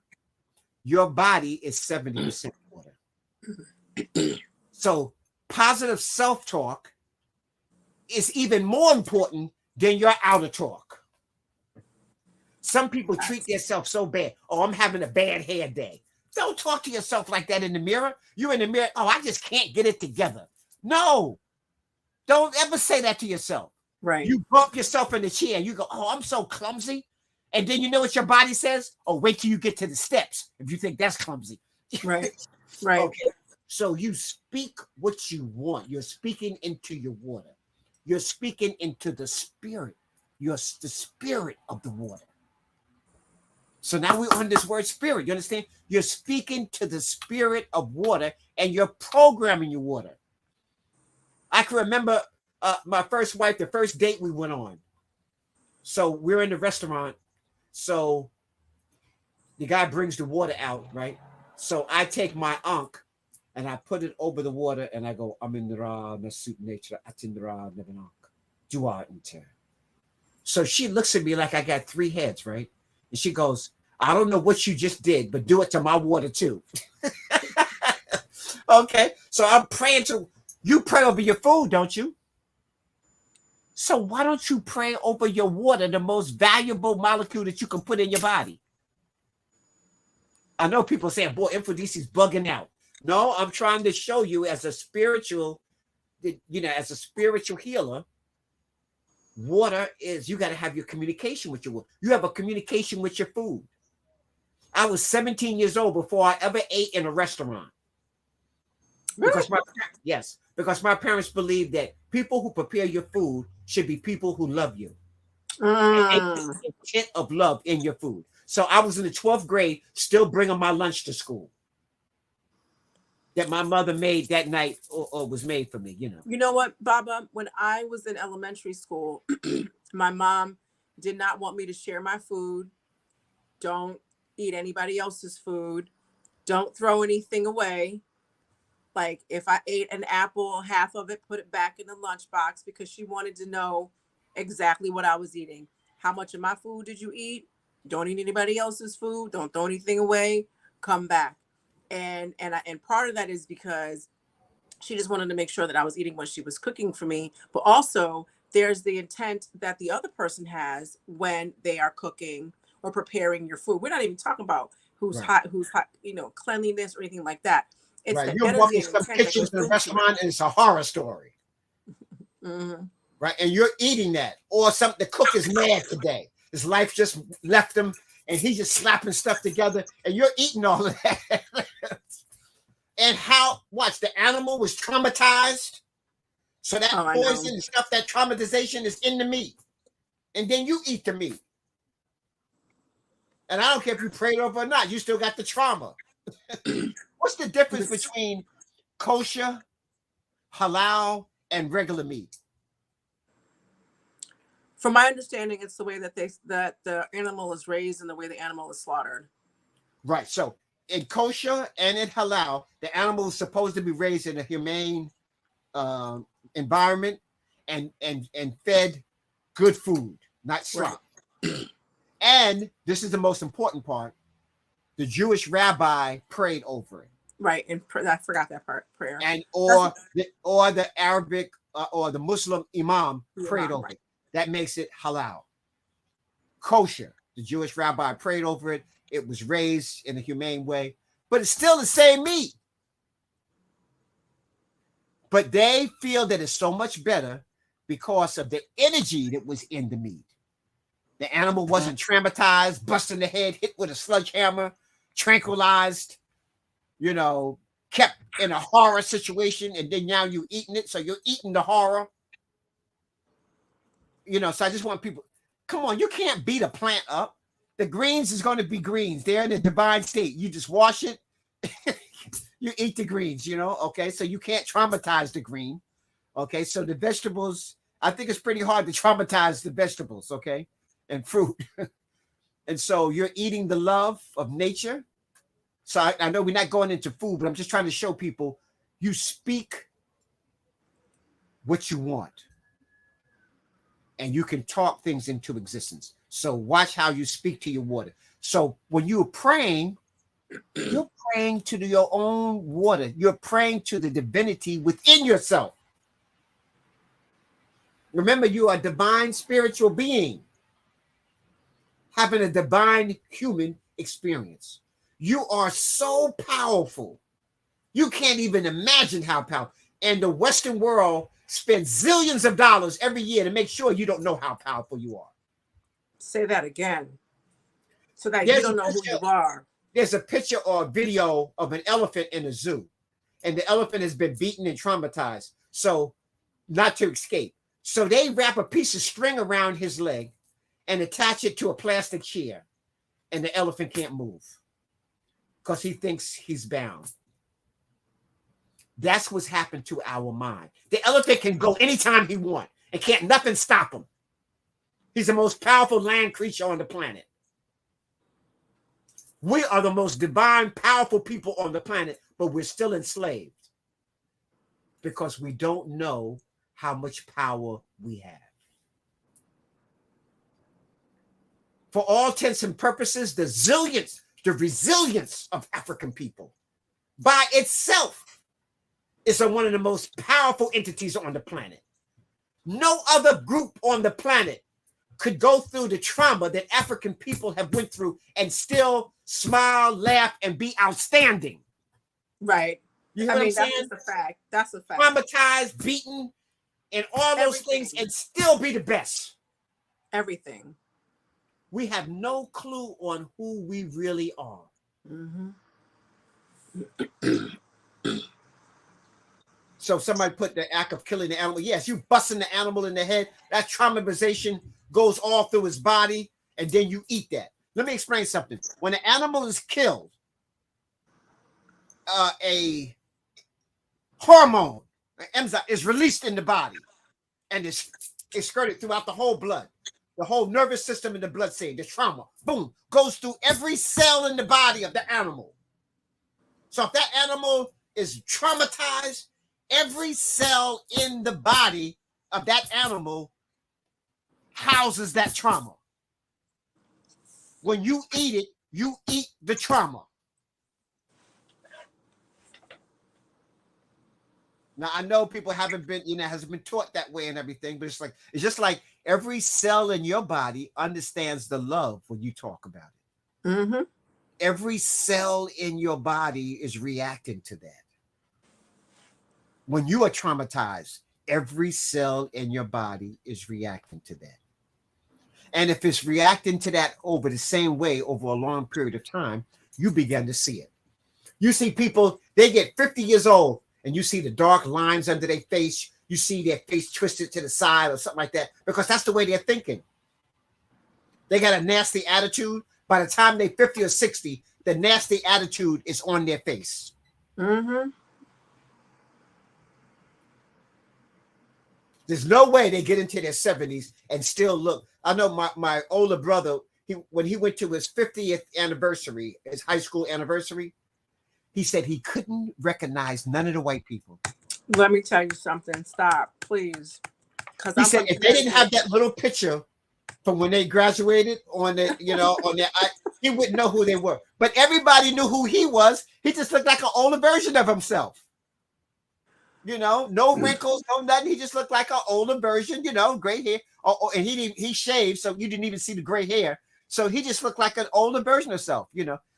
your body is 70% water. So positive self-talk is even more important than your outer talk. Some people treat themselves so bad. Oh, I'm having a bad hair day. Don't talk to yourself like that in the mirror. You're in the mirror. Oh, I just can't get it together. No, don't ever say that to yourself. Right. You bump yourself in the chair. You go, oh, I'm so clumsy. And then you know what your body says? Oh, wait till you get to the steps if you think that's clumsy. Right. Right. Okay. So you speak what you want. You're speaking into your water. You're speaking into the spirit. You're the spirit of the water. So now we're on this word spirit. You understand? You're speaking to the spirit of water and you're programming your water. I can remember my first wife, the first date we went on. So we're in the restaurant. So the guy brings the water out, right? So I take my Ankh and I put it over the water and I go, Mdu Ntr, Mdu Ntr. So she looks at me like I got three heads, right? And she goes, I don't know what you just did, but do it to my water too. Okay. So I'm praying you pray over your food, don't you? So why don't you pray over your water, the most valuable molecule that you can put in your body? I know people saying, boy, Mfundishi's bugging out. No, I'm trying to show you as a spiritual, as a spiritual healer, water is, you got to have your communication with your water. You have a communication with your food. I was 17 years old before I ever ate in a restaurant. Really? Because my parents believed that people who prepare your food should be people who love you. And the intent of love in your food. So I was in the 12th grade, still bringing my lunch to school that my mother made that night or was made for me, You know what, Baba? When I was in elementary school, my mom did not want me to share my food. Don't eat anybody else's food. Don't throw anything away. Like if I ate an apple, half of it, put it back in the lunchbox because she wanted to know exactly what I was eating. How much of my food did you eat? Don't eat anybody else's food. Don't throw anything away. Come back. And part of that is because she just wanted to make sure that I was eating what she was cooking for me. But also there's the intent that the other person has when they are cooking or preparing your food. We're not even talking about who's hot, cleanliness or anything like that. It's right. the You're walking some kitchens in a restaurant and it's a horror story. Mm-hmm. Right. And you're eating that. Or the cook is mad today. His life just left him and he's just slapping stuff together and you're eating all of that. And the animal was traumatized. So that poison and stuff, that traumatization is in the meat. And then you eat the meat. And I don't care if you prayed over or not, you still got the trauma. What's the difference between kosher, halal, and regular meat? From my understanding, it's the way that the animal is raised and the way the animal is slaughtered. Right. So in kosher and in halal, the animal is supposed to be raised in a humane environment and fed good food, not slop. Right. And this is the most important part. The Jewish rabbi prayed over it. Right, and I forgot that part. Prayer. And or the Arabic or the Muslim imam prayed over it. That makes it halal. Kosher. The Jewish rabbi prayed over it. It was raised in a humane way, but it's still the same meat. But they feel that it's so much better because of the energy that was in the meat. The animal wasn't traumatized, busting the head, hit with a sledgehammer, tranquilized, kept in a horror situation, and then now you're eating it, so you're eating the horror. So I just want people, come on, you can't beat a plant up. The greens is going to be greens. They're in a divine state. You just wash it, you eat the greens, okay? So you can't traumatize the green, okay? So the vegetables, I think it's pretty hard to traumatize the vegetables, okay? And fruit. And so you're eating the love of nature. So I know we're not going into food, but I'm just trying to show people you speak what you want. And you can talk things into existence. So watch how you speak to your water. So when you're praying to your own water. You're praying to the divinity within yourself. Remember, you are a divine spiritual being having a divine human experience. You are so powerful. You can't even imagine how powerful. And the Western world spends zillions of dollars every year to make sure you don't know how powerful you are. Say that again. So that you don't know who you are. There's a picture or a video of an elephant in a zoo. And the elephant has been beaten and traumatized. So not to escape. So they wrap a piece of string around his leg and attach it to a plastic chair. And the elephant can't move because he thinks he's bound. That's what's happened to our mind. The elephant can go anytime he wants and can't nothing stop him. He's the most powerful land creature on the planet. We are the most divine, powerful people on the planet, but we're still enslaved because we don't know how much power we have. For all intents and purposes, the resilience of African people by itself is one of the most powerful entities on the planet. No other group on the planet could go through the trauma that African people have went through and still smile, laugh, and be outstanding. Right. You know what I'm saying? That's a fact. That's a fact. Traumatized, beaten, and all those things, and still be the best. Everything. We have no clue on who we really are. Mm-hmm. So somebody put the act of killing the animal. Yes, you busting the animal in the head. That traumatization goes all through his body, and then you eat that. Let me explain something. When an animal is killed, a hormone, an enzyme, is released in the body, and it's skirted throughout the whole blood. The whole nervous system in the blood stream, the trauma, boom, goes through every cell in the body of the animal. So if that animal is traumatized, every cell in the body of that animal houses that trauma. When you eat it, you eat the trauma. Now I know people haven't been, hasn't been taught that way and everything, but it's just like every cell in your body understands the love when you talk about it. Mm-hmm. Every cell in your body is reacting to that. When you are traumatized, every cell in your body is reacting to that. And if it's reacting to that over the same way over a long period of time, you begin to see it. You see people, they get 50 years old, and you see the dark lines under their face. You see their face twisted to the side or something like that, because that's the way they're thinking. They got a nasty attitude. By the time they're 50 or 60, the nasty attitude is on their face. Mm-hmm. There's no way they get into their 70s and still look. I know my older brother, when he went to his 50th anniversary, his high school anniversary, he said he couldn't recognize none of the white people. Let me tell you something. Stop, please. He said if they didn't have that little picture from when they graduated on the, on their, he wouldn't know who they were. But everybody knew who he was. He just looked like an older version of himself. No wrinkles, no nothing. He just looked like an older version, gray hair. And he shaved, so you didn't even see the gray hair. So he just looked like an older version of himself,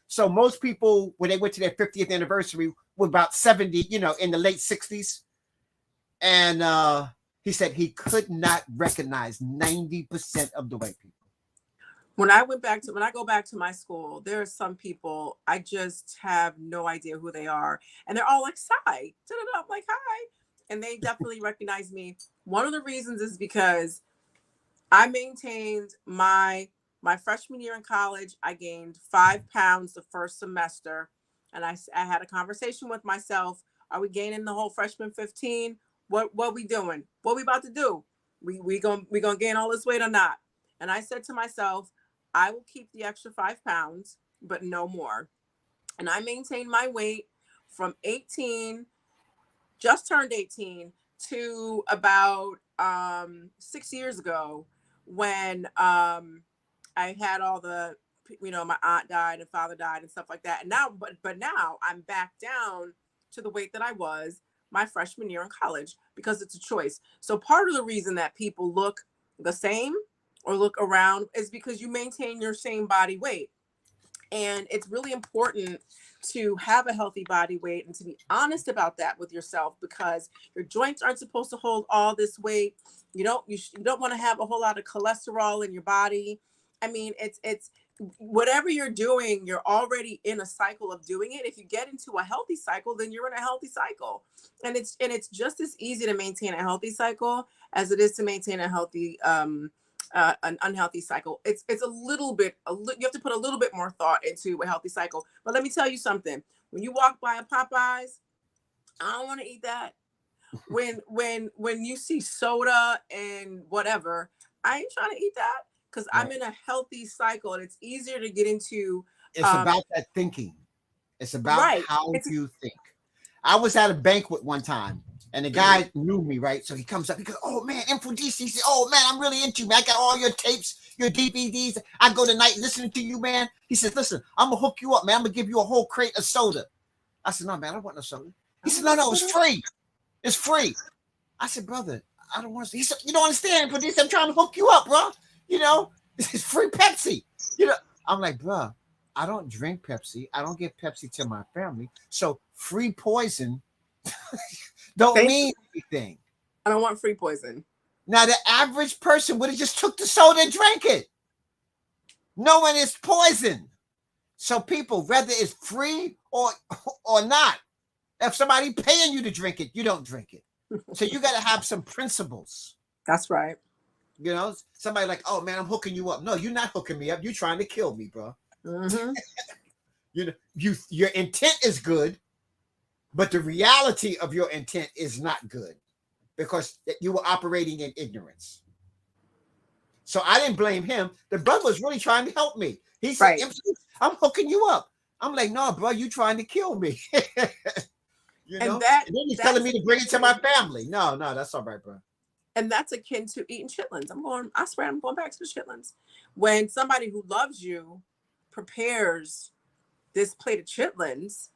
So most people, when they went to their 50th anniversary, were about 70, in the late 60s. And he said he could not recognize 90% of the white people. When I go back to my school, there are some people I just have no idea who they are, and they're all like, "Hi," I'm like, "Hi," and they definitely recognize me. One of the reasons is because I maintained my freshman year in college. I gained 5 pounds the first semester, and I had a conversation with myself. Are we gaining the whole freshman 15? What we doing? What we about to do? We gonna gain all this weight or not? And I said to myself, I will keep the extra 5 pounds, but no more. And I maintained my weight from 18, just turned 18, to about 6 years ago, when I had all the, my aunt died and father died and stuff like that. And now, but now I'm back down to the weight that I was my freshman year in college, because it's a choice. So part of the reason that people look the same or look around is because you maintain your same body weight. And it's really important to have a healthy body weight and to be honest about that with yourself, because your joints aren't supposed to hold all this weight. You don't want to have a whole lot of cholesterol in your body. I mean, it's whatever you're doing, you're already in a cycle of doing it. If you get into a healthy cycle, then you're in a healthy cycle. And it's just as easy to maintain a healthy cycle as it is to maintain a healthy an unhealthy cycle. It's a little bit, you have to put a little bit more thought into a healthy cycle. But let me tell you something. When you walk by a Popeyes, I don't want to eat that. When you see soda and whatever, I ain't trying to eat that, because I'm in a healthy cycle, and it's easier to get into. It's about that thinking. It's about how you think. I was at a banquet one time, and the guy knew me, right? So he comes up, he goes, "Oh man, Mfundishi." He said, "Oh man, I'm really into you, man. I got all your tapes, your DVDs. I go tonight listening to you, man." He says, "Listen, I'm gonna hook you up, man. I'm gonna give you a whole crate of soda." I said, "No, man, I don't want no soda." He said, "No, it's free. It's free." I said, "Brother, I don't want to." He said, "You don't understand, Mfundishi. I'm trying to hook you up, bro. This is free Pepsi." I'm like, "Bro, I don't drink Pepsi. I don't give Pepsi to my family. So free poison don't mean anything. I don't want free poison." Now, the average person would have just took the soda and drank it, knowing it's poison. So people, whether it's free or not, if somebody paying you to drink it, you don't drink it. So you got to have some principles. That's right. Somebody like, "Oh man, I'm hooking you up." No, you're not hooking me up. You're trying to kill me, bro. Mm-hmm. Your intent is good, but the reality of your intent is not good, because you were operating in ignorance. So I didn't blame him. The brother was really trying to help me. He said, "I'm hooking you up." I'm like, "No, bro, you trying to kill me." And then he's telling me to bring it to my family. No, that's all right, bro. And that's akin to eating chitlins. I swear I'm going back to the chitlins. When somebody who loves you prepares this plate of chitlins,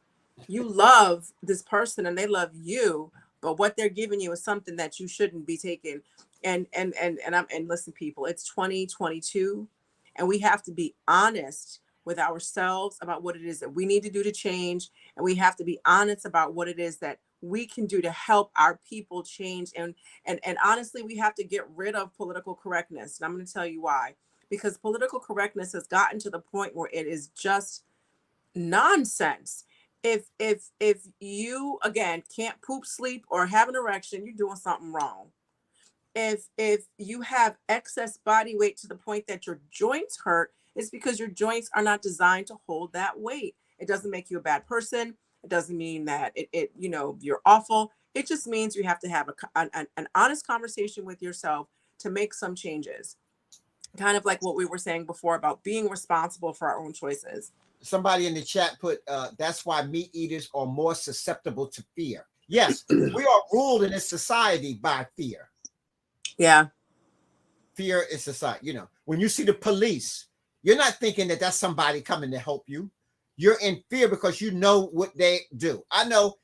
you love this person and they love you, but what they're giving you is something that you shouldn't be taking. And listen, people, it's 2022, and we have to be honest with ourselves about what it is that we need to do to change, and we have to be honest about what it is that we can do to help our people change. And honestly, we have to get rid of political correctness. And I'm going to tell you why. Because political correctness has gotten to the point where it is just nonsense. If you, again, can't poop, sleep, or have an erection, you're doing something wrong. If you have excess body weight to the point that your joints hurt, it's because your joints are not designed to hold that weight. It doesn't make you a bad person. It doesn't mean that you're awful. It just means you have to have an honest conversation with yourself to make some changes. Kind of like what we were saying before about being responsible for our own choices. Somebody in the chat put, "That's why meat eaters are more susceptible to fear." Yes, we are ruled in this society by fear. Yeah. fear is society. You know, when you see the police, you're not thinking that that's somebody coming to help you. You're in fear because you know what they do. I know,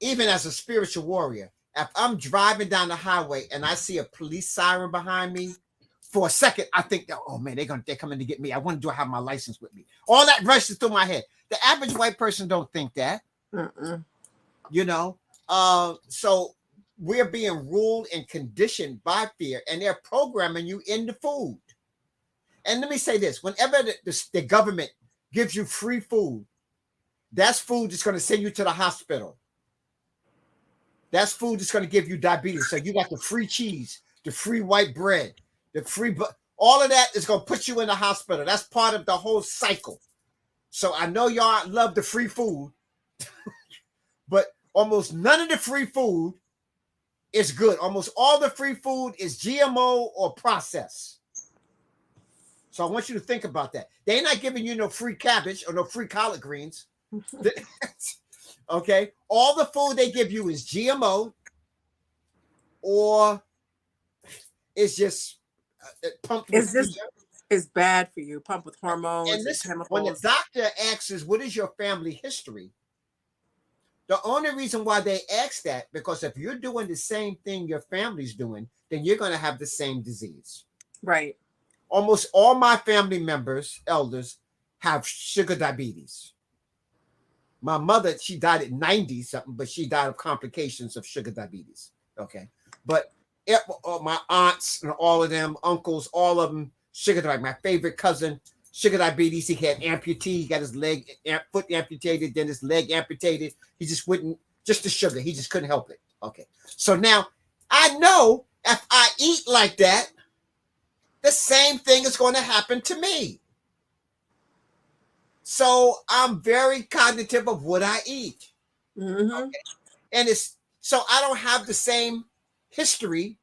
even as a spiritual warrior, if I'm driving down the highway and I see a police siren behind me, for a second, I think that, oh man, they're coming to get me. I want to have my license with me. All that rushes through my head. The average white person don't think that. You know, so we're being ruled and conditioned by fear, and they're programming you into food. And let me say this: whenever the government gives you free food, that's food that's going to send you to the hospital. That's food that's going to give you diabetes. So you got the free cheese, the free white bread, the free, all of that is going to put you in the hospital. That's part of the whole cycle. So I know y'all love the free food, but almost none of the free food is good. Almost all the free food is GMO or processed. So I want you to think about that. They're not giving you no free cabbage or no free collard greens. Okay, all the food they give you is GMO, or it's just pumped with fear. It's bad for you, pumped with hormones And listen, chemicals. when the doctor asks, what is your family history? The only reason why they ask that, because if you're doing the same thing your family's doing, then you're going to have the same disease. Right. Almost all my family members, elders, have sugar diabetes. My mother, she died at 90 something, but she died of complications of sugar diabetes. Okay. But my aunts and all of them, uncles, all of them, sugar diabetes. My favorite cousin, sugar diabetes. He had amputee. He got his foot amputated, then his leg amputated. He just wouldn't, just the sugar. He just couldn't help it. Okay. So now I know if I eat like that, the same thing is going to happen to me. So I'm very cognitive of what I eat. Okay. And it's so I don't have the same history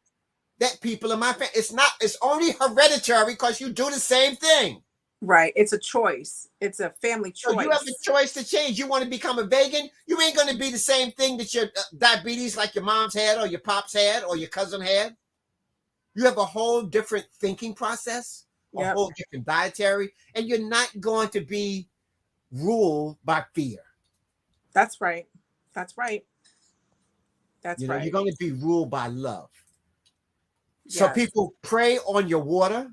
that people in my family. It's only hereditary because you do the same thing. Right. It's a choice. It's a family choice. So you have the choice to change. You want to become a vegan, you ain't going to be the same thing that your diabetes like your mom's had or your pops had or your cousin had. You have a whole different thinking process, a whole different dietary, and you're not going to be ruled by fear. That's right. That's right. That's right. You're going to be ruled by love. Yes. So people, pray on your water,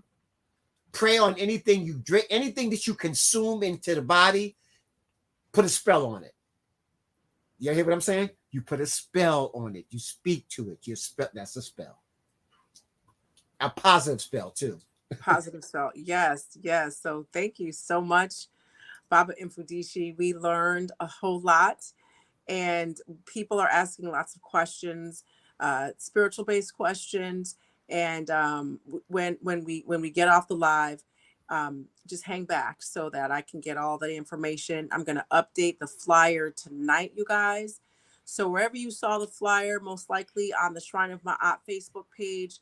pray on anything you drink, anything that you consume into the body, put a spell on it. You hear what I'm saying? You put a spell on it. You speak to it. That's a spell. A positive spell too. Positive spell. Yes, yes. So thank you so much, Baba Mfundishi. We learned a whole lot, and people are asking lots of questions, spiritual based questions. And when we get off the live, just hang back so that I can get all the information. I'm going to update the flyer tonight, you guys. So wherever you saw the flyer, most likely on the Shrine of Ma'at Facebook page,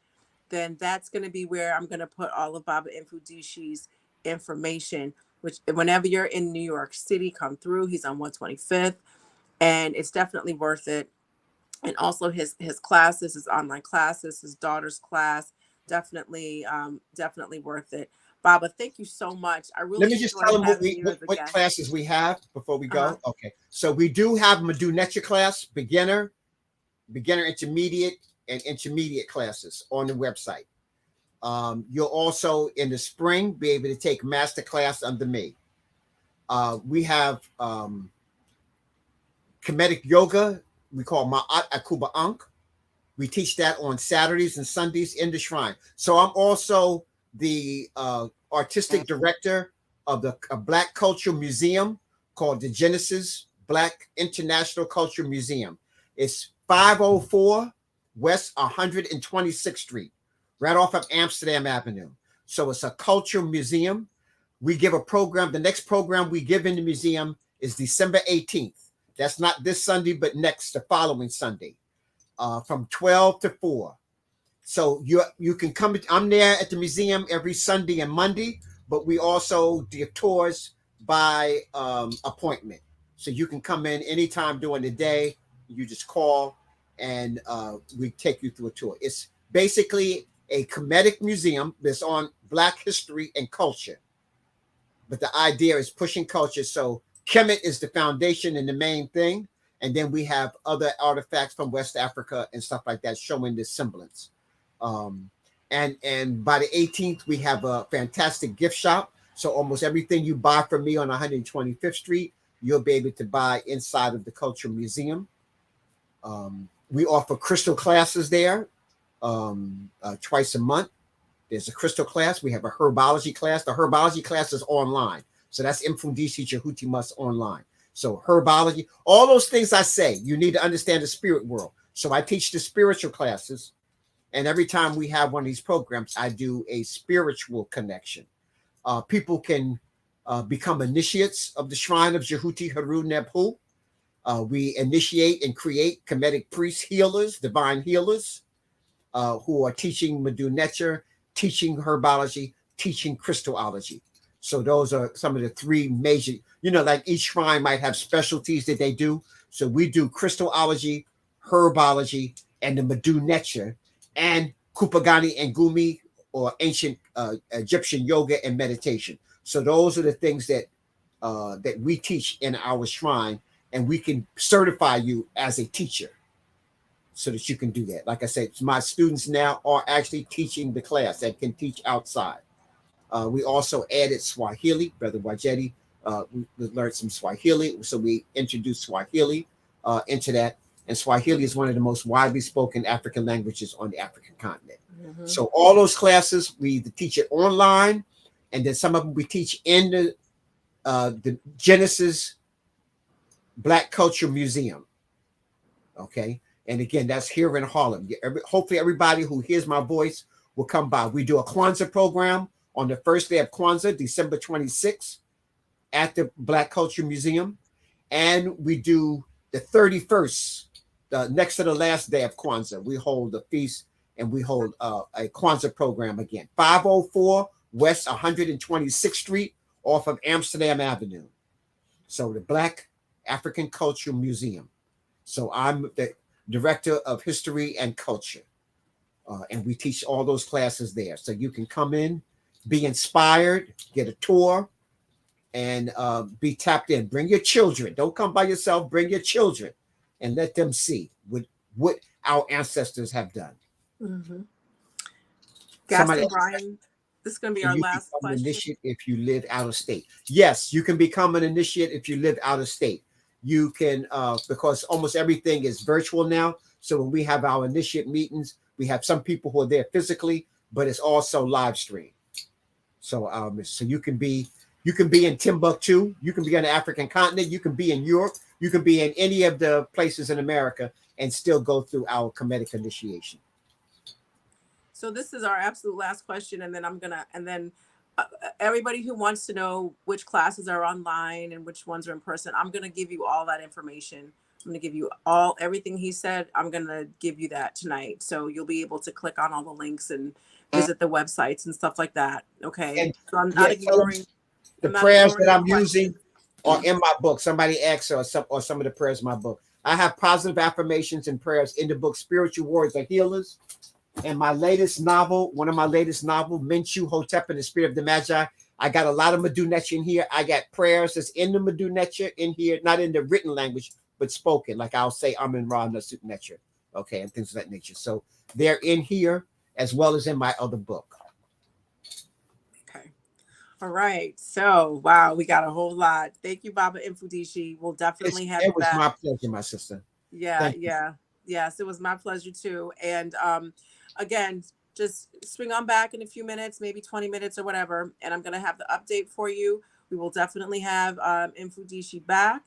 then that's going to be where I'm going to put all of Baba Mfundishi's information, which whenever you're in New York City, come through. He's on 125th, and it's definitely worth it. And also his classes, his online classes, his daughter's class, definitely worth it. Baba, thank you so much. I really let me just tell them what classes we have before we go. Okay, so we do have Medu Neter class, beginner, intermediate, and intermediate classes on the website. You'll also in the spring be able to take master class under me. We have Kemetic yoga. We call Ma'at Akuba Ankh. We teach that on Saturdays and Sundays in the shrine. So I'm also the artistic director of a Black Culture Museum called the Genesis Black International Culture Museum. It's 504 West 126th Street, right off of Amsterdam Avenue. So it's a culture museum. We give a program. The next program we give in the museum is December 18th. That's not this Sunday, but the following Sunday, from 12 to 4. So you can come. I'm there at the museum every Sunday and Monday, but we also do tours by appointment. So you can come in anytime during the day. You just call, and we take you through a tour. It's basically a Kemetic museum that's on Black history and culture. But the idea is pushing culture. So Kemet is the foundation and the main thing. And then we have other artifacts from West Africa and stuff like that showing this semblance. Um, and by the 18th, we have a fantastic gift shop. So almost everything you buy from me on 125th Street, you'll be able to buy inside of the Cultural Museum. We offer crystal classes there twice a month. There's a crystal class. We have a herbology class. The herbology class is online. So that's Mfundishi Jhutyms online. So herbology, all those things I say, you need to understand the spirit world. So I teach the spiritual classes. And every time we have one of these programs, I do a spiritual connection. People can become initiates of the Shrine of Jehuti Haru Nebhu. We initiate and create Kemetic priests, healers, divine healers, who are teaching Medu Neter, teaching herbology, teaching crystallology. So those are some of the three major, like each shrine might have specialties that they do. So we do crystallology, herbology, and the Medu Neter, and Kupagani and Gumi, or ancient Egyptian yoga and meditation. So those are the things that that we teach in our shrine, and we can certify you as a teacher so that you can do that. Like I said, my students now are actually teaching the class that can teach outside. We also added Swahili, Brother Wajedi. We learned some Swahili, so we introduced Swahili into that. And Swahili is one of the most widely spoken African languages on the African continent. Mm-hmm. So all those classes, we teach it online, and then some of them we teach in the Genesis Black Culture Museum. Okay. And again, that's here in Harlem. Hopefully everybody who hears my voice will come by. We do a Kwanzaa program on the first day of Kwanzaa, December 26th, at the Black Culture Museum. And we do the 31st, next to the last day of Kwanzaa. We hold a feast, and we hold a Kwanzaa program again. 504 West 126th Street off of Amsterdam Avenue. So the Black African Culture Museum. So I'm the director of history and culture. And we teach all those classes there. So you can come in, be inspired, get a tour, and be tapped in. Bring your children. Don't come by yourself. Bring your children and let them see what our ancestors have done. Mm-hmm. Gaston Brian, this is going to be our last question. An initiate if you live out of state. Yes, you can become an initiate if you live out of state. You can, because almost everything is virtual now. So when we have our initiate meetings, we have some people who are there physically, but it's also live stream. So, so you can be in Timbuktu, you can be on the African continent, you can be in Europe, you can be in any of the places in America and still go through our Kemetic initiation. So this is our absolute last question, and then everybody who wants to know which classes are online and which ones are in person, I'm gonna give you all that information. I'm gonna give you everything he said. I'm gonna give you that tonight, so you'll be able to click on all the links and visit the websites and stuff like that. Okay, and so I'm not ignoring the prayers that I'm using are in my book. Somebody asked or some of the prayers in my book. I have positive affirmations and prayers in the book Spiritual Warriors Are Healers. And my latest novel, one of my latest novels, Menchu Hotep and the Spirit of the Magi, I got a lot of Medu Neter in here. I got prayers that's in the Medu Neter in here, not in the written language, but spoken. Like I'll say, Amen Ra Nasut Neter, okay, and things of that nature. So they're in here as well as in my other book. Okay. All right. So, wow, we got a whole lot. Thank you, Baba Mfundishi. We'll definitely have you back. It was my pleasure, my sister. Yeah. Yes, it was my pleasure too. And again, just swing on back in a few minutes, maybe 20 minutes or whatever, and I'm going to have the update for you. We will definitely have Mfundishi back,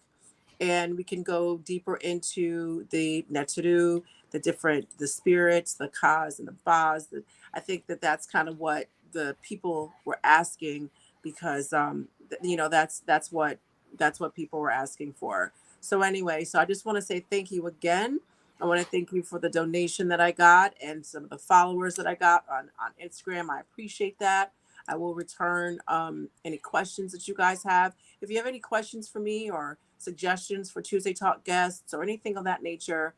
and we can go deeper into the Neteru, the spirits, the Kas and the Bas. I think that's kind of what the people were asking, because that's what people were asking for. So anyway, so I just want to say thank you again. I want to thank you for the donation that I got and some of the followers that I got on Instagram. I appreciate that. I will return any questions that you guys have. If you have any questions for me or suggestions for Tuesday Talk guests or anything of that nature,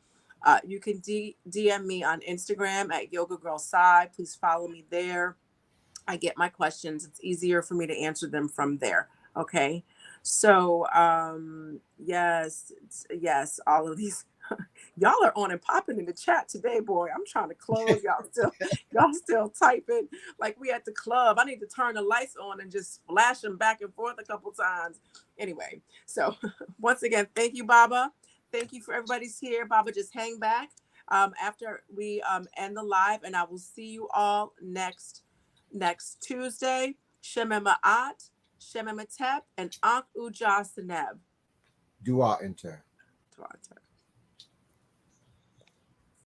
You can DM me on Instagram at Yoga Girl Sai. Please follow me there. I get my questions. It's easier for me to answer them from there. Okay. So, yes, all of these, y'all are on and popping in the chat today, boy. I'm trying to close. Y'all still typing like we at the club. I need to turn the lights on and just flash them back and forth a couple times. Anyway, so once again, thank you, Baba. Thank you for everybody's here. Baba, just hang back after we end the live, and I will see you all next Tuesday. Shemema'at, Shemematep, and Ankh Uja Seneb. Mdu Ntr.